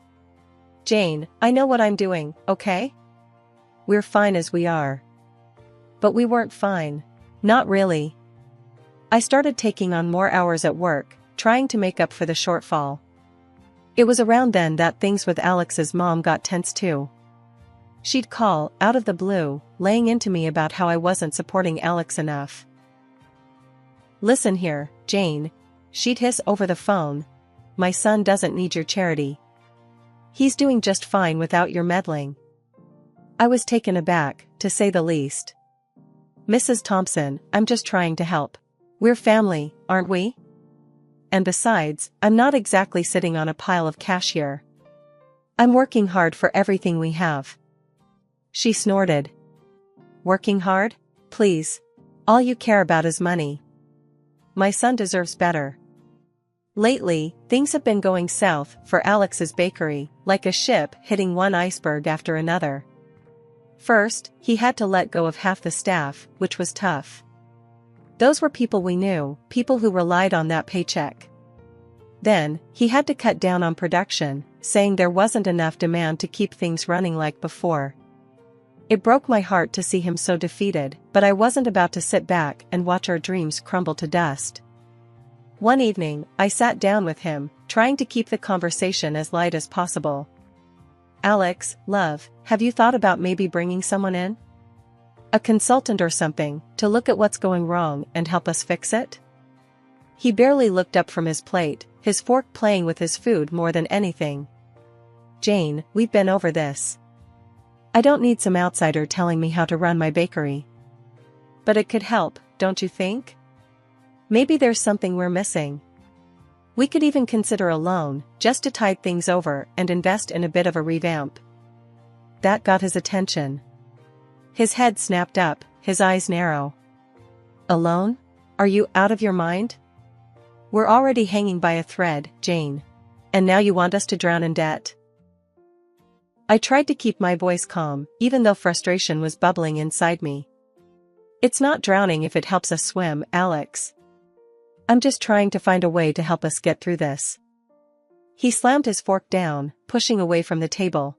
Speaker 2: Jane, I know what I'm doing, okay? We're fine as we are. But we weren't fine. Not really. I started taking on more hours at work, trying to make up for the shortfall. It was around then that things with Alex's mom got tense too. She'd call, out of the blue, laying into me about how I wasn't supporting Alex enough. Listen here, Jane. She'd hiss over the phone. My son doesn't need your charity. He's doing just fine without your meddling. I was taken aback, to say the least. Mrs. Thompson, I'm just trying to help. We're family, aren't we? And besides, I'm not exactly sitting on a pile of cash here. I'm working hard for everything we have. She snorted. Working hard? Please. All you care about is money. My son deserves better. Lately, things have been going south for Alex's bakery, like a ship hitting one iceberg after another. First, he had to let go of half the staff, which was tough. Those were people we knew, people who relied on that paycheck. Then, he had to cut down on production, saying there wasn't enough demand to keep things running like before. It broke my heart to see him so defeated, but I wasn't about to sit back and watch our dreams crumble to dust. One evening, I sat down with him, trying to keep the conversation as light as possible. Alex, love, have you thought about maybe bringing someone in? A consultant or something, to look at what's going wrong and help us fix it? He barely looked up from his plate, his fork playing with his food more than anything. Jane, we've been over this. I don't need some outsider telling me how to run my bakery. But it could help, don't you think? Maybe there's something we're missing. We could even consider a loan, just to tide things over and invest in a bit of a revamp. That got his attention. His head snapped up, his eyes narrow. A loan? Are you out of your mind? We're already hanging by a thread, Jane. And now you want us to drown in debt? I tried to keep my voice calm, even though frustration was bubbling inside me. It's not drowning if it helps us swim, Alex. I'm just trying to find a way to help us get through this. He slammed his fork down, pushing away from the table.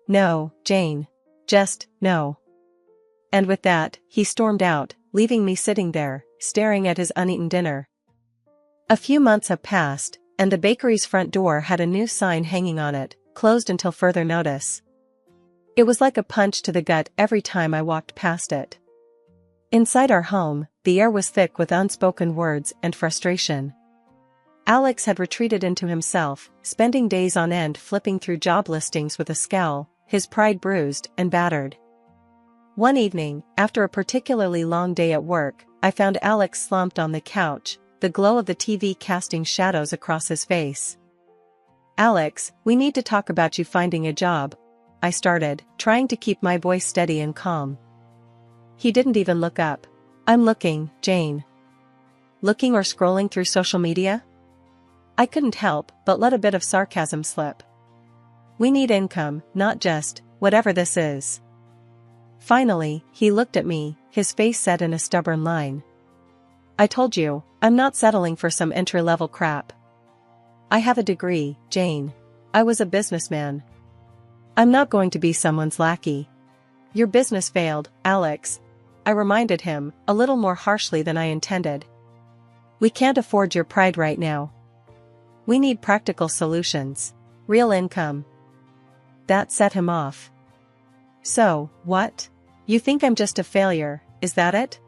Speaker 2: No, Jane. Just, no. And with that, he stormed out, leaving me sitting there, staring at his uneaten dinner. A few months have passed, And the bakery's front door had a new sign hanging on it, closed until further notice. It was like a punch to the gut every time I walked past it. Inside our home, the air was thick with unspoken words and frustration. Alex had retreated into himself, spending days on end flipping through job listings with a scowl, his pride bruised and battered. One evening, after a particularly long day at work, I found Alex slumped on the couch, the glow of the TV casting shadows across his face. "Alex, we need to talk about you finding a job," I started, trying to keep my voice steady and calm. He didn't even look up. "I'm looking, Jane." "Looking or scrolling through social media?" I couldn't help but let a bit of sarcasm slip. "We need income, not just, whatever this is." Finally, he looked at me, his face set in a stubborn line. "I told you, I'm not settling for some entry-level crap. I have a degree, Jane. I was a businessman. I'm not going to be someone's lackey." "Your business failed, Alex," I reminded him, a little more harshly than I intended. "We can't afford your pride right now. We need practical solutions. Real income." That set him off. "So, what? You think I'm just a failure, is that it?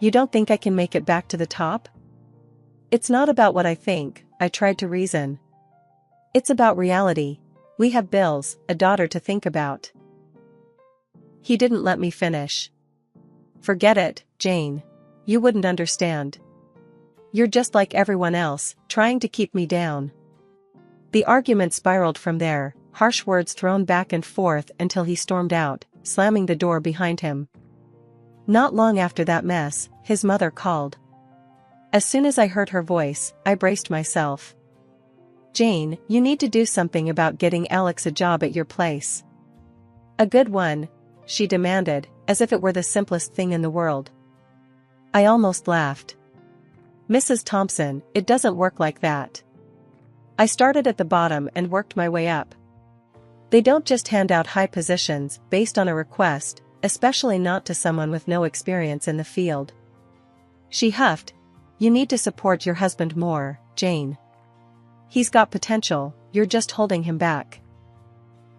Speaker 2: You don't think I can make it back to the top?" "It's not about what I think," I tried to reason. "It's about reality. We have bills, a daughter to think about." He didn't let me finish. "Forget it, Jane. You wouldn't understand. You're just like everyone else, trying to keep me down." The argument spiraled from there, harsh words thrown back and forth until he stormed out, slamming the door behind him. Not long after that mess, his mother called. As soon as I heard her voice, I braced myself. "Jane, you need to do something about getting Alex a job at your place." "A good one?" she demanded, as if it were the simplest thing in the world. I almost laughed. "Mrs. Thompson, it doesn't work like that. I started at the bottom and worked my way up. They don't just hand out high positions based on a request, especially not to someone with no experience in the field." She huffed. "You need to support your husband more, Jane. He's got potential, you're just holding him back."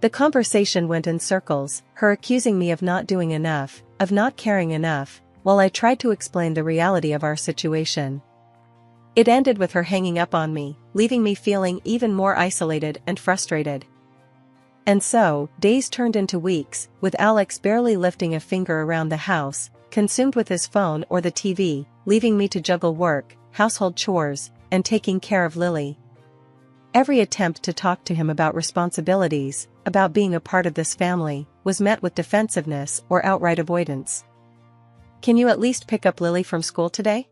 Speaker 2: The conversation went in circles, her accusing me of not doing enough, of not caring enough, while I tried to explain the reality of our situation. It ended with her hanging up on me, leaving me feeling even more isolated and frustrated. And so, days turned into weeks, with Alex barely lifting a finger around the house, consumed with his phone or the TV, leaving me to juggle work, household chores, and taking care of Lily. Every attempt to talk to him about responsibilities, about being a part of this family, was met with defensiveness or outright avoidance. "Can you at least pick up Lily from school today?"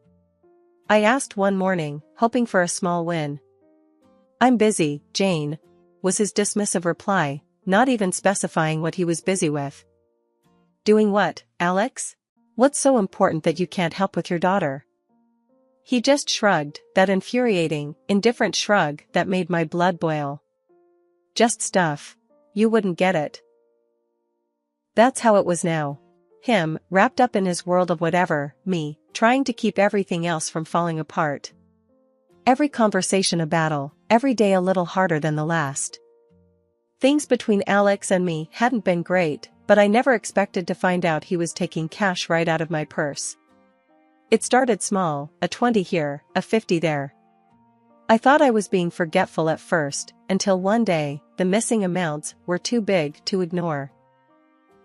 Speaker 2: I asked one morning, hoping for a small win. "I'm busy, Jane," was his dismissive reply, not even specifying what he was busy with. "Doing what, Alex? What's so important that you can't help with your daughter?" He just shrugged, that infuriating, indifferent shrug that made my blood boil. "Just stuff. You wouldn't get it." That's how it was now. Him, wrapped up in his world of whatever, me, trying to keep everything else from falling apart. Every conversation a battle, every day a little harder than the last. Things between Alex and me hadn't been great, but I never expected to find out he was taking cash right out of my purse. It started small, a 20 here, a 50 there. I thought I was being forgetful at first, until one day, the missing amounts were too big to ignore.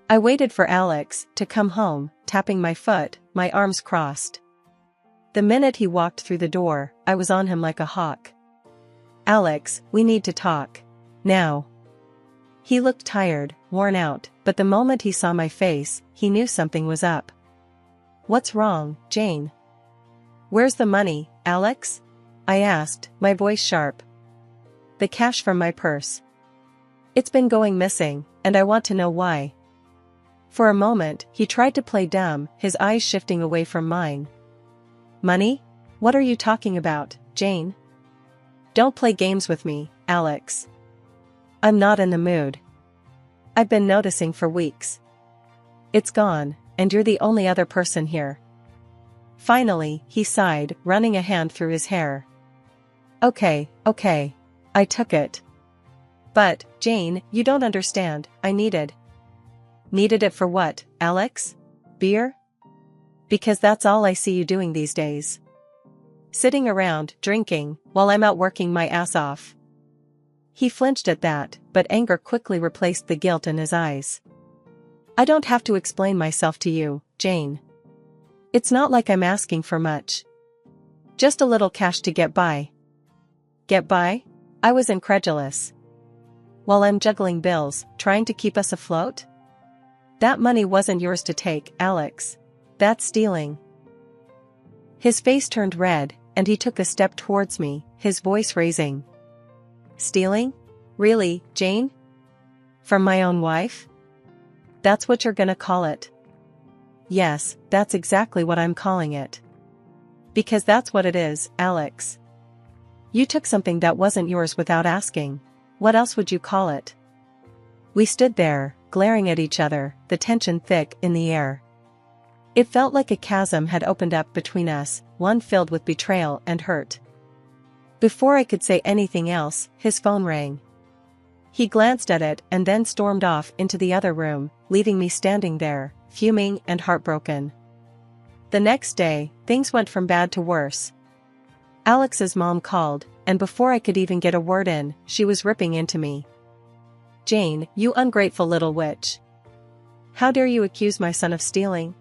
Speaker 2: I waited for Alex to come home, tapping my foot, my arms crossed. The minute he walked through the door, I was on him like a hawk. "Alex, we need to talk. Now." He looked tired, worn out, but the moment he saw my face, he knew something was up. "What's wrong, Jane?" "Where's the money, Alex?" I asked, my voice sharp. "The cash from my purse. It's been going missing, and I want to know why." For a moment, he tried to play dumb, his eyes shifting away from mine. "Money? What are you talking about, Jane? Don't play games with me, Alex. I'm not in the mood. I've been noticing for weeks. It's gone, and you're the only other person here." Finally, he sighed, running a hand through his hair. Okay. I took it. But, Jane, you don't understand, I needed. Needed it for what, Alex? Beer? Because that's all I see you doing these days. Sitting around, drinking, while I'm out working my ass off. He flinched at that, but anger quickly replaced the guilt in his eyes. I don't have to explain myself to you, Jane. It's not like I'm asking for much. Just a little cash to get by. Get by? I was incredulous. While I'm juggling bills, trying to keep us afloat? That money wasn't yours to take, Alex. That's stealing. His face turned red, and he took a step towards me, his voice raising. Stealing? Really, Jane? From my own wife? That's what you're gonna call it? Yes, that's exactly what I'm calling it. Because that's what it is, Alex. You took something that wasn't yours without asking. What else would you call it? We stood there, glaring at each other, the tension thick in the air. It felt like a chasm had opened up between us, one filled with betrayal and hurt. Before I could say anything else, his phone rang. He glanced at it and then stormed off into the other room, leaving me standing there, fuming and heartbroken. The next day, things went from bad to worse. Alex's mom called, and before I could even get a word in, she was ripping into me. Jane, you ungrateful little witch. How dare you accuse my son of stealing?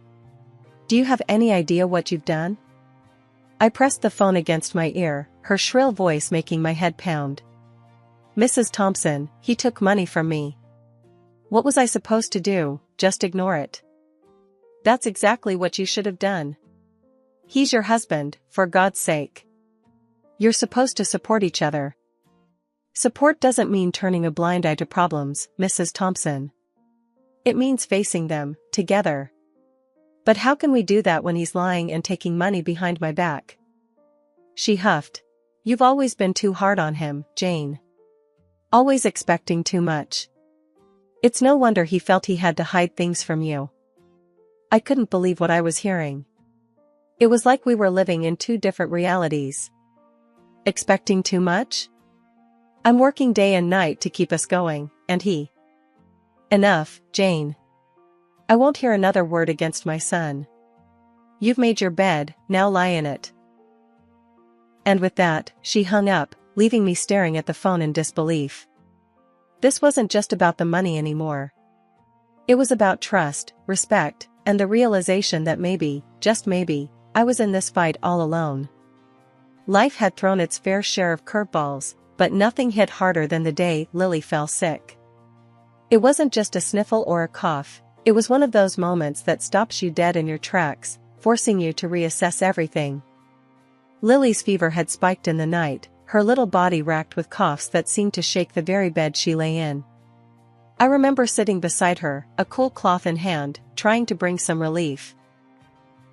Speaker 2: Do you have any idea what you've done? I pressed the phone against my ear, her shrill voice making my head pound. Mrs. Thompson, he took money from me. What was I supposed to do, just ignore it? That's exactly what you should have done. He's your husband, for God's sake. You're supposed to support each other. Support doesn't mean turning a blind eye to problems, Mrs. Thompson. It means facing them, together. But how can we do that when he's lying and taking money behind my back? She huffed. You've always been too hard on him, Jane. Always expecting too much. It's no wonder he felt he had to hide things from you. I couldn't believe what I was hearing. It was like we were living in two different realities. Expecting too much? I'm working day and night to keep us going, and he. Enough, Jane. I won't hear another word against my son. You've made your bed, now lie in it. And with that, she hung up, leaving me staring at the phone in disbelief. This wasn't just about the money anymore. It was about trust, respect, and the realization that maybe, just maybe, I was in this fight all alone. Life had thrown its fair share of curveballs, but nothing hit harder than the day Lily fell sick. It wasn't just a sniffle or a cough, it was one of those moments that stops you dead in your tracks, forcing you to reassess everything. Lily's fever had spiked in the night, her little body racked with coughs that seemed to shake the very bed she lay in. I remember sitting beside her, a cool cloth in hand, trying to bring some relief.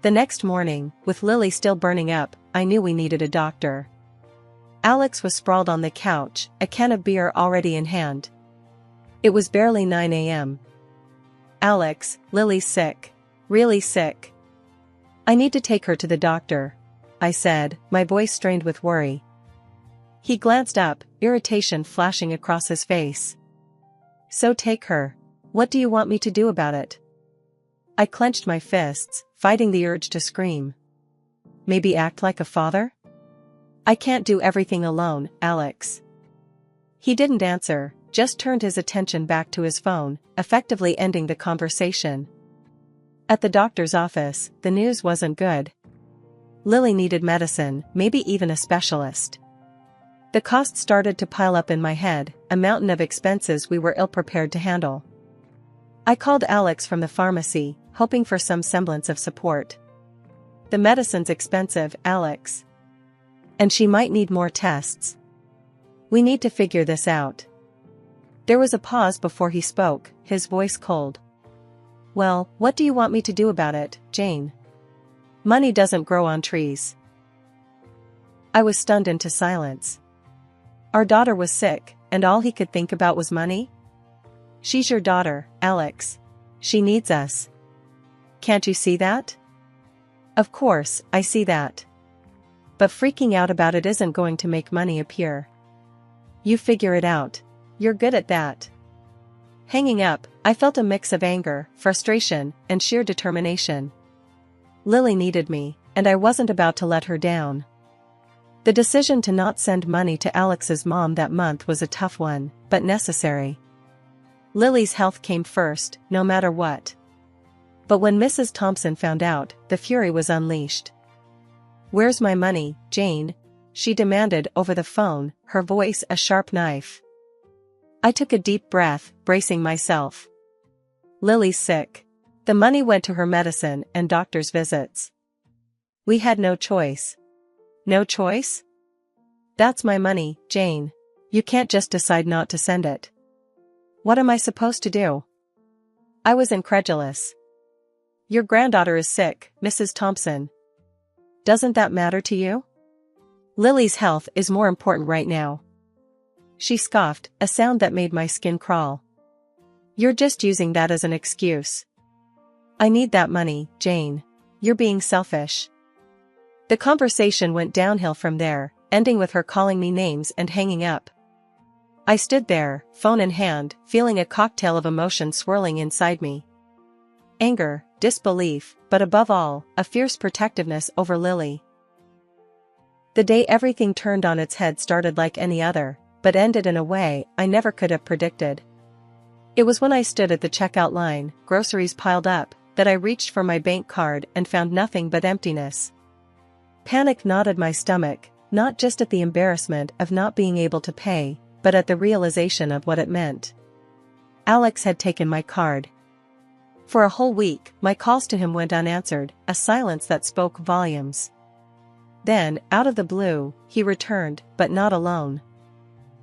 Speaker 2: The next morning, with Lily still burning up, I knew we needed a doctor. Alex was sprawled on the couch, a can of beer already in hand. It was barely 9 a.m. Alex, Lily's sick. Really sick. I need to take her to the doctor, I said, my voice strained with worry. He glanced up, irritation flashing across his face. So take her. What do you want me to do about it? I clenched my fists, fighting the urge to scream. Maybe act like a father? I can't do everything alone, Alex. He didn't answer, just turned his attention back to his phone, effectively ending the conversation. At the doctor's office, the news wasn't good. Lily needed medicine, maybe even a specialist. The cost started to pile up in my head, a mountain of expenses we were ill-prepared to handle. I called Alex from the pharmacy, hoping for some semblance of support. The medicine's expensive, Alex. And she might need more tests. We need to figure this out. There was a pause before he spoke, his voice cold. Well, what do you want me to do about it, Jane? Money doesn't grow on trees. I was stunned into silence. Our daughter was sick, and all he could think about was money? She's your daughter, Alex. She needs us. Can't you see that? Of course, I see that. But freaking out about it isn't going to make money appear. You figure it out. You're good at that. Hanging up, I felt a mix of anger, frustration, and sheer determination. Lily needed me, and I wasn't about to let her down. The decision to not send money to Alex's mom that month was a tough one, but necessary. Lily's health came first, no matter what. But when Mrs. Thompson found out, the fury was unleashed. "Where's my money, Jane?" she demanded over the phone, her voice a sharp knife. I took a deep breath, bracing myself. Lily's sick. The money went to her medicine and doctor's visits. We had no choice. No choice? That's my money, Jane. You can't just decide not to send it. What am I supposed to do? I was incredulous. Your granddaughter is sick, Mrs. Thompson. Doesn't that matter to you? Lily's health is more important right now. She scoffed, a sound that made my skin crawl. You're just using that as an excuse. I need that money, Jane. You're being selfish. The conversation went downhill from there, ending with her calling me names and hanging up. I stood there, phone in hand, feeling a cocktail of emotion swirling inside me. Anger, disbelief, but above all, a fierce protectiveness over Lily. The day everything turned on its head started like any other, but ended in a way I never could have predicted. It was when I stood at the checkout line, groceries piled up, that I reached for my bank card and found nothing but emptiness. Panic knotted my stomach, not just at the embarrassment of not being able to pay, but at the realization of what it meant. Alex had taken my card. For a whole week, my calls to him went unanswered, a silence that spoke volumes. Then, out of the blue, he returned, but not alone.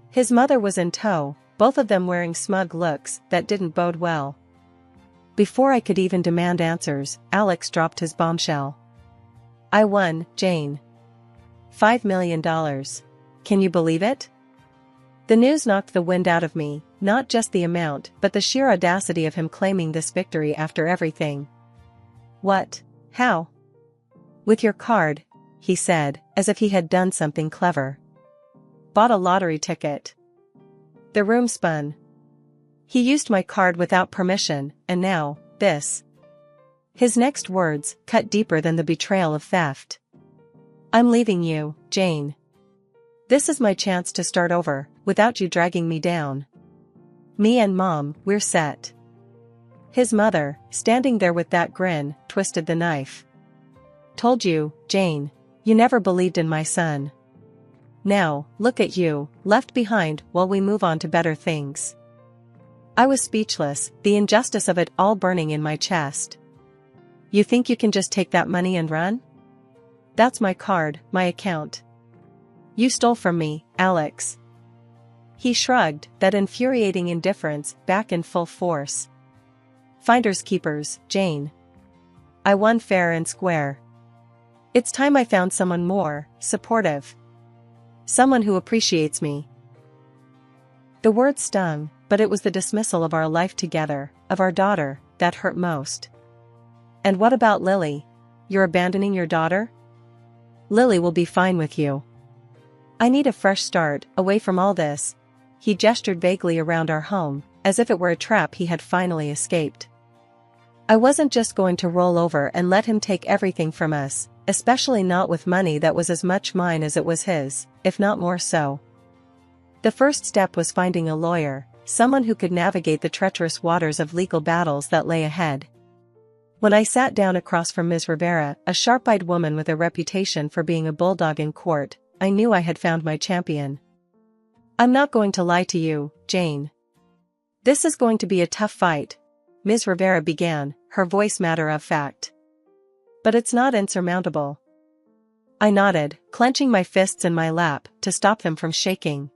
Speaker 2: His mother was in tow, both of them wearing smug looks that didn't bode well. Before I could even demand answers, Alex dropped his bombshell. I won, Jane. $5 million. Can you believe it? The news knocked the wind out of me, not just the amount, but the sheer audacity of him claiming this victory after everything. What? How? With your card, he said, as if he had done something clever. Bought a lottery ticket. The room spun. He used my card without permission, and now, this. His next words cut deeper than the betrayal of theft. I'm leaving you, Jane. This is my chance to start over, without you dragging me down. Me and Mom, we're set. His mother, standing there with that grin, twisted the knife. Told you, Jane. You never believed in my son. Now, look at you, left behind while we move on to better things. I was speechless, the injustice of it all burning in my chest. You think you can just take that money and run? That's my card, my account. You stole from me, Alex. He shrugged, that infuriating indifference back in full force. Finders keepers, Jane. I won fair and square. It's time I found someone more supportive. Someone who appreciates me. The word stung, but it was the dismissal of our life together, of our daughter, that hurt most. And what about Lily? You're abandoning your daughter? Lily will be fine with you. I need a fresh start, away from all this. He gestured vaguely around our home, as if it were a trap he had finally escaped. I wasn't just going to roll over and let him take everything from us, especially not with money that was as much mine as it was his, if not more so. The first step was finding a lawyer, someone who could navigate the treacherous waters of legal battles that lay ahead. When I sat down across from Ms. Rivera, a sharp-eyed woman with a reputation for being a bulldog in court, I knew I had found my champion. I'm not going to lie to you, Jane. This is going to be a tough fight, Ms. Rivera began, her voice matter of fact. But it's not insurmountable. I nodded, clenching my fists in my lap to stop them from shaking.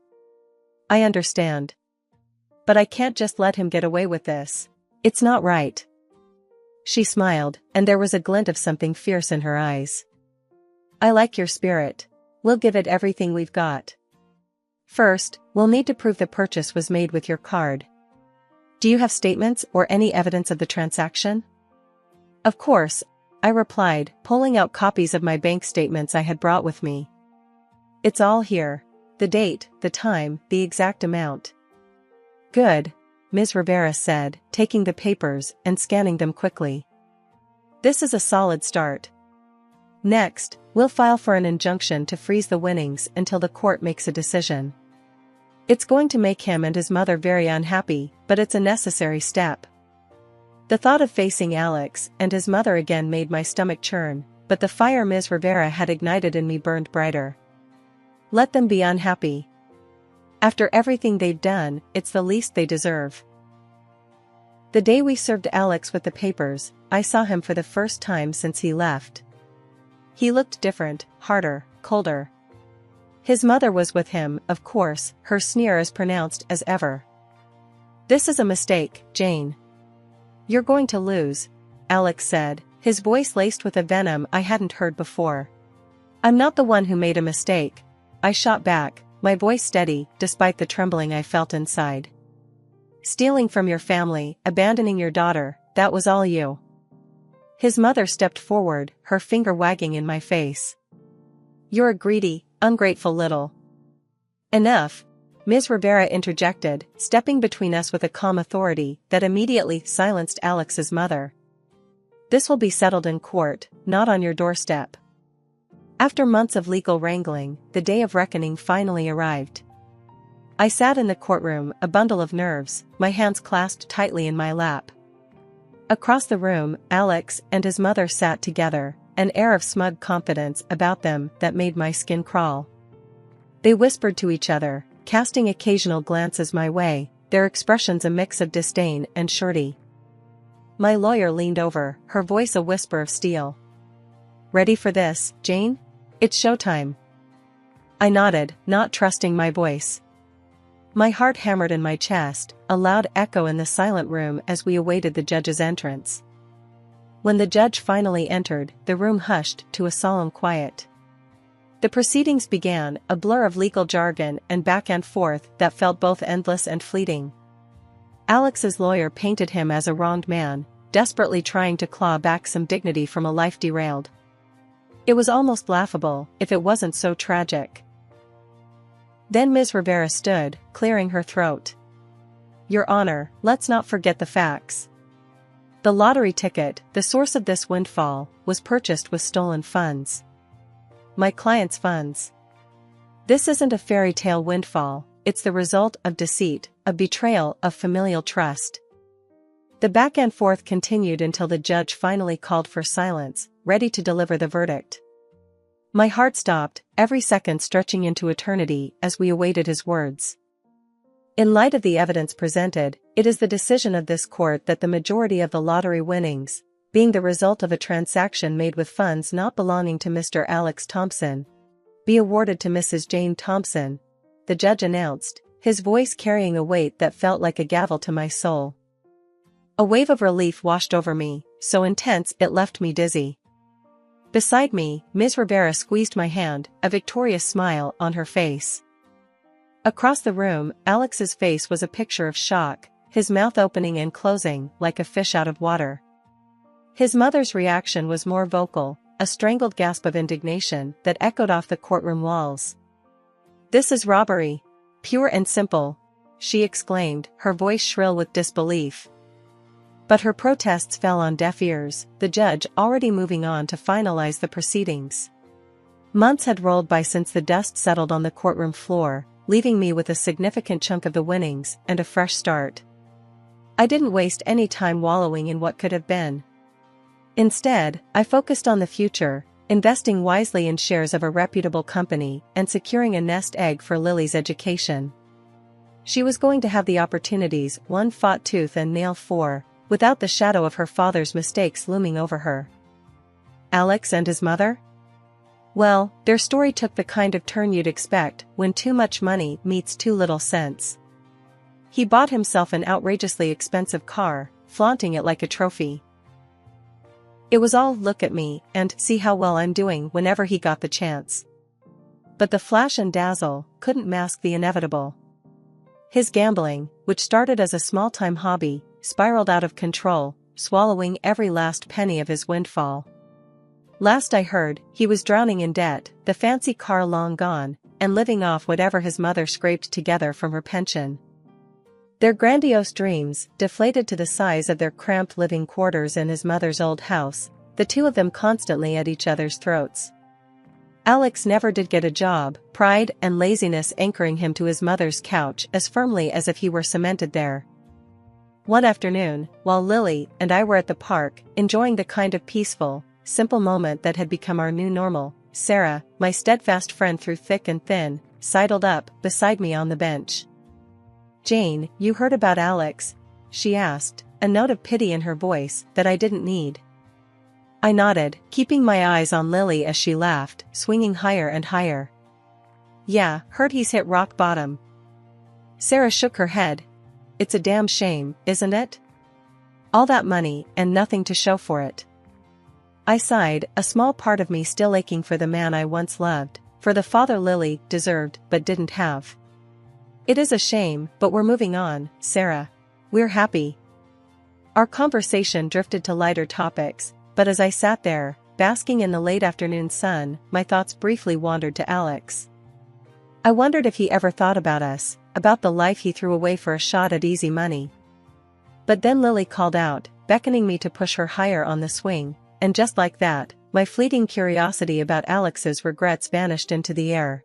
Speaker 2: I understand. But I can't just let him get away with this. It's not right. She smiled, and there was a glint of something fierce in her eyes. I like your spirit. We'll give it everything we've got. First, we'll need to prove the purchase was made with your card. Do you have statements or any evidence of the transaction? Of course, I replied, pulling out copies of my bank statements I had brought with me. It's all here. The date, the time, the exact amount. Good, Ms. Rivera said, taking the papers and scanning them quickly. This is a solid start. Next, we'll file for an injunction to freeze the winnings until the court makes a decision. It's going to make him and his mother very unhappy, but it's a necessary step. The thought of facing Alex and his mother again made my stomach churn, but the fire Ms. Rivera had ignited in me burned brighter. Let them be unhappy. After everything they've done, it's the least they deserve. The day we served Alex with the papers, I saw him for the first time since he left. He looked different, harder, colder. His mother was with him, of course, her sneer as pronounced as ever. This is a mistake, Jane. You're going to lose, Alex said, his voice laced with a venom I hadn't heard before. I'm not the one who made a mistake, I shot back, my voice steady, despite the trembling I felt inside. Stealing from your family, abandoning your daughter, that was all you. His mother stepped forward, her finger wagging in my face. You're a greedy, ungrateful little. Enough, Ms. Rivera interjected, stepping between us with a calm authority that immediately silenced Alex's mother. This will be settled in court, not on your doorstep. After months of legal wrangling, the day of reckoning finally arrived. I sat in the courtroom, a bundle of nerves, my hands clasped tightly in my lap. Across the room, Alex and his mother sat together, an air of smug confidence about them that made my skin crawl. They whispered to each other, casting occasional glances my way, their expressions a mix of disdain and surety. My lawyer leaned over, her voice a whisper of steel. Ready for this, Jane? It's showtime. I nodded, not trusting my voice. My heart hammered in my chest, a loud echo in the silent room as we awaited the judge's entrance. When the judge finally entered, the room hushed to a solemn quiet. The proceedings began, a blur of legal jargon and back and forth that felt both endless and fleeting. Alex's lawyer painted him as a wronged man, desperately trying to claw back some dignity from a life derailed. It was almost laughable, if it wasn't so tragic. Then Ms. Rivera stood, clearing her throat. Your Honor, let's not forget the facts. The lottery ticket, the source of this windfall, was purchased with stolen funds. My client's funds. This isn't a fairy tale windfall, it's the result of deceit, a betrayal of familial trust. The back and forth continued until the judge finally called for silence, ready to deliver the verdict. My heart stopped, every second stretching into eternity as we awaited his words. In light of the evidence presented, it is the decision of this court that the majority of the lottery winnings, being the result of a transaction made with funds not belonging to Mr. Alex Thompson, be awarded to Mrs. Jane Thompson, the judge announced, his voice carrying a weight that felt like a gavel to my soul. A wave of relief washed over me, so intense it left me dizzy. Beside me, Ms. Rivera squeezed my hand, a victorious smile on her face. Across the room, Alex's face was a picture of shock, his mouth opening and closing like a fish out of water. His mother's reaction was more vocal, a strangled gasp of indignation that echoed off the courtroom walls. This is robbery. Pure and simple, she exclaimed, her voice shrill with disbelief. But her protests fell on deaf ears, the judge already moving on to finalize the proceedings. Months had rolled by since the dust settled on the courtroom floor, leaving me with a significant chunk of the winnings and a fresh start. I didn't waste any time wallowing in what could have been. Instead, I focused on the future, investing wisely in shares of a reputable company and securing a nest egg for Lily's education. She was going to have the opportunities one fought tooth and nail for, without the shadow of her father's mistakes looming over her. Alex and his mother? Well, their story took the kind of turn you'd expect when too much money meets too little sense. He bought himself an outrageously expensive car, flaunting it like a trophy. It was all look at me and see how well I'm doing whenever he got the chance. But the flash and dazzle couldn't mask the inevitable. His gambling, which started as a small-time hobby, spiraled out of control, swallowing every last penny of his windfall. Last I heard, he was drowning in debt, the fancy car long gone, and living off whatever his mother scraped together from her pension. Their grandiose dreams, deflated to the size of their cramped living quarters in his mother's old house, the two of them constantly at each other's throats. Alex never did get a job, pride and laziness anchoring him to his mother's couch as firmly as if he were cemented there. One afternoon, while Lily and I were at the park, enjoying the kind of peaceful, simple moment that had become our new normal, Sarah, my steadfast friend through thick and thin, sidled up beside me on the bench. "Jane, you heard about Alex?" she asked, a note of pity in her voice that I didn't need. I nodded, keeping my eyes on Lily as she laughed, swinging higher and higher. "Yeah, heard he's hit rock bottom." Sarah shook her head. "It's a damn shame, isn't it? All that money, and nothing to show for it." I sighed, a small part of me still aching for the man I once loved, for the father Lily deserved but didn't have. "It is a shame, but we're moving on, Sarah. We're happy." Our conversation drifted to lighter topics, but as I sat there, basking in the late afternoon sun, my thoughts briefly wandered to Alex. I wondered if he ever thought about us, about the life he threw away for a shot at easy money. But then Lily called out, beckoning me to push her higher on the swing, and just like that, my fleeting curiosity about Alex's regrets vanished into the air.